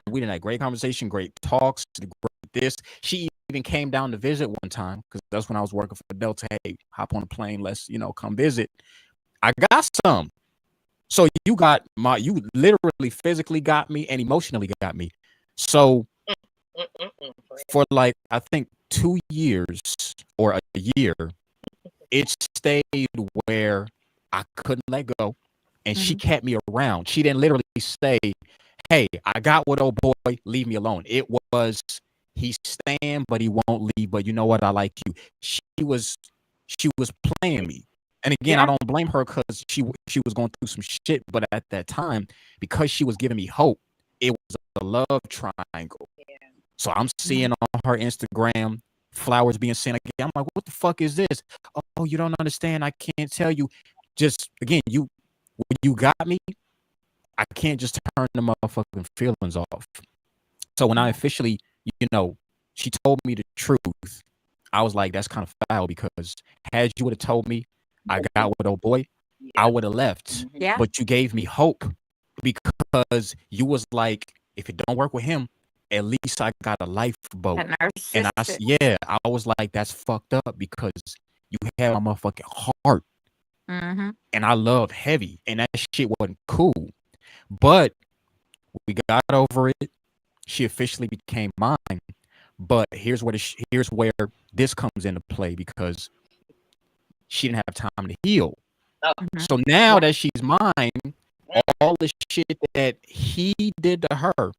We done had great conversation, great talks, great this. She even came down to visit one time because that's when I was working for Delta. Hey, hop on a plane, let's come visit. I got some. So you literally physically got me and emotionally got me. So for like I think 2 years or a year, it stayed where I couldn't let go, and she kept me around. She didn't literally say, "Hey, I got with old boy, leave me alone." It was, he's staying, but he won't leave. But you know what? I like you. She was playing me, and again, I don't blame her because she was going through some shit. But at that time, because she was giving me hope, it was a love triangle. So I'm seeing on her Instagram flowers being sent again. I'm like, what the fuck is this? Oh, you don't understand. I can't tell you. Just again, when you got me, I can't just turn the motherfucking feelings off. So when I officially, she told me the truth, I was like, that's kind of foul because had you would have told me, I got with old boy, I Yeah. would have left. Mhm. Yeah. But you gave me hope because you was like, if it don't work with him, at least I got a lifeboat. That And narcissistic. I was like, that's fucked up because you had my motherfucking heart Mm-hmm. and I love heavy and that shit wasn't cool. But we got over it. She officially became mine. But here's where this comes into play because she didn't have time to heal. Oh. Mm-hmm. So now Yeah. that she's mine, all the shit that he did to her,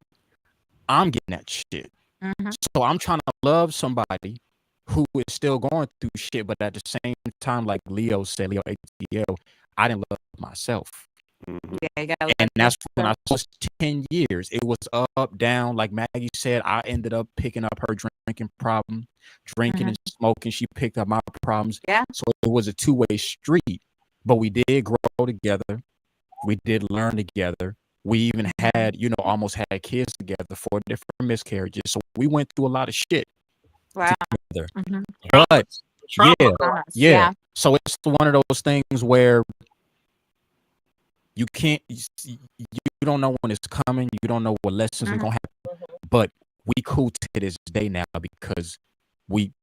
I'm getting that shit. Mm-hmm. So I'm trying to love somebody who is still going through shit, but at the same time, like Leo said, Leo ATL, I didn't love myself. Mhm. Yeah, you gotta And let that's when I yourself- was 10 years. It was up, down. Like Maggie said, I ended up picking up her drinking problem, drinking and smoking. She picked up my problems. Yeah. So it was a two-way street. But we did grow together. We did learn together. We even had, almost had kids together, 4 different miscarriages. So we went through a lot of shit Wow. together. Mm-hmm. But Trauma. yeah. Yeah. So it's one of those things where you can't, you don't know when it's coming. You don't know what lessons are Mhm. gonna happen. But we cool to this day now because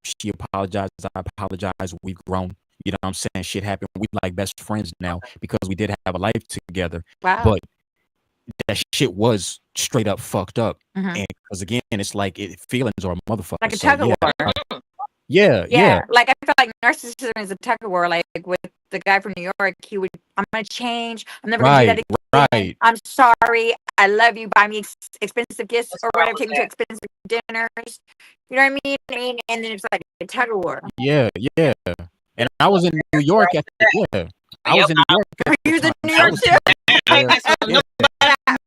she apologized, I apologize. We've grown. You know what I'm saying? Shit happened. We like best friends now because we did have a life together. Wow. But that shit was straight up fucked up. Mhm. And because again, it's like feelings are a motherfucker. Like a So tug of war. yeah. Like I feel like narcissism is a tug of war. Like with the guy from New York, I'm gonna change. I'm never gonna do that again. Right. I'm sorry. I love you. Buy me expensive gifts What's or wrong whatever. with Take me to that? expensive dinners. You know what I mean? And then it's like a tug of war. Yeah. And I was in New York at I was in New York at You the was in time. New I York was too? Okay, so yeah.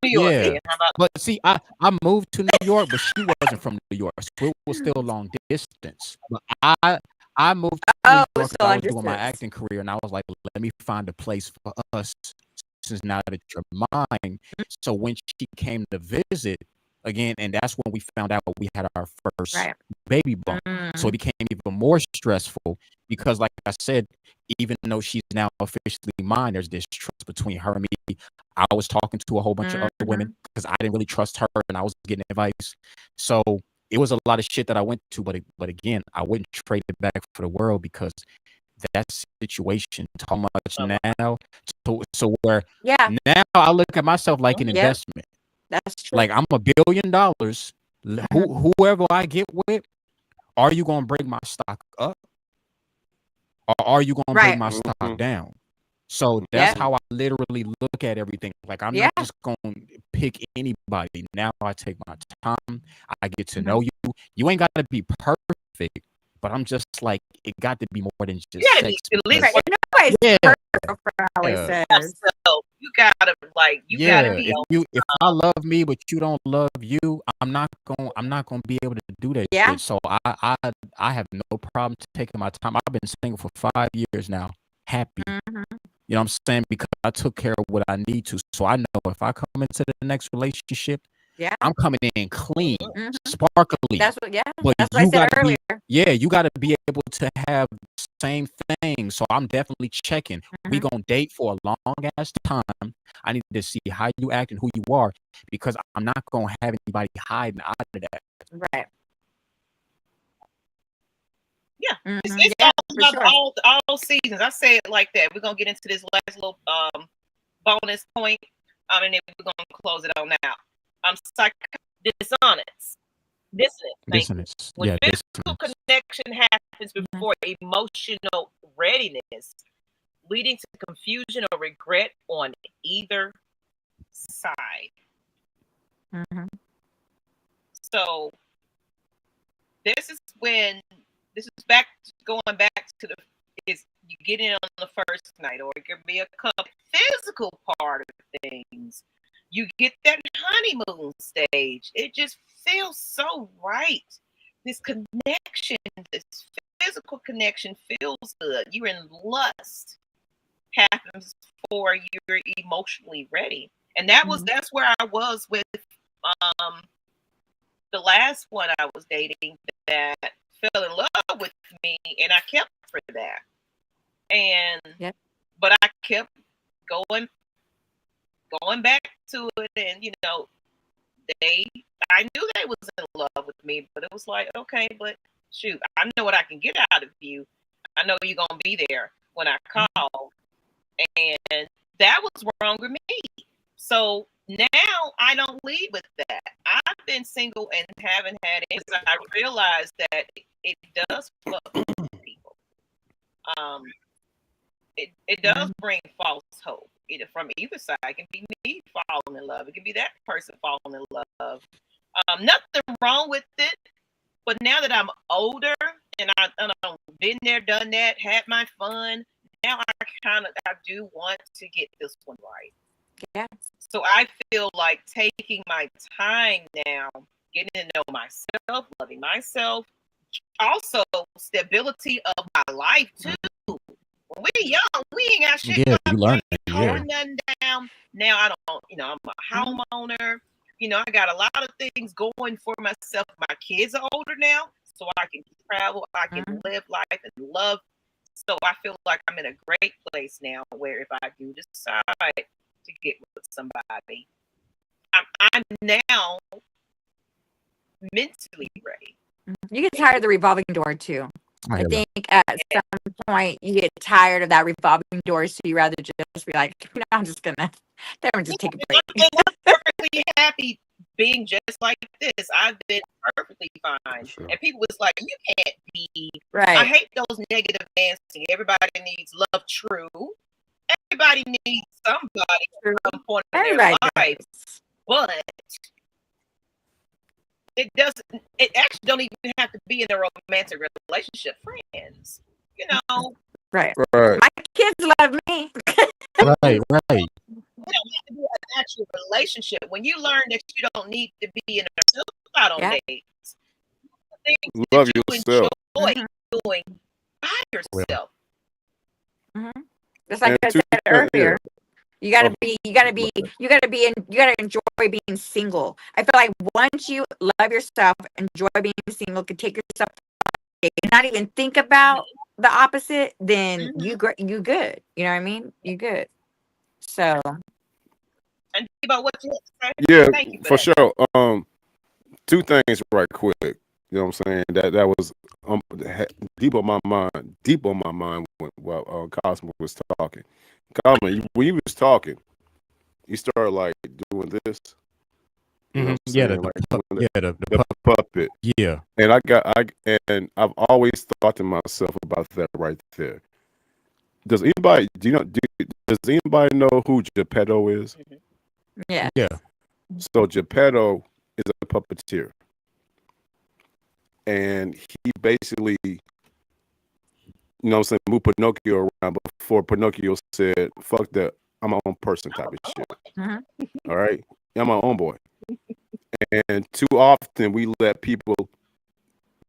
New York. Yeah. Then. How about But see, I moved to New York, but she wasn't from New York. So it was still long distance. But I moved to New Oh, York so because I long was doing my distance. acting career, and I was like, let me find a place for us since now that you're mine. So when she came to visit again, and that's when we found out we had our first Right. baby bump. So it became even more stressful because, like I said, even though she's now officially mine, there's this trust between her and me. I was talking to a whole bunch of other women because I didn't really trust her and I was getting advice. So it was a lot of shit that I went to, but again, I wouldn't trade it back for the world because that situation how much now so where Yeah, now I look at myself like an Yep. investment. that's true. Like I'm $1 billion. Whoever I get with, are you gonna break my stock up? Or are you gonna break Right. my stock Mhm. down? So that's how I literally look at everything. Like I'm Yeah. not just gonna pick anybody. Now I take my time. I get to know you. You ain't gotta be perfect, but I'm just like it got to be more than just You gotta sex. be at least Right. because- And nobody's Yeah. perfect, for how he Yeah. says. yourself. You gotta be If I love me, but you don't love you, I'm not gonna be able to do that Yeah. shit. So I have no problem taking my time. I've been single for 5 years now, happy. Mhm. You know what I'm saying? Because I took care of what I need to. So I know if I come into the next relationship, Yeah. I'm coming in clean, Mhm. sparkly. That's what. Yeah. But That's what I you said gotta earlier. you gotta be able to have the same thing. So I'm definitely checking. We gonna date for a long ass time. I need to see how you act and who you are because I'm not gonna have anybody hiding out of that. Right. Yeah. Mhm. It's Yeah, all for about sure. all seasons. I say it like that. We're gonna get into this last little bonus point. And then we're gonna close it on out. Dishonest. Dissonance. Thank you. Dissonance. When Yeah, physical dissonance. connection happens before emotional readiness, leading to confusion or regret on either side. Mhm. So this is going back to is you get in on the first night, or it could be a physical part of things. You get that honeymoon stage. It just feels so right. This connection, this physical connection feels good. You're in lust. Happens before you're emotionally ready. And that's where I was with the last one I was dating that fell in love with me, and I kept for that. And but I kept going back to it, and I knew they was in love with me, but it was like, okay, but shoot, I know what I can get out of you. I know you're gonna be there when I call, and that was wrong with me. So now I don't lead with that. I've been single and haven't had it. I realized that it does fuck people. It does bring false hope. Either from either side. It can be me falling in love. It can be that person falling in love. Nothing wrong with it. But now that I'm older and I've been there, done that, had my fun, now I do want to get this one right. Yeah. So I feel like taking my time now, getting to know myself, loving myself, also stability of my life too. When we're young, we ain't got shit. Yeah, you learn. Holding nothing down. Now I don't, I'm a homeowner. I got a lot of things going for myself. My kids are older now, so I can travel, I can live life and love. So I feel like I'm in a great place now where if I do decide to get with somebody, I'm now mentally ready. You get tired of the revolving door too. I think at some point you get tired of that revolving door, so you rather just be like, I'm just take a break. I'm perfectly happy being just like this. I've been perfectly fine. Sure. And people was like, you can't be right. I hate those negative dancing. Everybody needs love. True. Everybody needs somebody at some point in their life. But it actually don't even have to be in a romantic relationship. Friends, Right. My kids love me. Right. It don't have to be an actual relationship. When you learn that you don't need to be in a out on dates, things love that you yourself. Enjoy doing by yourself. Just like I said earlier. You gotta enjoy being single. I feel like once you love yourself, enjoy being single, can take yourself and not even think about the opposite, then you good. You know what I mean? You good. So. And about what you say. Yeah, for sure. Two things right quick. You know what I'm saying? That was deep on my mind while Cosmo was talking. Cosmo, when you was talking, you started like doing this. You know the puppet. Yeah. And I've always thought to myself about that right there. Does anybody know who Geppetto is? Yeah. Yeah. So Geppetto is a puppeteer. And he basically, moved Pinocchio around before Pinocchio said, fuck that, I'm my own person type of shit. All right? I'm my own boy. And too often we let people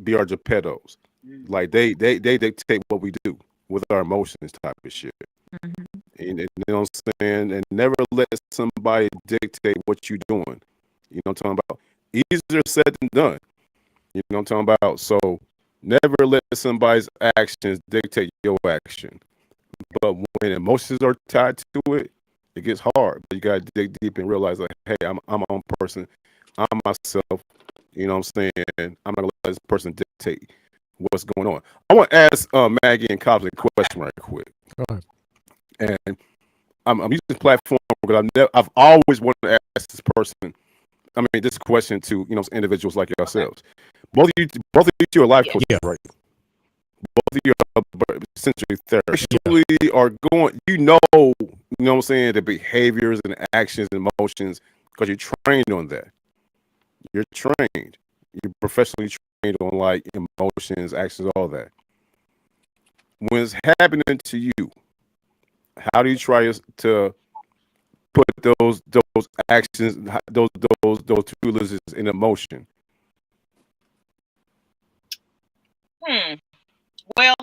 be our Geppettos. Like they dictate what we do with our emotions type of shit. And you know what I'm saying? And never let somebody dictate what you're doing. You know what I'm talking about? Easier said than done. You know what I'm talking about? So never let somebody's actions dictate your action. But when emotions are tied to it, it gets hard. But you gotta dig deep and realize, like, hey, I'm my own person. I'm myself. You know what I'm saying? I'm not gonna let this person dictate what's going on. I want to ask Maggie and Cobbs a question right quick. Go ahead. And I'm using this platform because I've always wanted to ask this person. I mean, this question to individuals like yourselves. Both of you are life coaches, right? Both of you are essentially therapists. Are going. You know what I'm saying, the behaviors and actions and emotions because you're trained on that. You're trained. You're professionally trained on like emotions, actions, all that. When it's happening to you, how do you try to put those actions, those feelings in emotion? Well,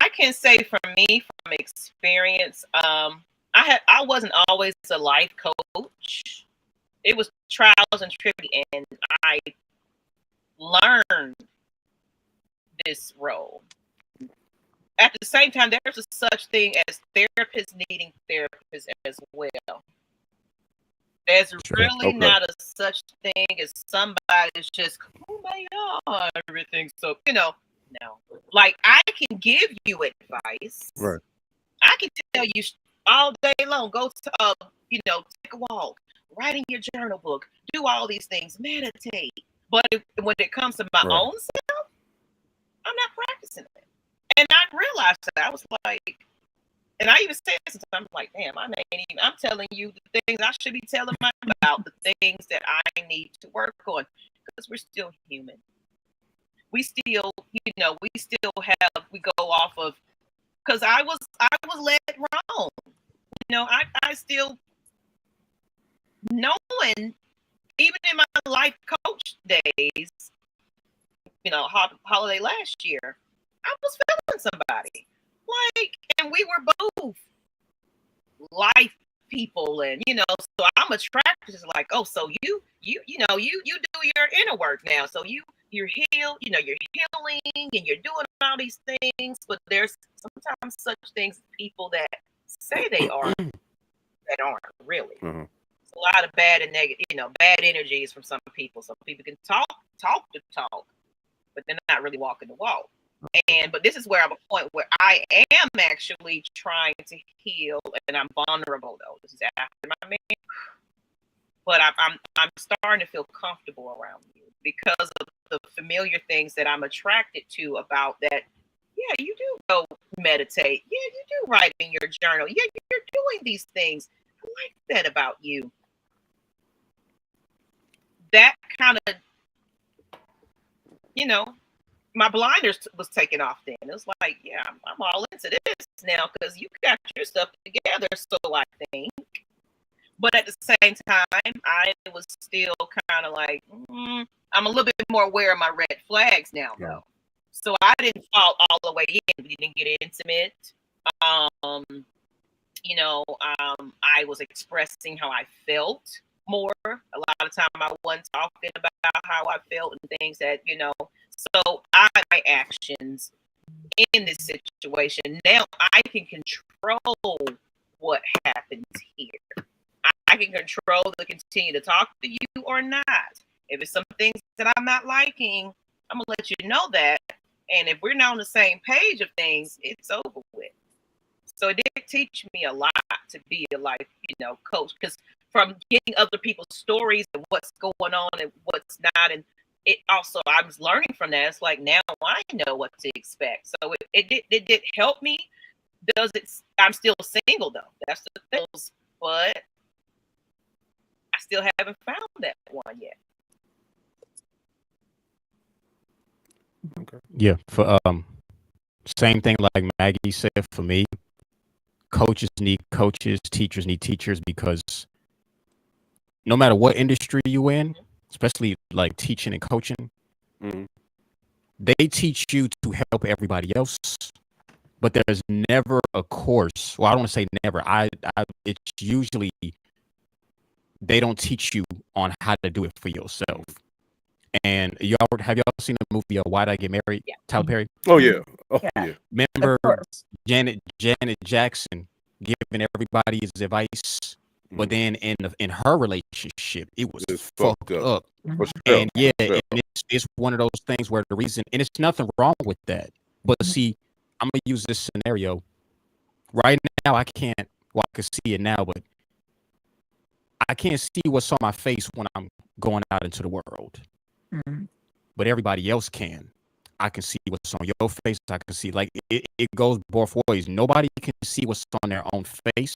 I can say for me, from experience, I wasn't always a life coach. It was trials and tribulations, and I learned this role. At at the same time, there's a such thing as therapists needing therapists as well. There's really not a such thing as somebody that's just, oh my God, everything's so, no. Like, I can give you advice. Right. I can tell you all day long, go to, take a walk, write in your journal book, do all these things, meditate. But when it comes to my own self, I'm not practicing it. And I realized that. I was like, and I even said this, I'm like, damn, I'm telling you the things I should be telling about, the things that I need to work on, because we're still human. We still, we go off of, because I was led wrong. I still, knowing, even in my life coach days, holiday last year, I was feeling somebody. Like, and we were both life people, and so I'm attracted to, like, oh, so you do your inner work now, so you're healed, you're healing and you're doing all these things, but there's sometimes such things, people that say they are that aren't really. Mm-hmm. It's a lot of bad and negative, bad energies from some people. Some people can talk the talk, but they're not really walking the walk. But this is where I'm at a point where I am actually trying to heal, and I'm vulnerable though. This is after my man, but I'm starting to feel comfortable around you because of the familiar things that I'm attracted to about that. Yeah, you do go meditate. Yeah, you do write in your journal. Yeah, you're doing these things. I like that about you. That kind of, my blinders was taken off then. It was like, yeah, I'm all into this now because you got your stuff together, so I think. But at the same time, I was still kind of like, I'm a little bit more aware of my red flags now, though. So I didn't fall all the way in. We didn't get intimate. I was expressing how I felt more. A lot of time I wasn't talking about how I felt and things that, So my actions in this situation, now I can control what happens here. I can control to continue to talk to you or not. If it's some things that I'm not liking, I'm going to let you know that. And if we're not on the same page of things, it's over with. So it did teach me a lot to be a life, coach, because from getting other people's stories and what's going on and what's not, and it also, I was learning from that. It's like, now I know what to expect. So it did help me. I'm still single though. That's the thing. But I still haven't found that one yet. Okay. Yeah. For same thing like Maggie said, for me, coaches need coaches, teachers need teachers, because no matter what industry you in, especially like teaching and coaching, they teach you to help everybody else, but there's never a course. Well, I don't want to say never. It's usually they don't teach you on how to do it for yourself. And have y'all seen the movie Why'd I Get Married? Yeah. Tyler Perry. Oh yeah. Oh yeah. Remember Janet Jackson giving everybody his advice, but then in her relationship, it was fucked up. And yeah, and it's one of those things where the reason, and it's nothing wrong with that. But see, I'm gonna use this scenario. Right now, I can see it now, but I can't see what's on my face when I'm going out into the world. But everybody else can. I can see what's on your face. I can see, like, it goes both ways. Nobody can see what's on their own face,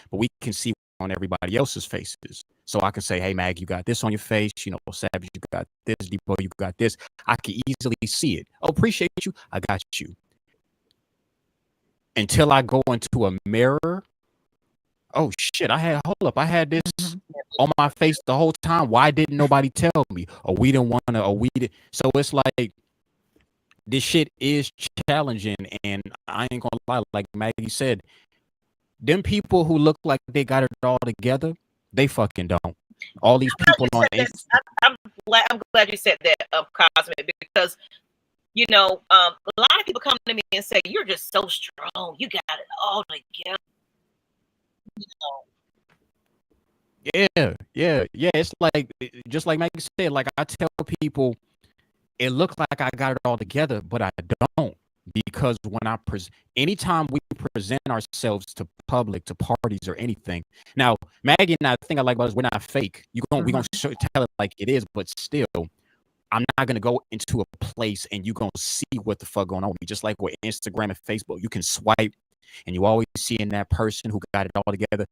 but we can see on everybody else's faces. So I can say, hey, Mag, you got this on your face. Savage, you got this. Depot, you got this. I can easily see it. Oh, appreciate you. I got you. Until I go into a mirror. Oh, shit. I had this on my face the whole time. Why didn't nobody tell me? Or we didn't want to, or we did. So it's like, this shit is challenging, and I ain't gonna lie, like Maggie said, them people who look like they got it all together, they fucking don't. All these people on I'm glad you said that, Cosmic, because You know, a lot of people come to me and say, "You're just so strong. You got it all together." You know, Yeah. It's like just like Maggie said. Like I tell people, it looks like I got it all together, but I don't. Because when I anytime we present ourselves to public, to parties or anything. Now, Maggie and I, the thing I like about us, we're not fake. We gonna tell it like it is, but still, I'm not gonna go into a place and you gonna see what the fuck going on with me. Just like with Instagram and Facebook, you can swipe and you always seeing that person who got it all together.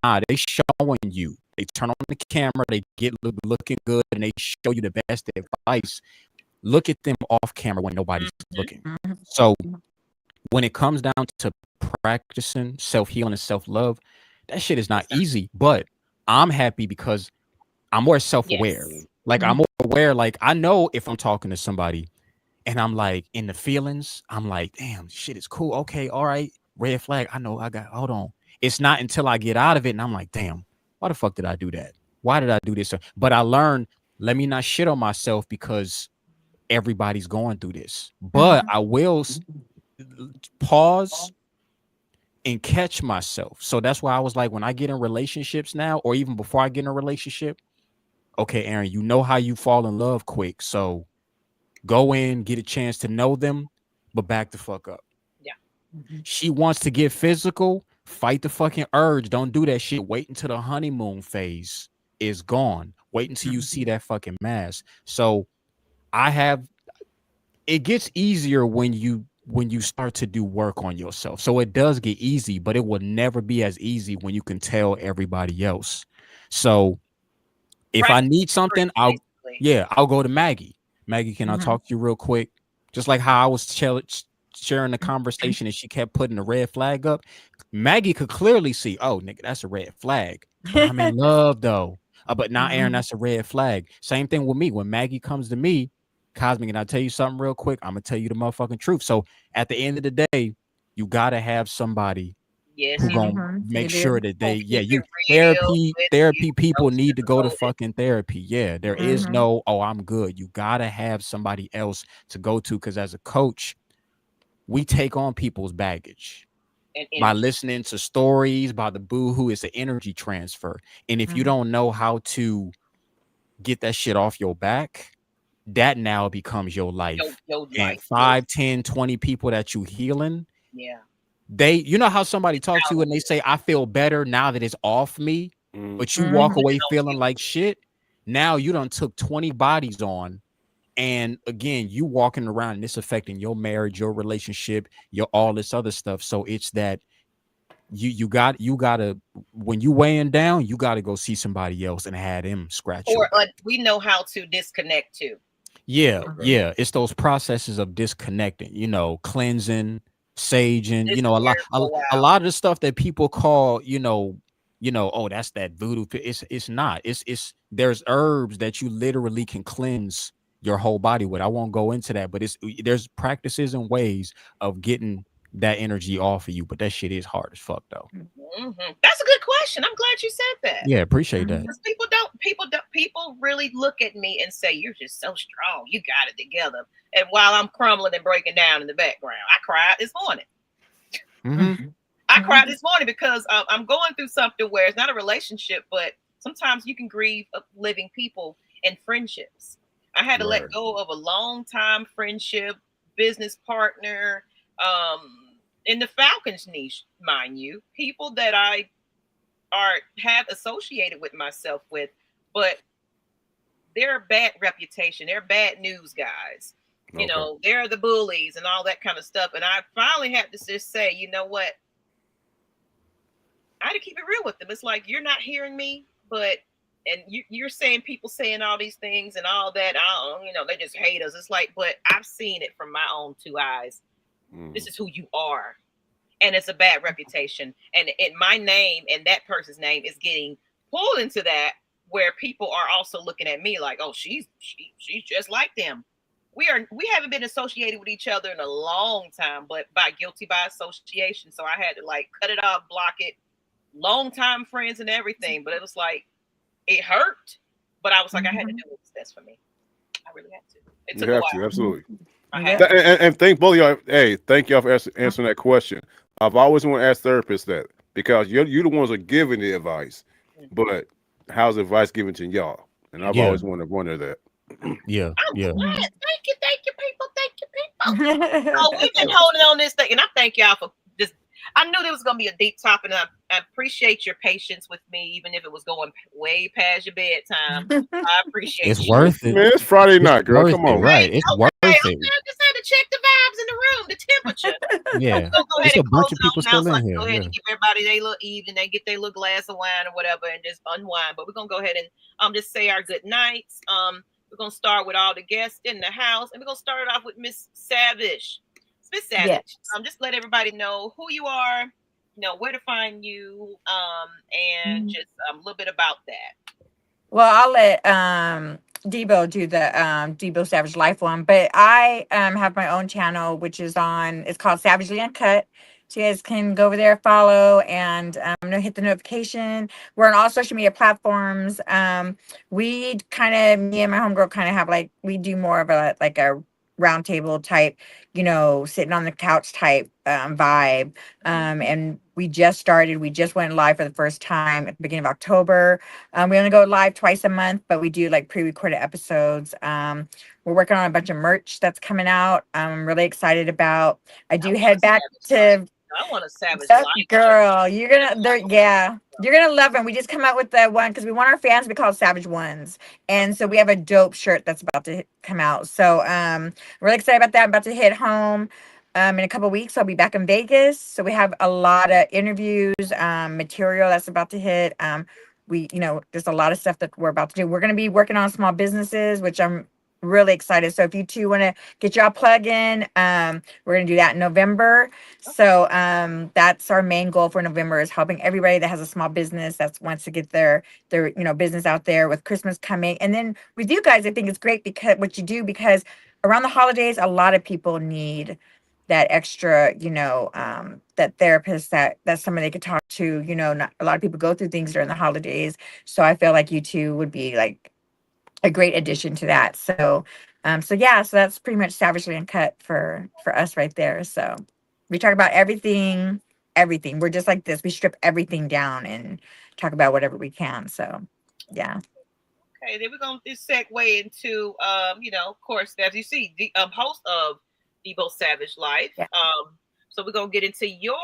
Nah, they showing you. They turn on the camera, they get looking good, and they show you the best advice. Look at them off camera when nobody's looking. So when it comes down to practicing self-healing and self-love, that shit is not easy, but I'm happy because I'm more self-aware. yes. Like I'm more aware. Like I know if I'm talking to somebody and I'm like in the feelings, I'm like, damn, shit is cool. Okay, all right. Red flag. I know I got, hold on. It's not until I get out of it and I'm like, damn, why the fuck did I do that? Why did I do this? But I learned, let me not shit on myself because everybody's going through this. But I will pause and catch myself. So that's why I was like, when I get in relationships now, or even before I get in a relationship, okay, Aaron, you know how you fall in love quick. So go in, get a chance to know them, but back the fuck up. Yeah. She wants to get physical, fight the fucking urge. Don't do that shit. Wait until the honeymoon phase is gone. Wait until you see that fucking mask. So it gets easier when you start to do work on yourself. So it does get easy, but it will never be as easy when you can tell everybody else. So if I need something, I'll go to Maggie. Maggie, can I talk to you real quick? Just like how I was sharing the conversation and she kept putting the red flag up. Maggie could clearly see, oh, nigga, that's a red flag. But I'm in love though. But now, Aaron, that's a red flag. Same thing with me. When Maggie comes to me, Cosmic, and I'll tell you something real quick. I'm gonna tell you the motherfucking truth. So at the end of the day, you gotta have somebody Yes, who you gonna make sure that they, keep you it real therapy with people no need to go to sugarcoating. fucking therapy. Yeah, there is no, oh, I'm good. You gotta have somebody else to go to, because as a coach, we take on people's baggage And by energy. listening to stories, by the boohoo. It's an energy transfer. And if you don't know how to get that shit off your back, that now becomes your life. Your And life. 5, 10, 20 people that you healing, Yeah. they, you know how somebody talks to you and they say, I feel better now that it's off me, but you walk away feeling like shit. Now you done took 20 bodies on, and again, you walking around and it's affecting your marriage, your relationship, your all this other stuff. So it's that you gotta, when you weighing down, you gotta go see somebody else and have them scratch your Or back. we know how to disconnect too. Yeah, it's those processes of disconnecting, cleansing, saging, Disappear a, for a a while. lot of the stuff that people call, oh, that's that voodoo. It's not. It's there's herbs that you literally can cleanse your whole body with. I won't go into that, but there's practices and ways of getting that energy off of you. But that shit is hard as fuck though. That's a good question. I'm glad you said that. Yeah, appreciate that. Because people really look at me and say, "You're just so strong. You got it together." And while I'm crumbling and breaking down in the background, I cried this morning. I cried this morning because I'm going through something where it's not a relationship, but sometimes you can grieve of living people and friendships. I had to let go of a long time friendship, business partner, in the Falcons niche, mind you, people that I have associated with myself with, but they're a bad reputation. They're bad news guys. You know, they're the bullies and all that kind of stuff. And I finally had to just say, you know what? I had to keep it real with them. It's like, you're not hearing me, and you're saying people saying all these things and all that. They just hate us. It's like, but I've seen it from my own two eyes. This is who you are. And it's a bad reputation. And my name and that person's name is getting pulled into that, where people are also looking at me like, oh, she's just like them. We haven't been associated with each other in a long time, but guilty by association. So I had to cut it off, block it. Long time friends and everything, but it was like, it hurt. But I was like, I had to do what's best for me. I really had to. It took a while. Absolutely. I Yep. have. And thank both of y'all. Hey, thank y'all for answering that question. I've always want to ask therapists that because you're the ones that are giving the advice, Mhm. but how's advice given to y'all? And I've Yeah, always wanted to wonder that. yeah, I'm yeah. Mhm. glad. Thank you, people. Thank you, people. Oh, we've been holding on this thing, and I thank y'all for just. I knew there was gonna be a deep topic, and I appreciate your patience with me, even if it was going way past your bedtime. I appreciate It's you. worth it. Man, it's Friday It's night, girl. worth Come it, on. right? Okay, It's worth okay. it. I just had to check the vibes in the room, the temperature. We're Yeah, gonna go ahead it's a and bunch close of it people on now, still so I in can here. go ahead Yeah, and give everybody their little evening. They get their little glass of wine or whatever, and just unwind. But we're gonna go ahead and just say our good nights. We're gonna start with all the guests in the house, and we're gonna start it off with Miss Savage. Miss Yes. Savage, just let everybody know who you are, where to find you, and Mhm. just a little bit about that. Well, I'll let Debo do the Debo Savage Life one, but I have my own channel which is on. It's called Savagely Uncut. So you guys can go over there, follow, and hit the notification. We're on all social media platforms. We kind of, me and my homegirl, kind of have like we do more of a like a roundtable type, sitting on the couch type vibe. And we just started. We just went live for the first time at the beginning of October. We only go live twice a month, but we do like pre-recorded episodes. We're working on a bunch of merch that's coming out. I'm really excited about. I I do want a head back savage life. to I want a savage Yep, life. girl. Yeah, you're gonna love them. We just come out with the one because we want our fans to be called Savage Ones, and so we have a dope shirt that's about to come out. So really excited about that. I'm about to hit home. In a couple weeks, I'll be back in Vegas. So we have a lot of interviews, material that's about to hit. There's a lot of stuff that we're about to do. We're gonna be working on small businesses, which I'm really excited. So if you two want to get y'all plug in, we're gonna do that in November. So that's our main goal for November is helping everybody that has a small business that wants to get their business out there with Christmas coming. And then with you guys, I think it's great because what you do because around the holidays, a lot of people need that extra, that therapist that's somebody they could talk to. Not a lot of people go through things during the holidays. So I feel like you two would be like a great addition to that. So yeah, so that's pretty much Savagely Uncut for us right there. So we talk about everything. We're just like this. We strip everything down and talk about whatever we can. So yeah. Okay, then we're gonna just segue into of course, as you see, the host of Debo Savage Life. Yeah. So we're gonna get into your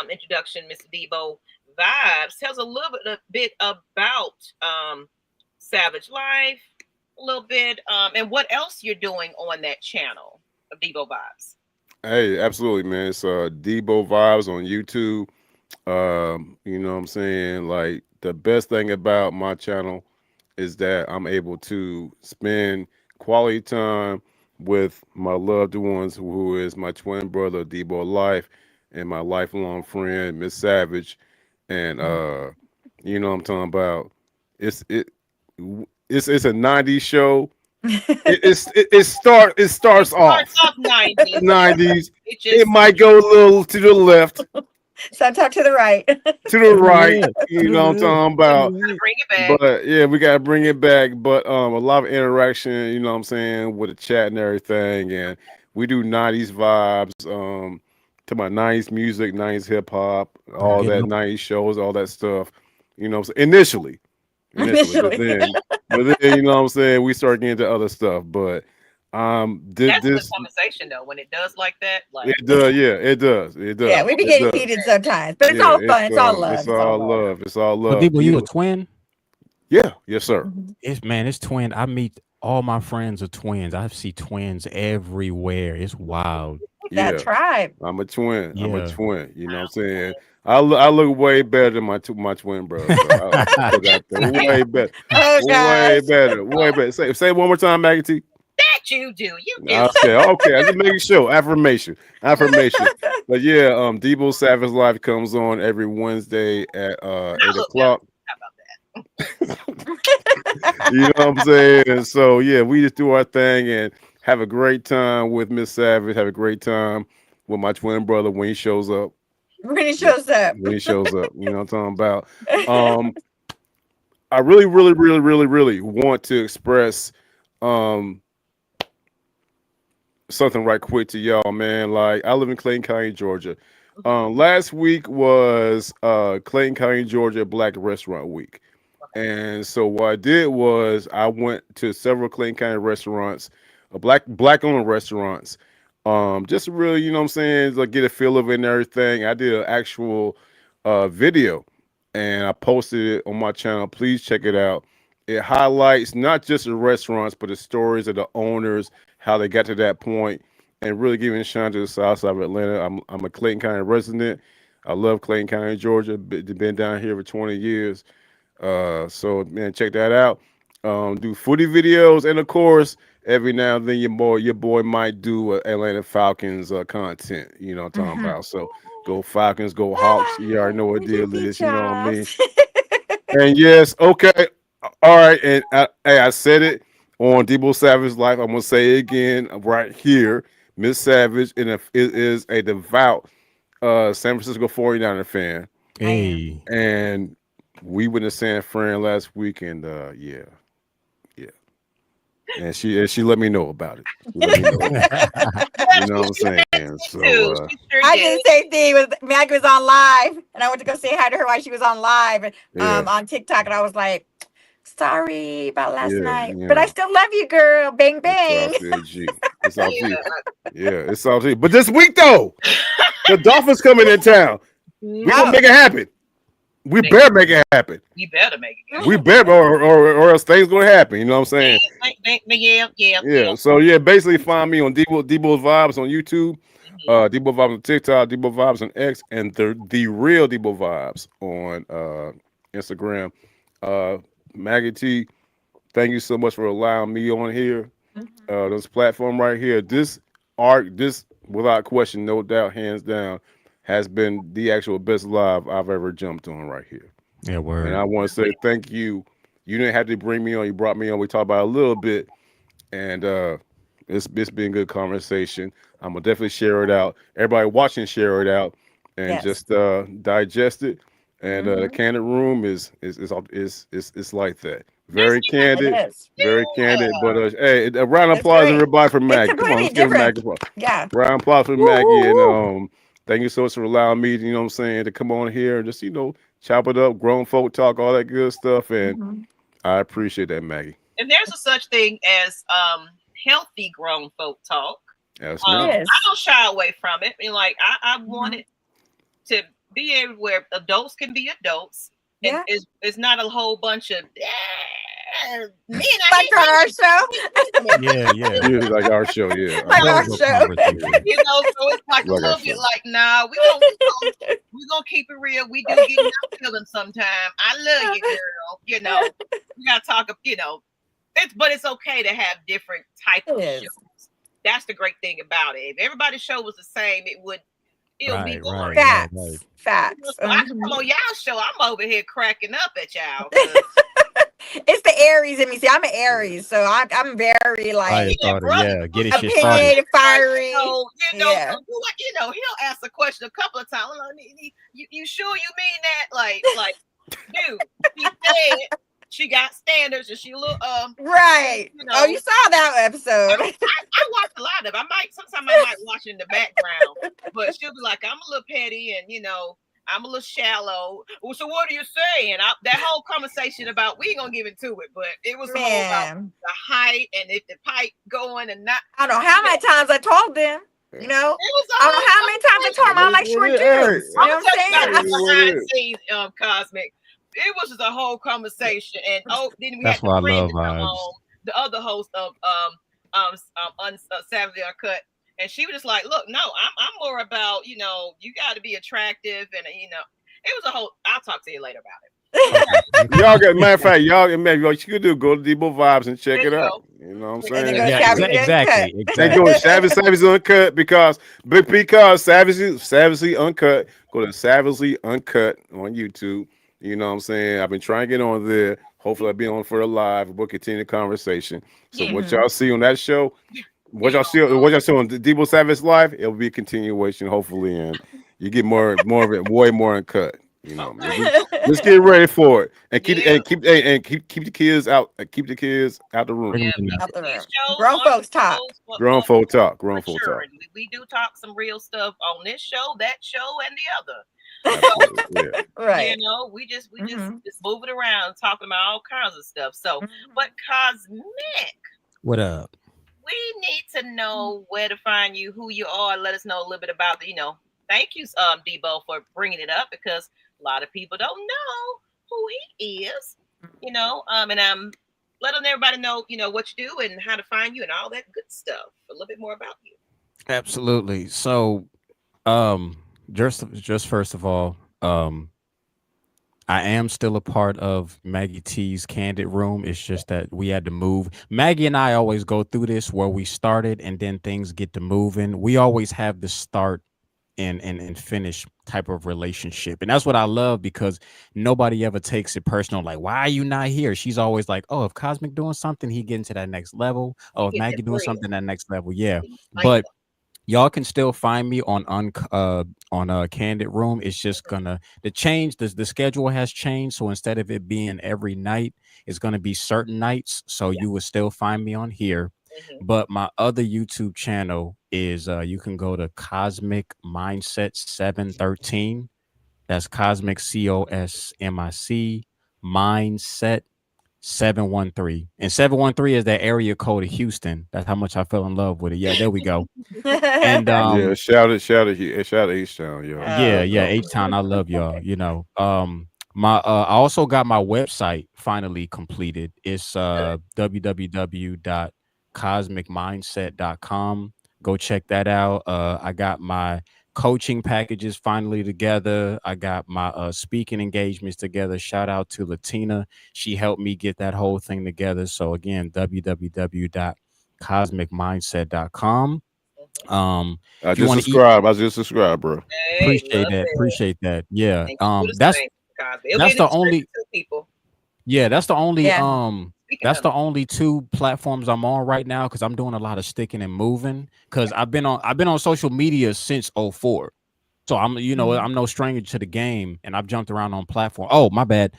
introduction, Mr. Debo Vibes. Tell us a bit about Savage Life, a little bit, and what else you're doing on that channel of Debo Vibes. Hey, absolutely, man. It's Debo Vibes on YouTube. You know what I'm saying? Like the best thing about my channel is that I'm able to spend quality time with my loved ones, who is my twin brother Debo Life, and my lifelong friend Miss Savage, and you know what I'm talking about. It's it it's a '90s show. It It starts starts off off 90s. '90s. It It just might go a little to the left, So talk to the right. to the right. You know what I'm talking about. bring it back. But yeah, we gotta bring it back. But a lot of interaction, you know what I'm saying, with the chat and everything. And we do '90s vibes, to my '90s music, '90s hip hop, I'm all getting that up. '90s shows, all that stuff. You know what I'm saying? Initially, but Initially. then you know what I'm saying, we start getting into other stuff. But That's a good this conversation though. When it does like that, like it does, yeah, it does, it Yeah, does, we be it getting does. heated sometimes, but it's Yeah, all fun. It's all love. it's It's all all love. love. It's all So, love. Debo, you a twin? Yeah, yes, sir. Mhm. It's twin. I meet all my friends are twins. I see twins everywhere. It's wild. That Yeah. tribe. I'm a twin. I'm a Yeah. twin. You know what I'm saying? I look way better than my twin brother. So I put that there. Way better. Oh Way gosh. better. Way better. Say it one more time, Maggie T. that you do, you do. Okay, okay. I just making sure. Affirmation. Affirmation. But yeah, Debo Savage Life comes on every Wednesday at I 8 look better. o'clock. How about that? You know what I'm saying? So yeah, we just do our thing and have a great time with Miss Savage. Have a great time with my twin brother when he shows up. When he shows up. When he shows up. You know what I'm talking about? Um, I really want to express um something right quick to y'all, man. Like I live in Clayton County, Georgia. Mhm. Last week was Clayton County, Georgia Black Restaurant Week. Okay. And so what I did was I went to several Clayton County restaurants, black owned restaurants. Just to really, you know what I'm saying, like get a feel of it and everything. I did an actual video and I posted it on my channel. Please check it out. It highlights not just the restaurants, but the stories of the owners, how they got to that point, and really giving a shine to the south side of Atlanta. I'm a Clayton County resident. I love Clayton County, Georgia. Been down here for 20 years. So man, check that out. Do footy videos, and of course, every now and then your boy might do Atlanta Falcons content. You know what I'm talking Mhm. about. So go Falcons, go Hawks. You already know what We do deal beat is. You know what I mean. y'all. And yes, okay, all right. And hey, I said it on Debo Savage's life. I'm gonna say it again right here. Miss Savage is a devout San Francisco 49er fan, I am. Hey, and we went to San Fran last week, and yeah, yeah. And she let me know about it. She let me know about it. Yeah, You know what I'm she sure saying? did So too. She sure I did. did the same thing with Maggie was on live, and I went to go say hi to her while she was on live, yeah, on TikTok, and I was like, "Sorry about last yeah, night, you but I know, still love you, girl." Bang it's bang. all good, G. It's all Yeah. G. Yeah, it's all G. But this week though, the Dolphins coming in town. We gonna Oh, make it happen. We Make- better make it happen. You better make it happen. We better, or else things gonna happen. You know what I'm saying? Yeah. Yeah. So yeah, basically find me on Debo's Vibes on YouTube, Mhm. Debo Vibes on TikTok, Debo Vibes on X, and the real Debo Vibes on Instagram. Uh, Maggie T, thank you so much for allowing me on here. This platform right here, this without question, no doubt, hands down, has been the actual best live I've ever jumped on right here. yeah, And word. I want to say thank you. You didn't have to bring me on. You brought me on. We talked about it a little bit, and it's been good conversation. I'm gonna definitely share it out. Everybody watching, share it out, and yes. just digest it. And the Mhm. candid room is like that. Yes, Very It candid, is. very candid. But yeah. hey, a round of It's applause, great. everybody, for It's Maggie. Come on, completely let's give different. Maggie applause. Yeah. Round of applause for Woo Maggie, woo and woo. thank you so much for allowing me, you know what I'm saying, to come on here and just chop it up, grown folk talk, all that good stuff, and Mhm. I appreciate that, Maggie. And there's a such thing as healthy grown folk talk. Yes, It ma'am. I is. don't shy away from it. I mean, like I want Mhm. it to be everywhere adults can be adults, and Yeah. it's not a whole bunch of men. I Like on our show. hate Yeah, yeah. Yeah, like our show, yeah. Like our Adult show. conversation. So it's like a Like our little bit show. like, nah, we gonna keep it real. We do get in our feelings sometime. I love you, girl. We gotta talk. But it's okay to have different type It of is. shows. That's the great thing about it. If everybody's show was the same, it'll be Right, right, boring. right, right. Facts. Facts. So I come on y'all show. I'm over here cracking up at y'all. It's the Aries in me. See, I'm an Aries, so I'm very Fire like Yeah, starter. brother. Yeah, get his shit started. opinionated, Like, fiery. Yeah. he'll ask a question a couple of times. Like, you sure you mean that? Like, dude, she said she got standards and she look Right. Oh, you saw that episode. I watch a lot of it. Sometimes I might watch it in the background, but she'll be like, I'm a little petty and I'm a little shallow. Well, so what are you saying? That whole conversation about we ain't gonna give into it, but it was more about Man, the height and if the pipe going and not. I don't know how many times I told them. You know, It was I don't know how many times I told them I don't like short dudes. You I'm know gonna what tell you about I'm the saying? behind the scenes, Cosmic. It was just a whole conversation, and then we had That's the why I friend love to come vibes. on, the other host of Savagely Uncut, and she was just like, "Look, no, I'm more about you got to be attractive, and it was a whole. I'll talk to you later about it." Y'all got matter of fact, y'all can maybe what you could do, go to Debo Vibes and check it out. You know what I'm And then saying? go to Yeah, Savage exactly, Uncut. They go exactly. to Savagely Uncut because Savagely Uncut. Go to Savagely Uncut on YouTube. You know what I'm saying? I've been trying to get on there. Hopefully I'll be on for a live. We'll continue the conversation. So Yeah. what y'all see on that show, what y'all see on the Debo Savage Live, it'll be a continuation, hopefully, and you get more of it, way more uncut. You know, Okay. just get ready for it, and Yeah. keep the kids out. Keep the kids out the room. Bring them Yeah, in there. Out the these room. shows Grown are folks talk. shows Grown folk talk. for Grown folk sure. talk. And we do talk some real stuff on this show, that show, and the other. So, Absolutely. Yeah. you Right. know, we just Hmm. just moving around talking about all kinds of stuff. So, but Hmm. Cosmic, What up? we need to know where to find you, who you are. Let us know a little bit about thank you, Debo, for bringing it up because a lot of people don't know who he is. And I'm letting everybody know, what you do and how to find you and all that good stuff. A little bit more about you. Absolutely. So, um, just first of all, I am still a part of Maggie T's Candid Room. It's just that we had to move. Maggie and I always go through this where we started and then things get to moving. We always have the start and finish type of relationship. And that's what I love because nobody ever takes it personal. Like, why are you not here? She's always like, oh, if Cosmic doing something, he getting to that next level. You Oh, if get that Maggie doing real. something, that next level. Yeah. Like But y'all can still find me on Candid Room. It's just gonna the schedule has changed. So instead of it being every night, it's gonna be certain nights. So yeah. you will still find me on here. Hmm. But my other YouTube channel is you can go to Cosmic Mindset 713. That's Cosmic COSMIC Mindset 713. And 713 is that area code of Houston. That's how much I fell in love with it. Yeah, there we go. And Yeah. Shout it, East Town, yo. yeah, Oh, yeah, Definitely. H Town, I love y'all. My I also got my website finally completed. It's Good. www.cosmicmindset.com. Go check that out. I got my coaching packages finally together. I got my speaking engagements together. Shout out to Latina. She helped me get that whole thing together. So again, www.cosmicmindset.com. Hmm. If you want to eat, I just subscribed, bro. Hey, appreciate love that. it. Appreciate that. Yeah. And you do the That's same, Cosby. It'll be that's in the the description only too, people. yeah, yeah. Speaking of it. only two platforms I'm on right now because I'm doing a lot of sticking and moving because I've been on social media since '04. So Mhm. I'm no stranger to the game and I've jumped around on platform. Oh, my bad.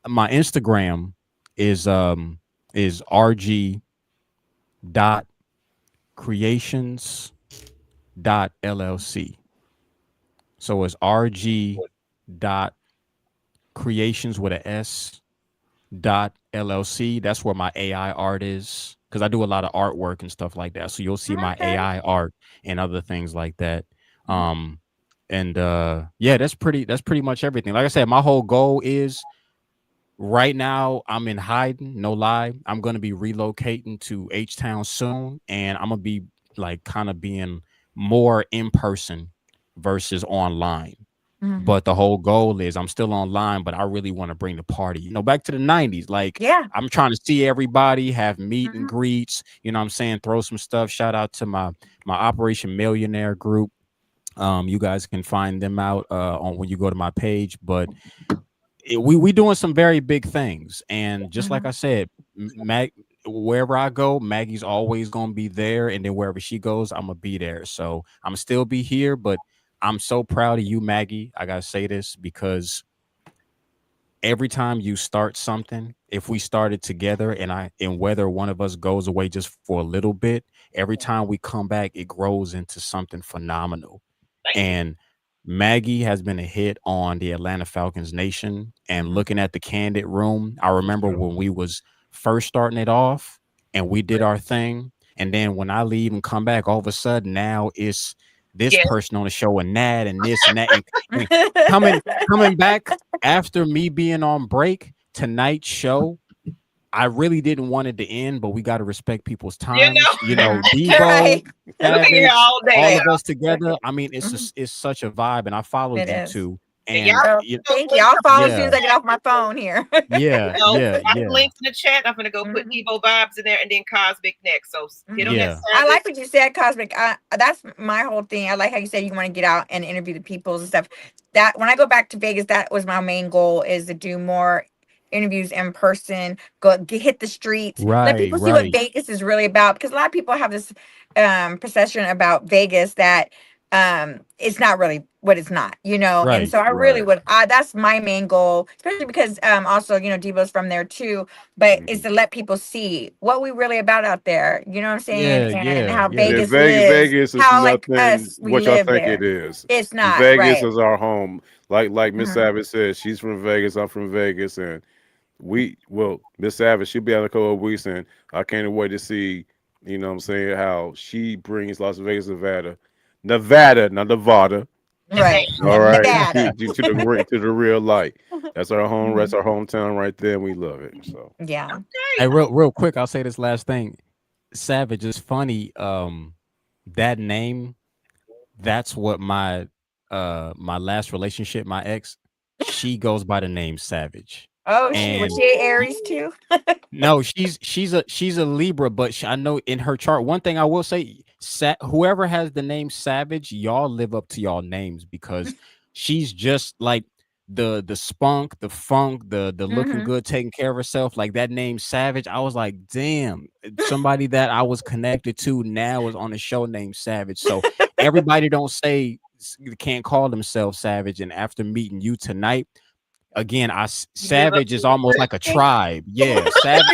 My Instagram is rg dot creations dot llc. So it's rg dot creations with a s dot llc. That's where my AI art is because I do a lot of artwork and stuff like that. So you'll see my Okay. AI art and other things like that. Mhm. Um and yeah, that's pretty much everything. Like I said, my whole goal is right now I'm in hiding, no lie. I'm gonna be relocating to H Town soon, and I'm gonna be like kind of being more in person versus online. Mhm. But the whole goal is I'm still online, but I really want to bring the party, back to the 90s. Like Yeah. I'm trying to see everybody, have meet and Mhm. greets, what I'm saying, throw some stuff. Shout out to my Operation Millionaire group. You guys can find them out on when you go to my page. But we doing some very big things. And just like Mhm. I said, wherever I go, Maggie's always gonna be there. And then wherever she goes, I'm gonna be there. So I'm still be here, but I'm so proud of you, Maggie. I gotta say this because every time you start something, if we started together and whether one of us goes away just for a little bit, every time we come back, it grows into something phenomenal. Thank you. And Maggie has been a hit on the Atlanta Falcons Nation. And Mhm. looking at the Candid Room, I For remember sure. when we was first starting it off and we did our thing. And then when I leave and come back, all of a sudden now it's this Yeah. person on the show and that and this and that and coming coming back after me being on break. Tonight's show, I really didn't want it to end, but we got to respect people's You know, times. Mhm. Debo, Right. we'll be here Savage, all day, all Right. of y'all. us together. I mean, Mhm. it's such a vibe, and I followed It you is. too. And y'all And Oh, those thank you. links I'll I'm follow gonna as soon yeah, as I get chat, off my people. phone here. yeah, yeah, I put yeah, links in the chat. I'm gonna go put Mhm. Debo vibes in there and then Cosmic next. So get on Mhm. that yeah. I service. like what you said, Cosmic. That's my whole thing. I like how you said you want to get out and interview the peoples and stuff. That when I go back to Vegas, that was my main goal is to do more interviews in person. Hit the streets, let Right, people see what right. Vegas is really about. Because a lot of people have this perception about Vegas that it's not really what it's not, you know. And Right. so I really Right. would, that's my main goal, especially because also, you know, Devo's from there too, but is Mhm. to let people see what we really about out there, you know what I'm saying, Yeah, and yeah, how yeah. Yeah, Vegas lives, Vegas is how like nothing us, we what y'all live think it there. is. It's not Vegas right. is our home. Like Miss Mhm. Savage said, she's from Vegas. I'm from Vegas, and Miss Savage, she'll be on a couple of weeks, and I can't wait to see, you know what I'm saying, how she brings Las Vegas, Nevada, not Nevada, Right. all right, Nevada. to the real light. That's our home. That's Mhm. our hometown right there, and we love it. So Yeah. Hey, real quick, I'll say this last thing. Savage is funny. That name, that's what my last relationship, my ex, she goes by the name Savage. Oh, she was And she Aries too? no, she's a Libra, but I know in her chart. One thing I will say, whoever has the name Savage, y'all live up to y'all names because she's just like the spunk, the funk, the looking Hmm. good, taking care of herself. Like that name Savage, I was like, damn, somebody that I was connected to now is on a show named Savage. So everybody don't say can't call themselves Savage. And after meeting you tonight. Again, You live up Savage to is your almost like a reputation. tribe. Yeah, Savage.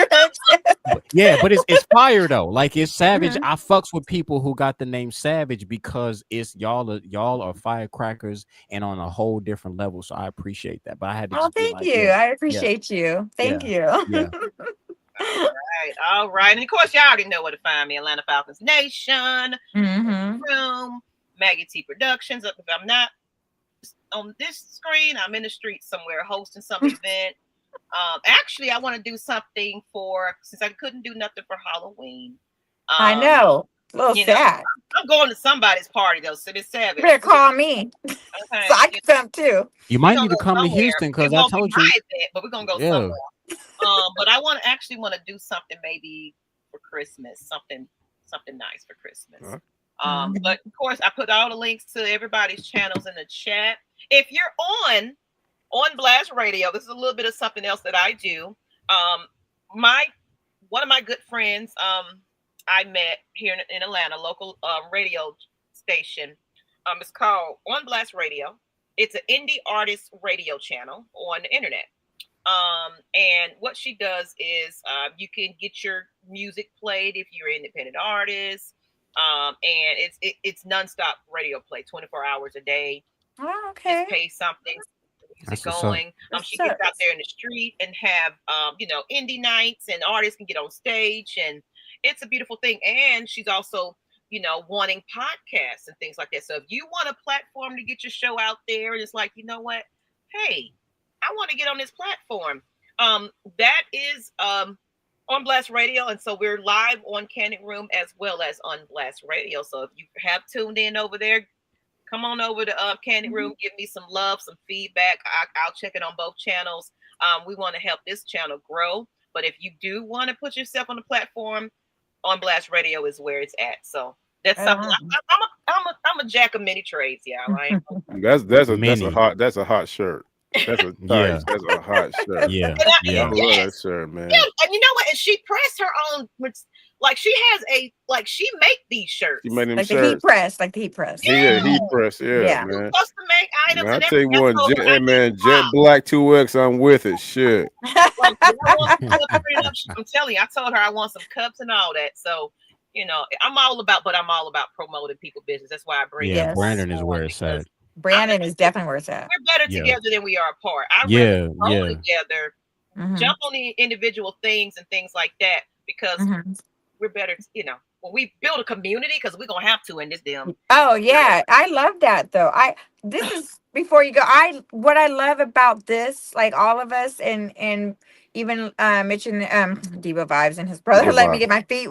But it's fire though. Like it's Savage. Mhm. I fucks with people who got the name Savage because it's y'all are firecrackers and on a whole different level. So I appreciate that. But I had to Oh, just be thank like, you. yeah, I yeah, appreciate you. Thank yeah, you. yeah. All right. And of course, y'all already know where to find me. Atlanta Falcons Nation, Hmm. Room, Maggie T Productions. If I'm not on this screen, I'm in the street somewhere hosting some event. Actually, I want to do something since I couldn't do nothing for Halloween. I Um, know. A little you know, sad. I'm going to somebody's party though, so it's You Savage. better call me so Okay, I can come too. You we're might gonna need to go come to somewhere. Houston It because I won't be told my you. event, but we're gonna go Yeah. somewhere. But I want to do something maybe for Christmas, something nice for Christmas. huh? But of course, I put all the links to everybody's channels in the chat. If you're on Blast Radio, this is a little bit of something else that I do. My One of my good friends, I met here in Atlanta, local radio station. It's called On Blast Radio. It's an indie artist radio channel on the internet. And what she does is you can get your music played if you're an independent artist. And it's nonstop radio play, 24 hours a day. Oh, Just okay. pay something, music That's what's up. going. She What's gets up? out there in the street and have indie nights, and artists can get on stage, and it's a beautiful thing. And she's also wanting podcasts and things like that. So if you want a platform to get your show out there, and it's like, you know what, hey, I want to get on this platform. That is on Blast Radio, and so we're live on Kandid Room as well as on Blast Radio. So if you have tuned in over there, come on over to Kandid Room, give me some love, some feedback. I'll check it on both channels. We want to help this channel grow, but if you do want to put yourself on the platform, on Blast Radio is where it's at. So that's something. I'm a jack of many trades, y'all. I ain't Many. That's a hot shirt. That's a Yeah. That's a hot shirt. Yeah. and I Yeah. love that shirt, man. yeah, and you know what? And she pressed her own. Like she has she make these She shirts. made them Like the heat shirts. press. Like the heat press. He pressed. Yeah, Yeah. man. Custom make items Man, I and tell you everything. one, I told her, I need man, a Jet job. Black 2X, I'm with it. Shit. Like, I want some cups printed up. I'm telling you, I told her I want some cups and all that. So, I'm all about promoting people business. That's why I bring Yeah. you guys Yes. Brandon is on, where it's because at. Brandon is definitely where it's at. we're better Yeah. together than we are apart. I'd rather Yeah. grow Yeah. together, Hmm. jump on the individual things and things like that, because Hmm. we're better, when we build a community, because we're gonna have to in this damn Oh yeah, I love that though. This is before you go. What I love about this, like all of us, and even Mitch and Diva Vibes and his brother let me Goodbye. get my feet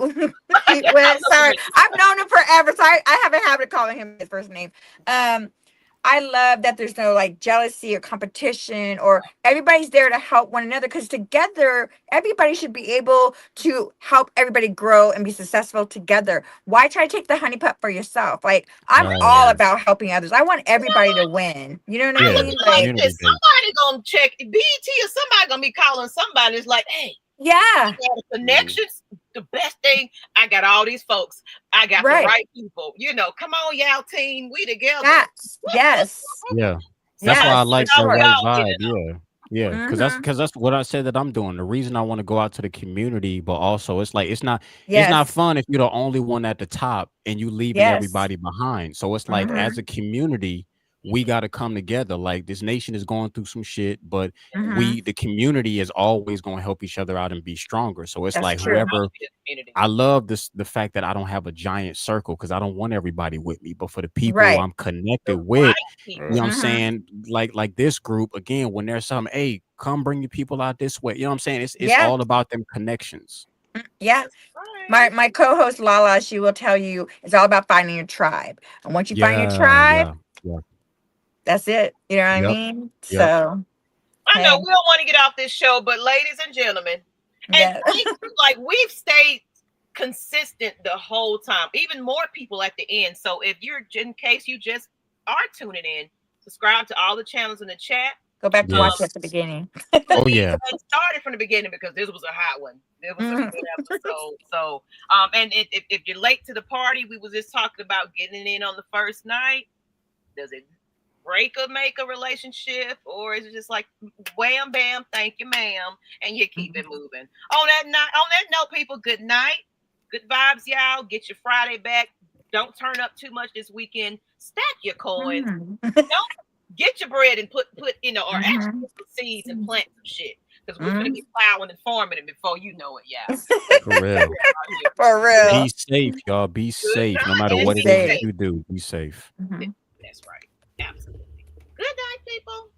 I feet wet. love Sorry, it. I've known him forever, so I have a habit of calling him his first name. I love that there's no like jealousy or competition, or everybody's there to help one another, because together everybody should be able to help everybody grow and be successful together. Why try to take the honey pot for yourself? Like, I'm all Right. about helping others. I want everybody to win. You know what I I look Yeah. at mean? it like Like, Community this. based. Somebody gonna check BET, or somebody gonna be calling somebody. It's like, hey, yeah. you got Mhm. connections. the best thing. I got all these folks. I got the Right. right people. You know, come on, y'all team. We together. Yes. Yeah. That's why I Yes, like for that sure. right Y'all get vibe. it up. Yeah. Yeah. Because that's what I said that I'm doing. The reason I want to go out to the community, but also it's like it's not Yes. fun if you're the only one at the top and you leaving Yes. everybody behind. So it's like as a community, we got to come together. Like this nation is going through some shit, but the community is always going to help each other out and be stronger. So it's That's like true. whoever. I love the fact that I don't have a giant circle because I don't want everybody with me, but for the people Right. I'm connected The with, right you people. know what I'm saying? Like this group, again, when there's some, hey, come bring your people out this way. You know what I'm saying? It's Yeah. all about them connections. Yeah. Right. My co-host Lala, she will tell you it's all about finding your tribe. And once you find your Yeah, tribe, yeah. that's it. You know what I Yep. mean? Yep. So I know hey, we don't want to get off this show, but ladies and gentlemen, and yeah. thank you, like we've stayed consistent the whole time, even more people at the end. So if you're, in case you just are tuning in, subscribe to all the channels in the chat. Go back to watch Yes. at the beginning. Oh yeah. It started from the beginning because this was a hot one. It was a good episode. So, and if you're late to the party, we was just talking about getting in on the first night. Does it break or make a relationship, or is it just like wham bam, thank you, ma'am, and you keep it moving? On that note, people, good night, good vibes, y'all. Get your Friday back. Don't turn up too much this weekend. Stack your coins. Don't get your bread and put or actually put some seeds and plant some shit, because we're gonna be plowing and farming it before you know it, y'all. For real. For real. Be safe, y'all. Be safe. No matter night what and it is be that safe. you do, be safe. That's right. Absolutely. Good night, people.